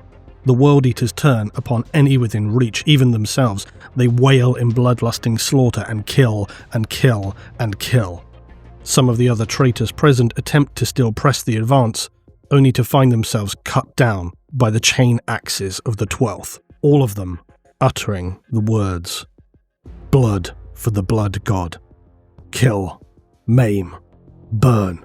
A: The World Eaters turn upon any within reach, even themselves. They wail in bloodlusting slaughter and kill and kill and kill. Some of the other traitors present attempt to still press the advance, only to find themselves cut down by the chain axes of the 12th, all of them uttering the words, "Blood for the blood god. Kill, maim, burn."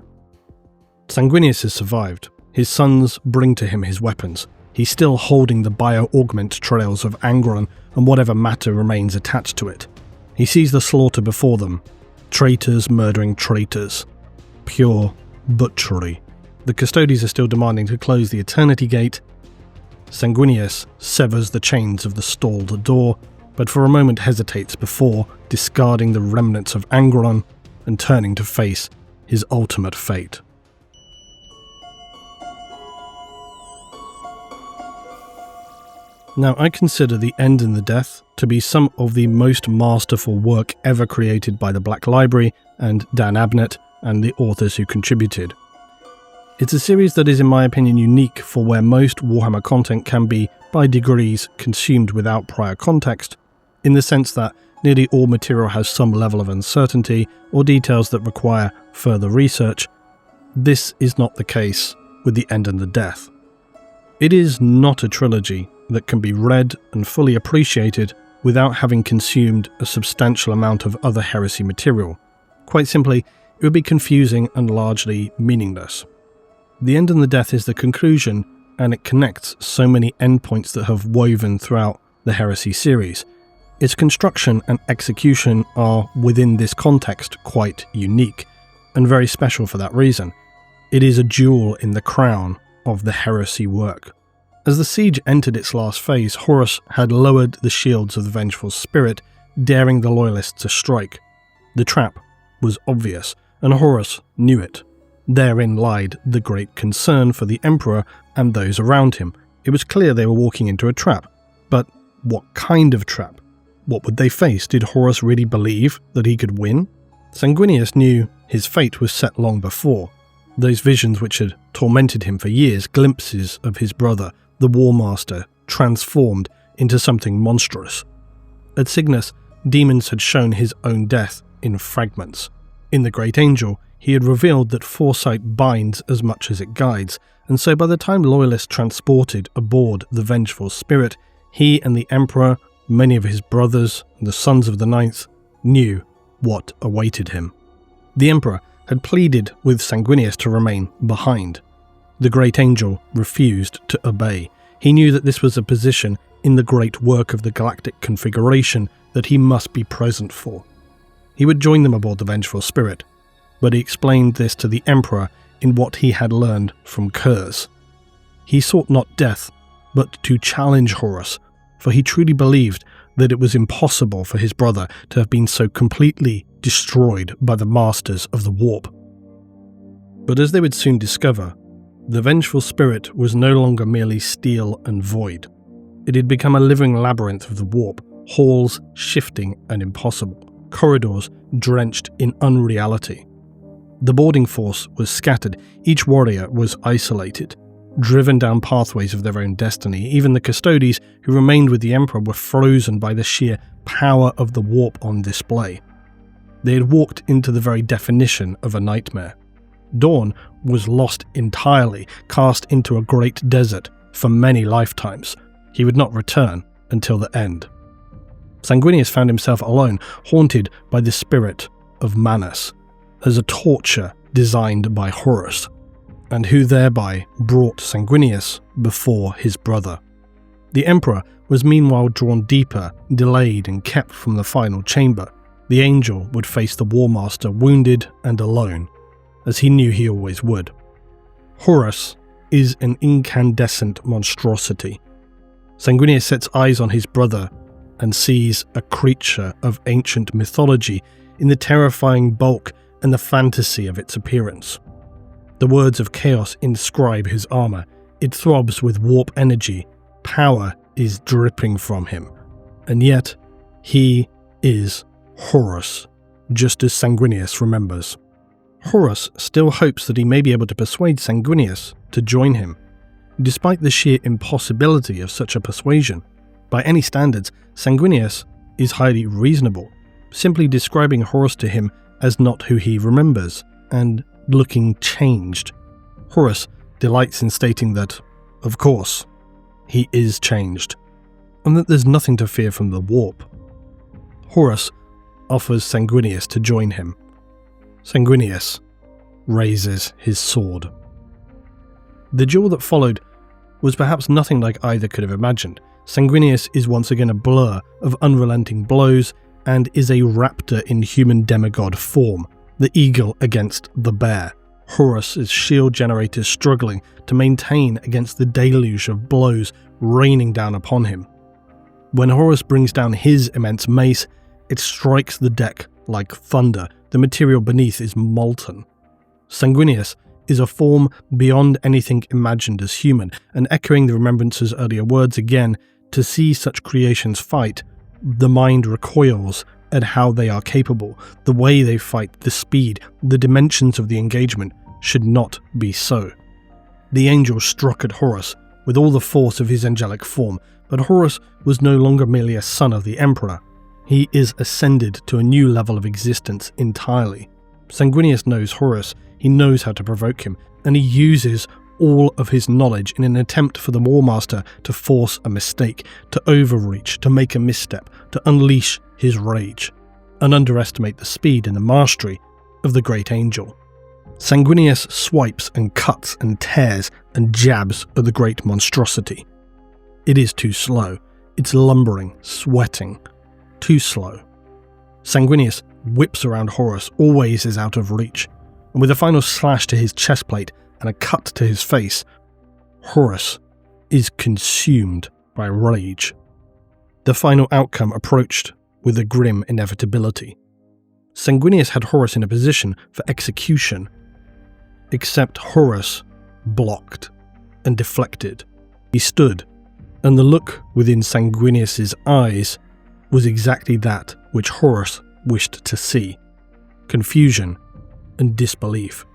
A: Sanguinius has survived. His sons bring to him his weapons. He's still holding the bio-augment trails of Angron and whatever matter remains attached to it. He sees the slaughter before them. Traitors murdering traitors. Pure butchery. The Custodies are still demanding to close the Eternity Gate. Sanguinius severs the chains of the stalled door, but for a moment hesitates before discarding the remnants of Angron and turning to face his ultimate fate. Now, I consider The End and the Death to be some of the most masterful work ever created by the Black Library and Dan Abnett and the authors who contributed. It's a series that is, in my opinion, unique for where most Warhammer content can be, by degrees, consumed without prior context, in the sense that nearly all material has some level of uncertainty or details that require further research. This is not the case with The End and the Death. It is not a trilogy that can be read and fully appreciated without having consumed a substantial amount of other heresy material. Quite simply, it would be confusing and largely meaningless. The End and the Death is the conclusion, and it connects so many endpoints that have woven throughout the Heresy series. Its construction and execution are, within this context, quite unique, and very special for that reason. It is a jewel in the crown of the Heresy work. As the siege entered its last phase, Horus had lowered the shields of the Vengeful Spirit, daring the Loyalists to strike. The trap was obvious, and Horus knew it. Therein lied the great concern for the Emperor and those around him. It was clear they were walking into a trap. But what kind of trap? What would they face? Did Horus really believe that he could win? Sanguinius knew his fate was set long before. Those visions which had tormented him for years, glimpses of his brother, the War Master, transformed into something monstrous. At Signus, demons had shown his own death in fragments. In the Great Angel, he had revealed that foresight binds as much as it guides, and so by the time Loyalists transported aboard the Vengeful Spirit, he and the Emperor, many of his brothers, and the Sons of the Ninth, knew what awaited him. The Emperor had pleaded with Sanguinius to remain behind. The Great Angel refused to obey. He knew that this was a position in the great work of the galactic configuration that he must be present for. He would join them aboard the Vengeful Spirit, but he explained this to the Emperor in what he had learned from Kurz. He sought not death, but to challenge Horus, for he truly believed that it was impossible for his brother to have been so completely destroyed by the Masters of the Warp. But as they would soon discover, the Vengeful Spirit was no longer merely steel and void. It had become a living labyrinth of the Warp, halls shifting and impossible, corridors drenched in unreality. The boarding force was scattered, each warrior was isolated, driven down pathways of their own destiny. Even the Custodes who remained with the Emperor were frozen by the sheer power of the Warp on display. They had walked into the very definition of a nightmare. Dawn was lost entirely, cast into a great desert for many lifetimes. He would not return until the end. Sanguinius found himself alone, haunted by the spirit of Manus, as a torture designed by Horus, and who thereby brought Sanguinius before his brother. The Emperor was meanwhile drawn deeper, delayed and kept from the final chamber. The Angel would face the War Master wounded and alone, as he knew he always would. Horus is an incandescent monstrosity. Sanguinius sets eyes on his brother and sees a creature of ancient mythology in the terrifying bulk and the fantasy of its appearance. The words of chaos inscribe his armor. It throbs with warp energy. Power is dripping from him. And yet, he is Horus, just as Sanguinius remembers. Horus still hopes that he may be able to persuade Sanguinius to join him. Despite the sheer impossibility of such a persuasion, by any standards, Sanguinius is highly reasonable, simply describing Horus to him as not who he remembers, and looking changed. Horus delights in stating that, of course, he is changed, and that there's nothing to fear from the Warp. Horus offers Sanguinius to join him. Sanguinius raises his sword. The duel that followed was perhaps nothing like either could have imagined. Sanguinius is once again a blur of unrelenting blows and is a raptor in human demigod form, the eagle against the bear. Horus's shield generators struggling to maintain against the deluge of blows raining down upon him. When Horus brings down his immense mace, it strikes the deck like thunder. The material beneath is molten. Sanguinius is a form beyond anything imagined as human, and echoing the Remembrancer's earlier words again, to see such creations fight, the mind recoils at how they are capable. The way they fight, the speed, the dimensions of the engagement should not be so. The angel struck at Horus with all the force of his angelic form, but Horus was no longer merely a son of the Emperor. He is ascended to a new level of existence entirely. Sanguinius knows Horus, he knows how to provoke him, and he uses all of his knowledge in an attempt for the War Master to force a mistake, to overreach, to make a misstep, to unleash his rage, and underestimate the speed and the mastery of the Great Angel. Sanguinius swipes and cuts and tears and jabs at the great monstrosity. It is too slow. It's lumbering, sweating. Too slow. Sanguinius whips around Horus, always is out of reach, and with a final slash to his chestplate and a cut to his face, Horus is consumed by rage. The final outcome approached with a grim inevitability. Sanguinius had Horus in a position for execution, except Horus blocked and deflected. He stood, and the look within Sanguinius's eyes was exactly that which Horus wished to see: confusion and disbelief.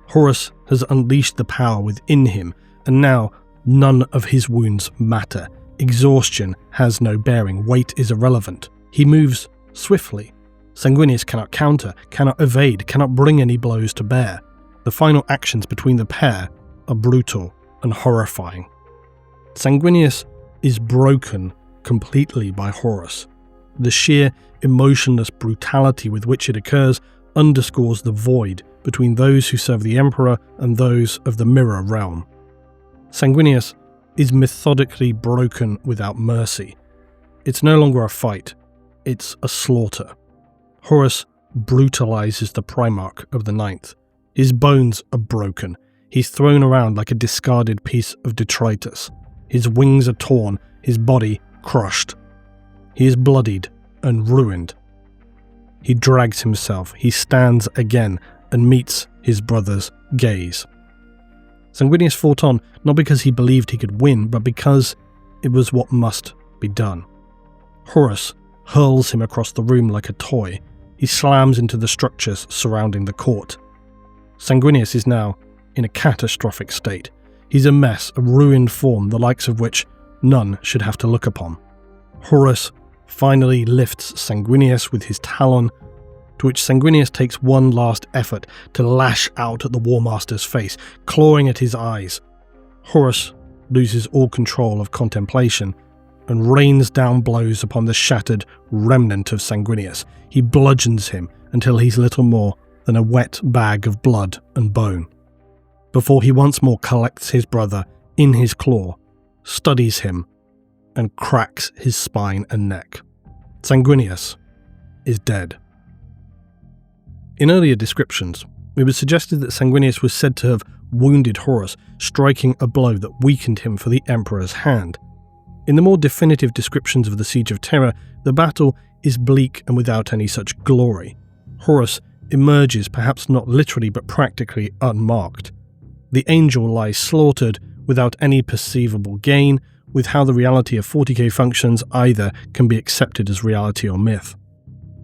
A: Horus has unleashed the power within him, and now none of his wounds matter. Exhaustion has no bearing, weight is irrelevant. He moves swiftly. Sanguinius cannot counter, cannot evade, cannot bring any blows to bear. The final actions between the pair are brutal and horrifying. Sanguinius is broken completely by Horus. The sheer, emotionless brutality with which it occurs underscores the void between those who serve the Emperor and those of the Mirror Realm. Sanguinius is methodically broken without mercy. It's no longer a fight, it's a slaughter. Horus brutalizes the Primarch of the Ninth. His bones are broken. He's thrown around like a discarded piece of detritus. His wings are torn, his body crushed. He is bloodied and ruined. He drags himself, he stands again and meets his brother's gaze. Sanguinius fought on not because he believed he could win, but because it was what must be done. Horus hurls him across the room like a toy. He slams into the structures surrounding the court. Sanguinius is now in a catastrophic state. He's a mess, a ruined form, the likes of which none should have to look upon. Horus finally lifts Sanguinius with his talon, to which Sanguinius takes one last effort to lash out at the War Master's face, clawing at his eyes. Horus loses all control of contemplation and rains down blows upon the shattered remnant of Sanguinius. He bludgeons him until he's little more than a wet bag of blood and bone, before he once more collects his brother in his claw, studies him, and cracks his spine and neck. Sanguinius is dead. In earlier descriptions, it was suggested that Sanguinius was said to have wounded Horus, striking a blow that weakened him for the Emperor's hand. In the more definitive descriptions of the Siege of Terror, the battle is bleak and without any such glory. Horus emerges, perhaps not literally but practically unmarked. The angel lies slaughtered without any perceivable gain, with how the reality of 40k functions either can be accepted as reality or myth.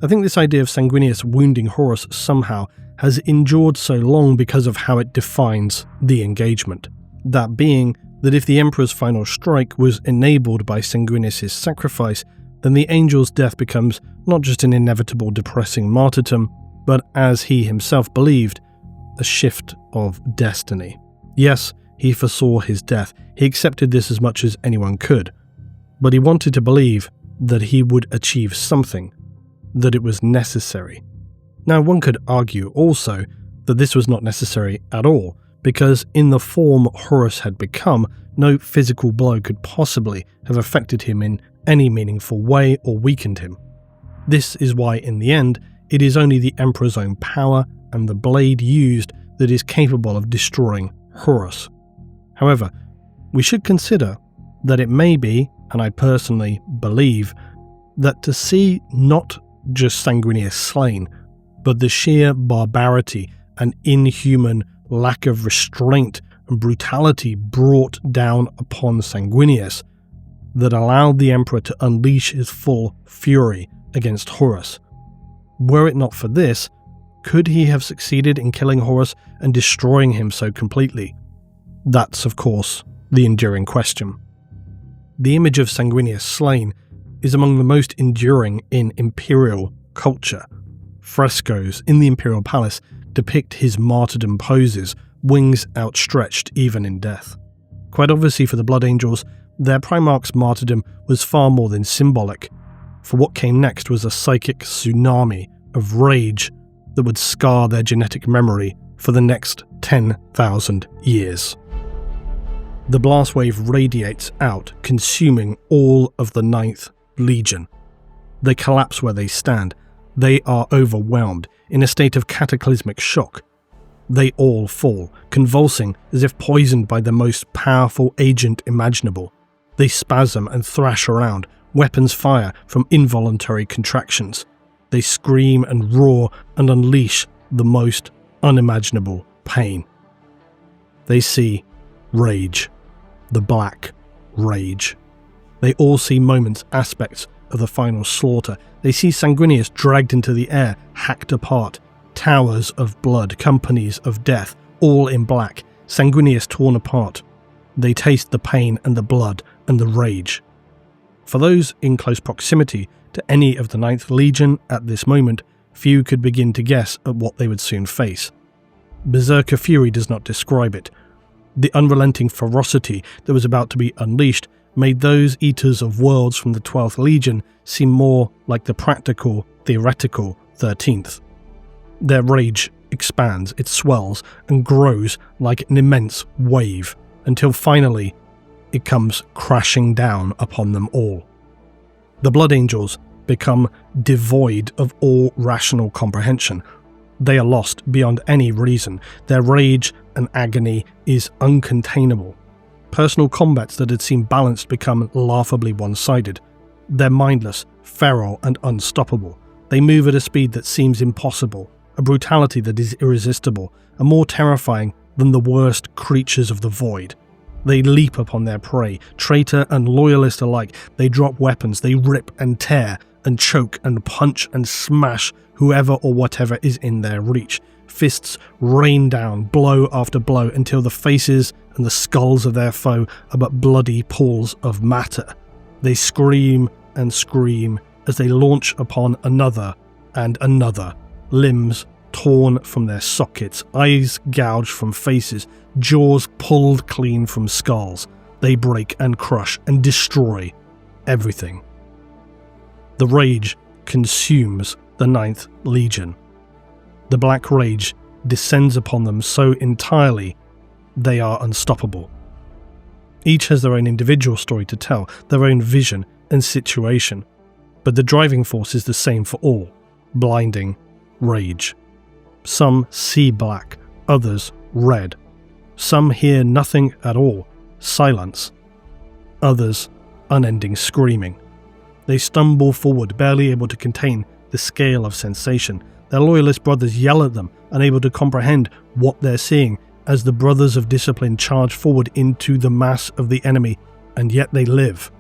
A: I think this idea of Sanguinius wounding Horus somehow has endured so long because of how it defines the engagement. That being that if the Emperor's final strike was enabled by Sanguinius' sacrifice, then the angel's death becomes not just an inevitable depressing martyrdom, but as he himself believed, a shift of destiny. Yes, he foresaw his death, he accepted this as much as anyone could, but he wanted to believe that he would achieve something, that it was necessary. Now, one could argue also that this was not necessary at all, because in the form Horus had become, no physical blow could possibly have affected him in any meaningful way or weakened him. This is why, in the end, it is only the Emperor's own power and the blade used that is capable of destroying Horus. However, we should consider that it may be, and I personally believe, that to see not just Sanguinius slain, but the sheer barbarity and inhuman lack of restraint and brutality brought down upon Sanguinius that allowed the Emperor to unleash his full fury against Horus. Were it not for this, could he have succeeded in killing Horus and destroying him so completely? That's, of course, the enduring question. The image of Sanguinius slain is among the most enduring in imperial culture. Frescoes in the imperial palace depict his martyrdom poses, wings outstretched even in death. Quite obviously for the Blood Angels, their Primarch's martyrdom was far more than symbolic, for what came next was a psychic tsunami of rage that would scar their genetic memory for the next 10,000 years. The blast wave radiates out, consuming all of the 9th Legion. They collapse where they stand. They are overwhelmed, in a state of cataclysmic shock. They all fall, convulsing as if poisoned by the most powerful agent imaginable. They spasm and thrash around, weapons fire from involuntary contractions. They scream and roar and unleash the most unimaginable pain. They see rage, the black rage. They all see moments, aspects of the final slaughter. They see Sanguinius dragged into the air, hacked apart, towers of blood, companies of death, all in black, Sanguinius torn apart. They taste the pain and the blood and the rage. For those in close proximity to any of the 9th Legion at this moment, few could begin to guess at what they would soon face. Berserker fury does not describe it. The unrelenting ferocity that was about to be unleashed made those eaters of worlds from the 12th Legion seem more like the practical, theoretical 13th. Their rage expands, it swells and grows like an immense wave, until finally it comes crashing down upon them all. The Blood Angels become devoid of all rational comprehension. They are lost beyond any reason. Their rage and agony is uncontainable. Personal combats that had seemed balanced become laughably one-sided. They're mindless, feral and unstoppable. They move at a speed that seems impossible, a brutality that is irresistible, and more terrifying than the worst creatures of the void. They leap upon their prey, traitor and loyalist alike. They drop weapons, they rip and tear and choke and punch and smash whoever or whatever is in their reach. Fists rain down blow after blow until the faces and the skulls of their foe are but bloody pools of matter. They scream and scream as they launch upon another and another, limbs torn from their sockets, eyes gouged from faces, jaws pulled clean from skulls. They break and crush and destroy everything. The rage consumes the 9th Legion. The black rage descends upon them so entirely they are unstoppable. Each has their own individual story to tell, their own vision and situation, but the driving force is the same for all: blinding rage. Some see black, others red. Some hear nothing at all, silence. Others unending screaming. They stumble forward, barely able to contain the scale of sensation. Their loyalist brothers yell at them, unable to comprehend what they're seeing, as the brothers of discipline charge forward into the mass of the enemy, and yet they live.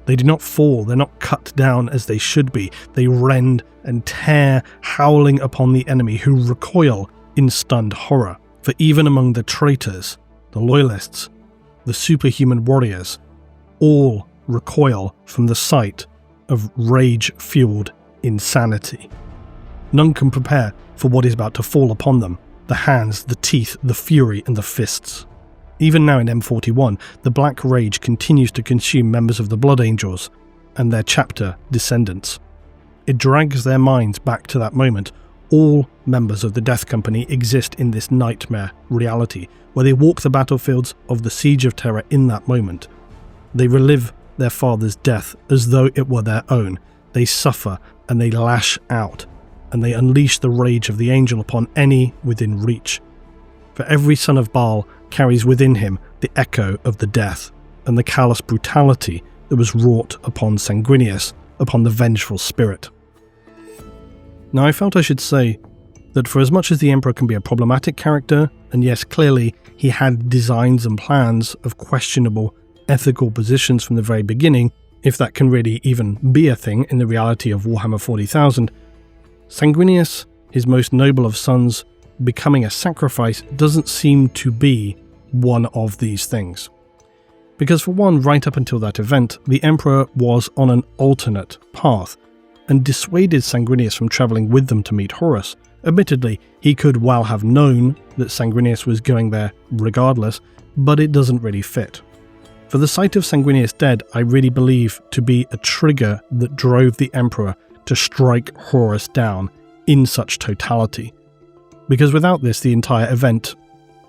A: They do not fall, they're not cut down as they should be. They rend and tear, howling upon the enemy, who recoil in stunned horror. For even among the traitors, the loyalists, the superhuman warriors, all recoil from the sight of rage-fueled insanity. None can prepare for what is about to fall upon them: the hands, the teeth, the fury, and the fists. Even now in M41, the black rage continues to consume members of the Blood Angels and their chapter descendants. It drags their minds back to that moment. All members of the Death Company exist in this nightmare reality, where they walk the battlefields of the Siege of Terror in that moment. They relive their father's death as though it were their own. They suffer and they lash out, and they unleash the rage of the angel upon any within reach. For every son of Baal carries within him the echo of the death, and the callous brutality that was wrought upon Sanguinius, upon the vengeful spirit. Now I felt I should say that for as much as the Emperor can be a problematic character, and yes, clearly he had designs and plans of questionable ethical positions from the very beginning, if that can really even be a thing in the reality of Warhammer 40,000, Sanguinius, his most noble of sons, becoming a sacrifice doesn't seem to be one of these things. Because for one, right up until that event, the Emperor was on an alternate path, and dissuaded Sanguinius from travelling with them to meet Horus. Admittedly, he could well have known that Sanguinius was going there regardless, but it doesn't really fit. For the sight of Sanguinius dead, I really believe to be a trigger that drove the Emperor to strike Horus down in such totality, because without this the entire event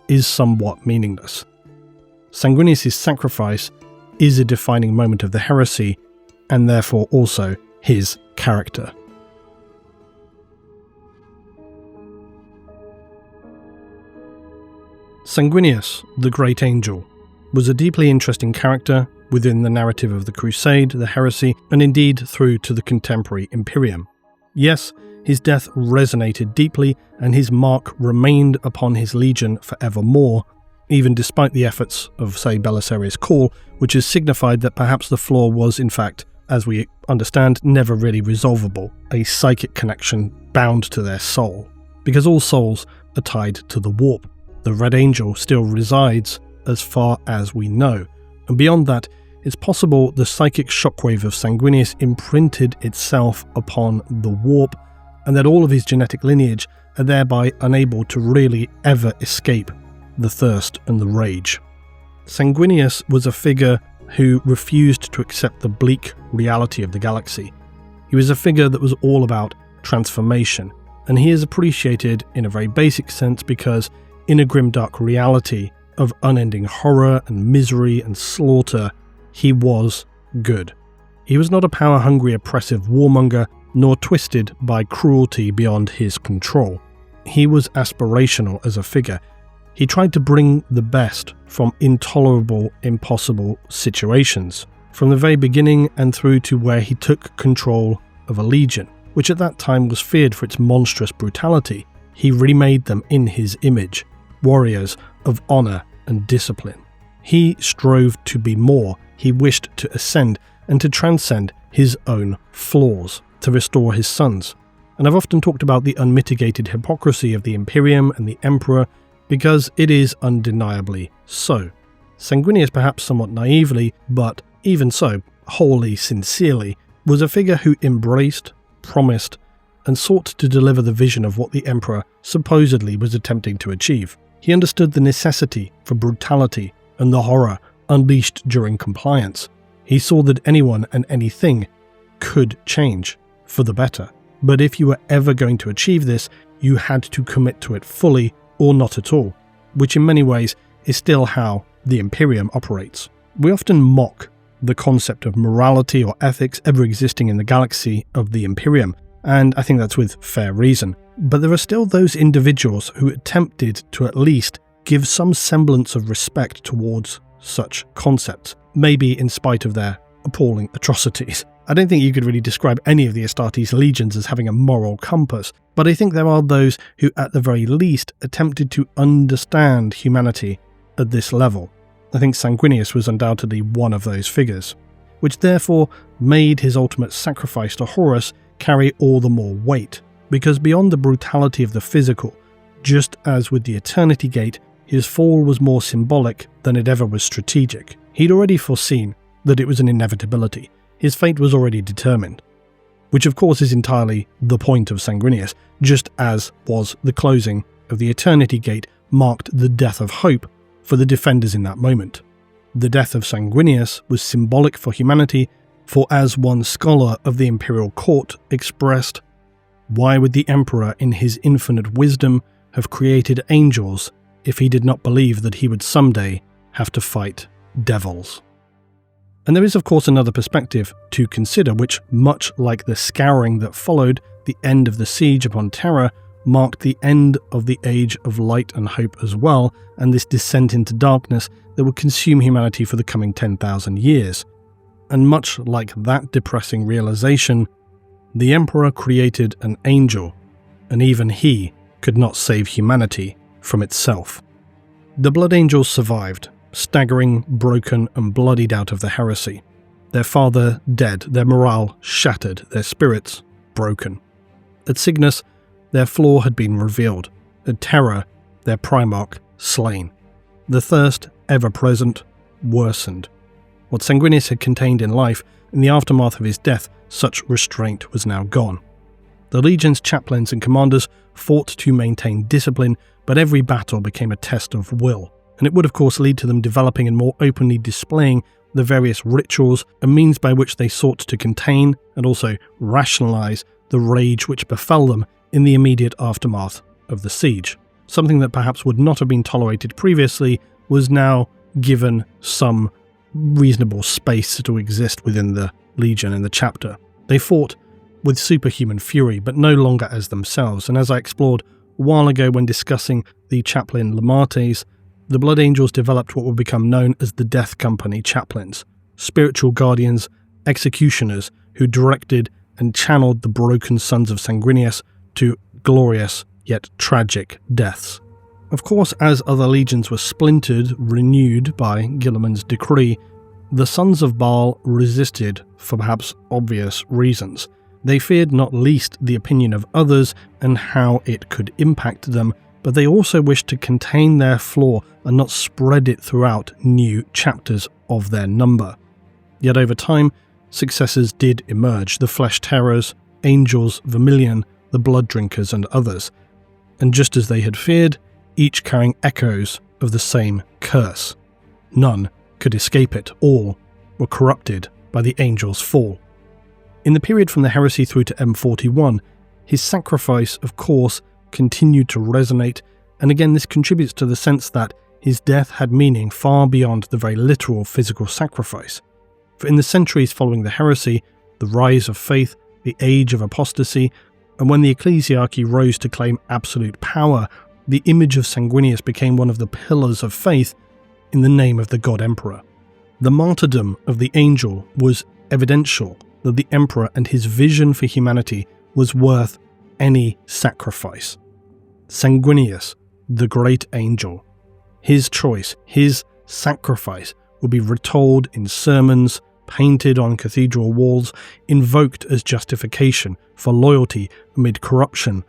A: is somewhat meaningless. Sanguinius' sacrifice is a defining moment of the heresy, and therefore also his character. Sanguinius, the Great Angel, was a deeply interesting character within the narrative of the Crusade, the heresy, and indeed through to the contemporary Imperium. Yes, his death resonated deeply, and his mark remained upon his legion forevermore, even despite the efforts of, say, Belisarius' Call, which has signified that perhaps the flaw was, in fact, as we understand, never really resolvable, a psychic connection bound to their soul. Because all souls are tied to the warp. The Red Angel still resides, as far as we know, and beyond that, it's possible the psychic shockwave of Sanguinius imprinted itself upon the warp, and that all of his genetic lineage are thereby unable to really ever escape the thirst and the rage. Sanguinius was a figure who refused to accept the bleak reality of the galaxy. He was a figure that was all about transformation, and he is appreciated in a very basic sense because in a grimdark reality of unending horror and misery and slaughter, he was good. He was not a power-hungry, oppressive warmonger, nor twisted by cruelty beyond his control. He was aspirational as a figure. He tried to bring the best from intolerable, impossible situations, from the very beginning and through to where he took control of a legion, which at that time was feared for its monstrous brutality. He remade them in his image, warriors of honor and discipline. He strove to be more. He wished to ascend and to transcend his own flaws, to restore his sons. And I've often talked about the unmitigated hypocrisy of the Imperium and the Emperor, because it is undeniably so. Sanguinius, perhaps somewhat naively, but even so, wholly sincerely, was a figure who embraced, promised, and sought to deliver the vision of what the Emperor supposedly was attempting to achieve. He understood the necessity for brutality and the horror unleashed during compliance. He saw that anyone and anything could change for the better. But if you were ever going to achieve this, you had to commit to it fully or not at all, which in many ways is still how the Imperium operates. We often mock the concept of morality or ethics ever existing in the galaxy of the Imperium, and I think that's with fair reason. But there are still those individuals who attempted to at least give some semblance of respect towards such concepts, maybe in spite of their appalling atrocities. I don't think you could really describe any of the Astartes legions as having a moral compass, but I think there are those who at the very least attempted to understand humanity at this level. I think Sanguinius was undoubtedly one of those figures, which therefore made his ultimate sacrifice to Horus carry all the more weight, because beyond the brutality of the physical, just as with the Eternity Gate, his fall was more symbolic than it ever was strategic. He'd already foreseen that it was an inevitability. His fate was already determined, which of course is entirely the point of Sanguinius, just as was the closing of the Eternity Gate marked the death of hope for the defenders in that moment. The death of Sanguinius was symbolic for humanity, for as one scholar of the Imperial Court expressed, why would the Emperor in his infinite wisdom have created angels if he did not believe that he would someday have to fight devils? And there is of course another perspective to consider, which, much like the scouring that followed the end of the siege upon Terra, marked the end of the age of light and hope as well, and this descent into darkness that would consume humanity for the coming 10,000 years. And much like that depressing realization, the Emperor created an angel, and even he could not save humanity from itself. The Blood Angels survived, staggering, broken, and bloodied out of the heresy. Their father dead, their morale shattered, their spirits broken. At Signus, their flaw had been revealed. At Terra, their Primarch slain. The thirst, ever present, worsened. What Sanguinius had contained in life, in the aftermath of his death, such restraint was now gone. The Legion's chaplains and commanders fought to maintain discipline, but every battle became a test of will, and it would of course lead to them developing and more openly displaying the various rituals and means by which they sought to contain and also rationalize the rage which befell them in the immediate aftermath of the siege. Something that perhaps would not have been tolerated previously was now given some reasonable space to exist within the Legion in the chapter. They fought with superhuman fury, but no longer as themselves, and as I explored a while ago when discussing the chaplain Lamates, the Blood Angels developed what would become known as the Death Company chaplains, spiritual guardians, executioners who directed and channeled the broken sons of Sanguinius to glorious yet tragic deaths. Of course, as other legions were splintered, renewed by Guilliman's decree, the sons of Baal resisted for perhaps obvious reasons. They feared not least the opinion of others and how it could impact them, but they also wished to contain their flaw and not spread it throughout new chapters of their number. Yet over time, successors did emerge: the Flesh Terrors, Angels, Vermilion, the Blood Drinkers, and others. And just as they had feared, each carrying echoes of the same curse. None could escape it. All were corrupted by the Angel's fall. In the period from the heresy through to M41, his sacrifice, of course, continued to resonate, and again this contributes to the sense that his death had meaning far beyond the very literal physical sacrifice. For in the centuries following the heresy, the rise of faith, the age of apostasy, and when the ecclesiarchy rose to claim absolute power, the image of Sanguinius became one of the pillars of faith in the name of the God Emperor. The martyrdom of the angel was evidential that the Emperor and his vision for humanity was worth any sacrifice. Sanguinius, the great angel, his choice, his sacrifice will be retold in sermons, painted on cathedral walls, invoked as justification for loyalty amid corruption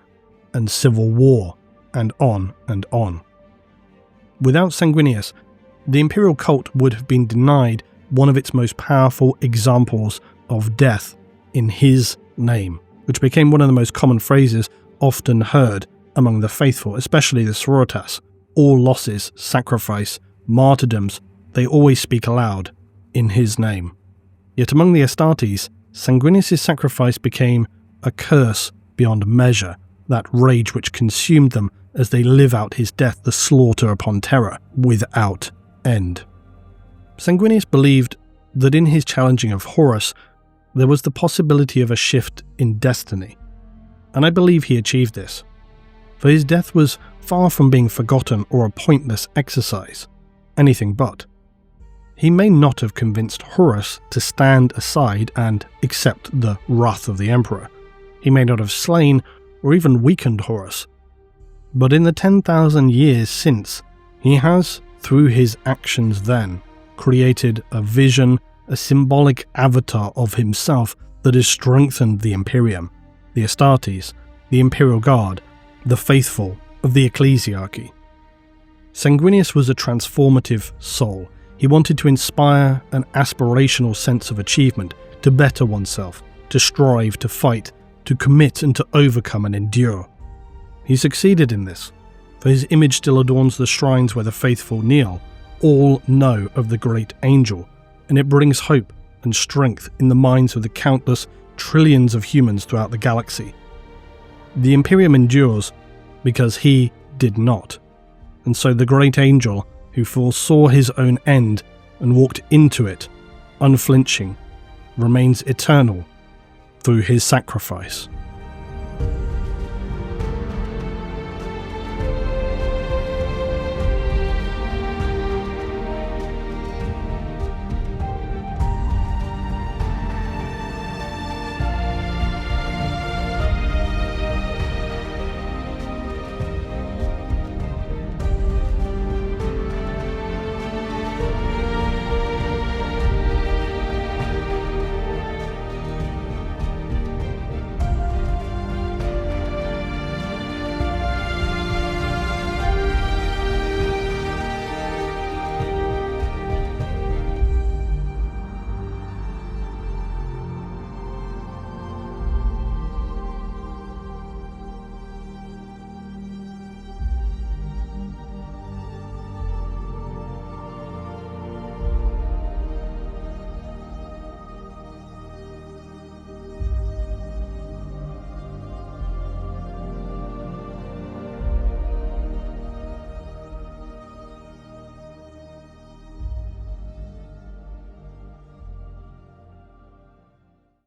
A: and civil war, and on and on. Without Sanguinius, the imperial cult would have been denied one of its most powerful examples of death in his name, which became one of the most common phrases often heard among the faithful, especially the Sororitas. All losses, sacrifice, martyrdoms, they always speak aloud in his name. Yet among the Astartes, Sanguinius' sacrifice became a curse beyond measure, that rage which consumed them as they live out his death, the slaughter upon terror, without end. Sanguinius believed that in his challenging of Horus, there was the possibility of a shift in destiny, and I believe he achieved this, for his death was far from being forgotten or a pointless exercise, anything but. He may not have convinced Horus to stand aside and accept the wrath of the Emperor. He may not have slain or even weakened Horus. But in the 10,000 years since, he has, through his actions then, created a vision, a symbolic avatar of himself that has strengthened the Imperium, the Astartes, the Imperial Guard, the faithful of the ecclesiarchy. Sanguinius was a transformative soul. He wanted to inspire an aspirational sense of achievement, to better oneself, to strive, to fight, to commit and to overcome and endure. He succeeded in this, for his image still adorns the shrines where the faithful kneel. All know of the great angel, and it brings hope and strength in the minds of the countless trillions of humans throughout the galaxy. The Imperium endures because he did not, and so the great angel, who foresaw his own end and walked into it, unflinching, remains eternal through his sacrifice.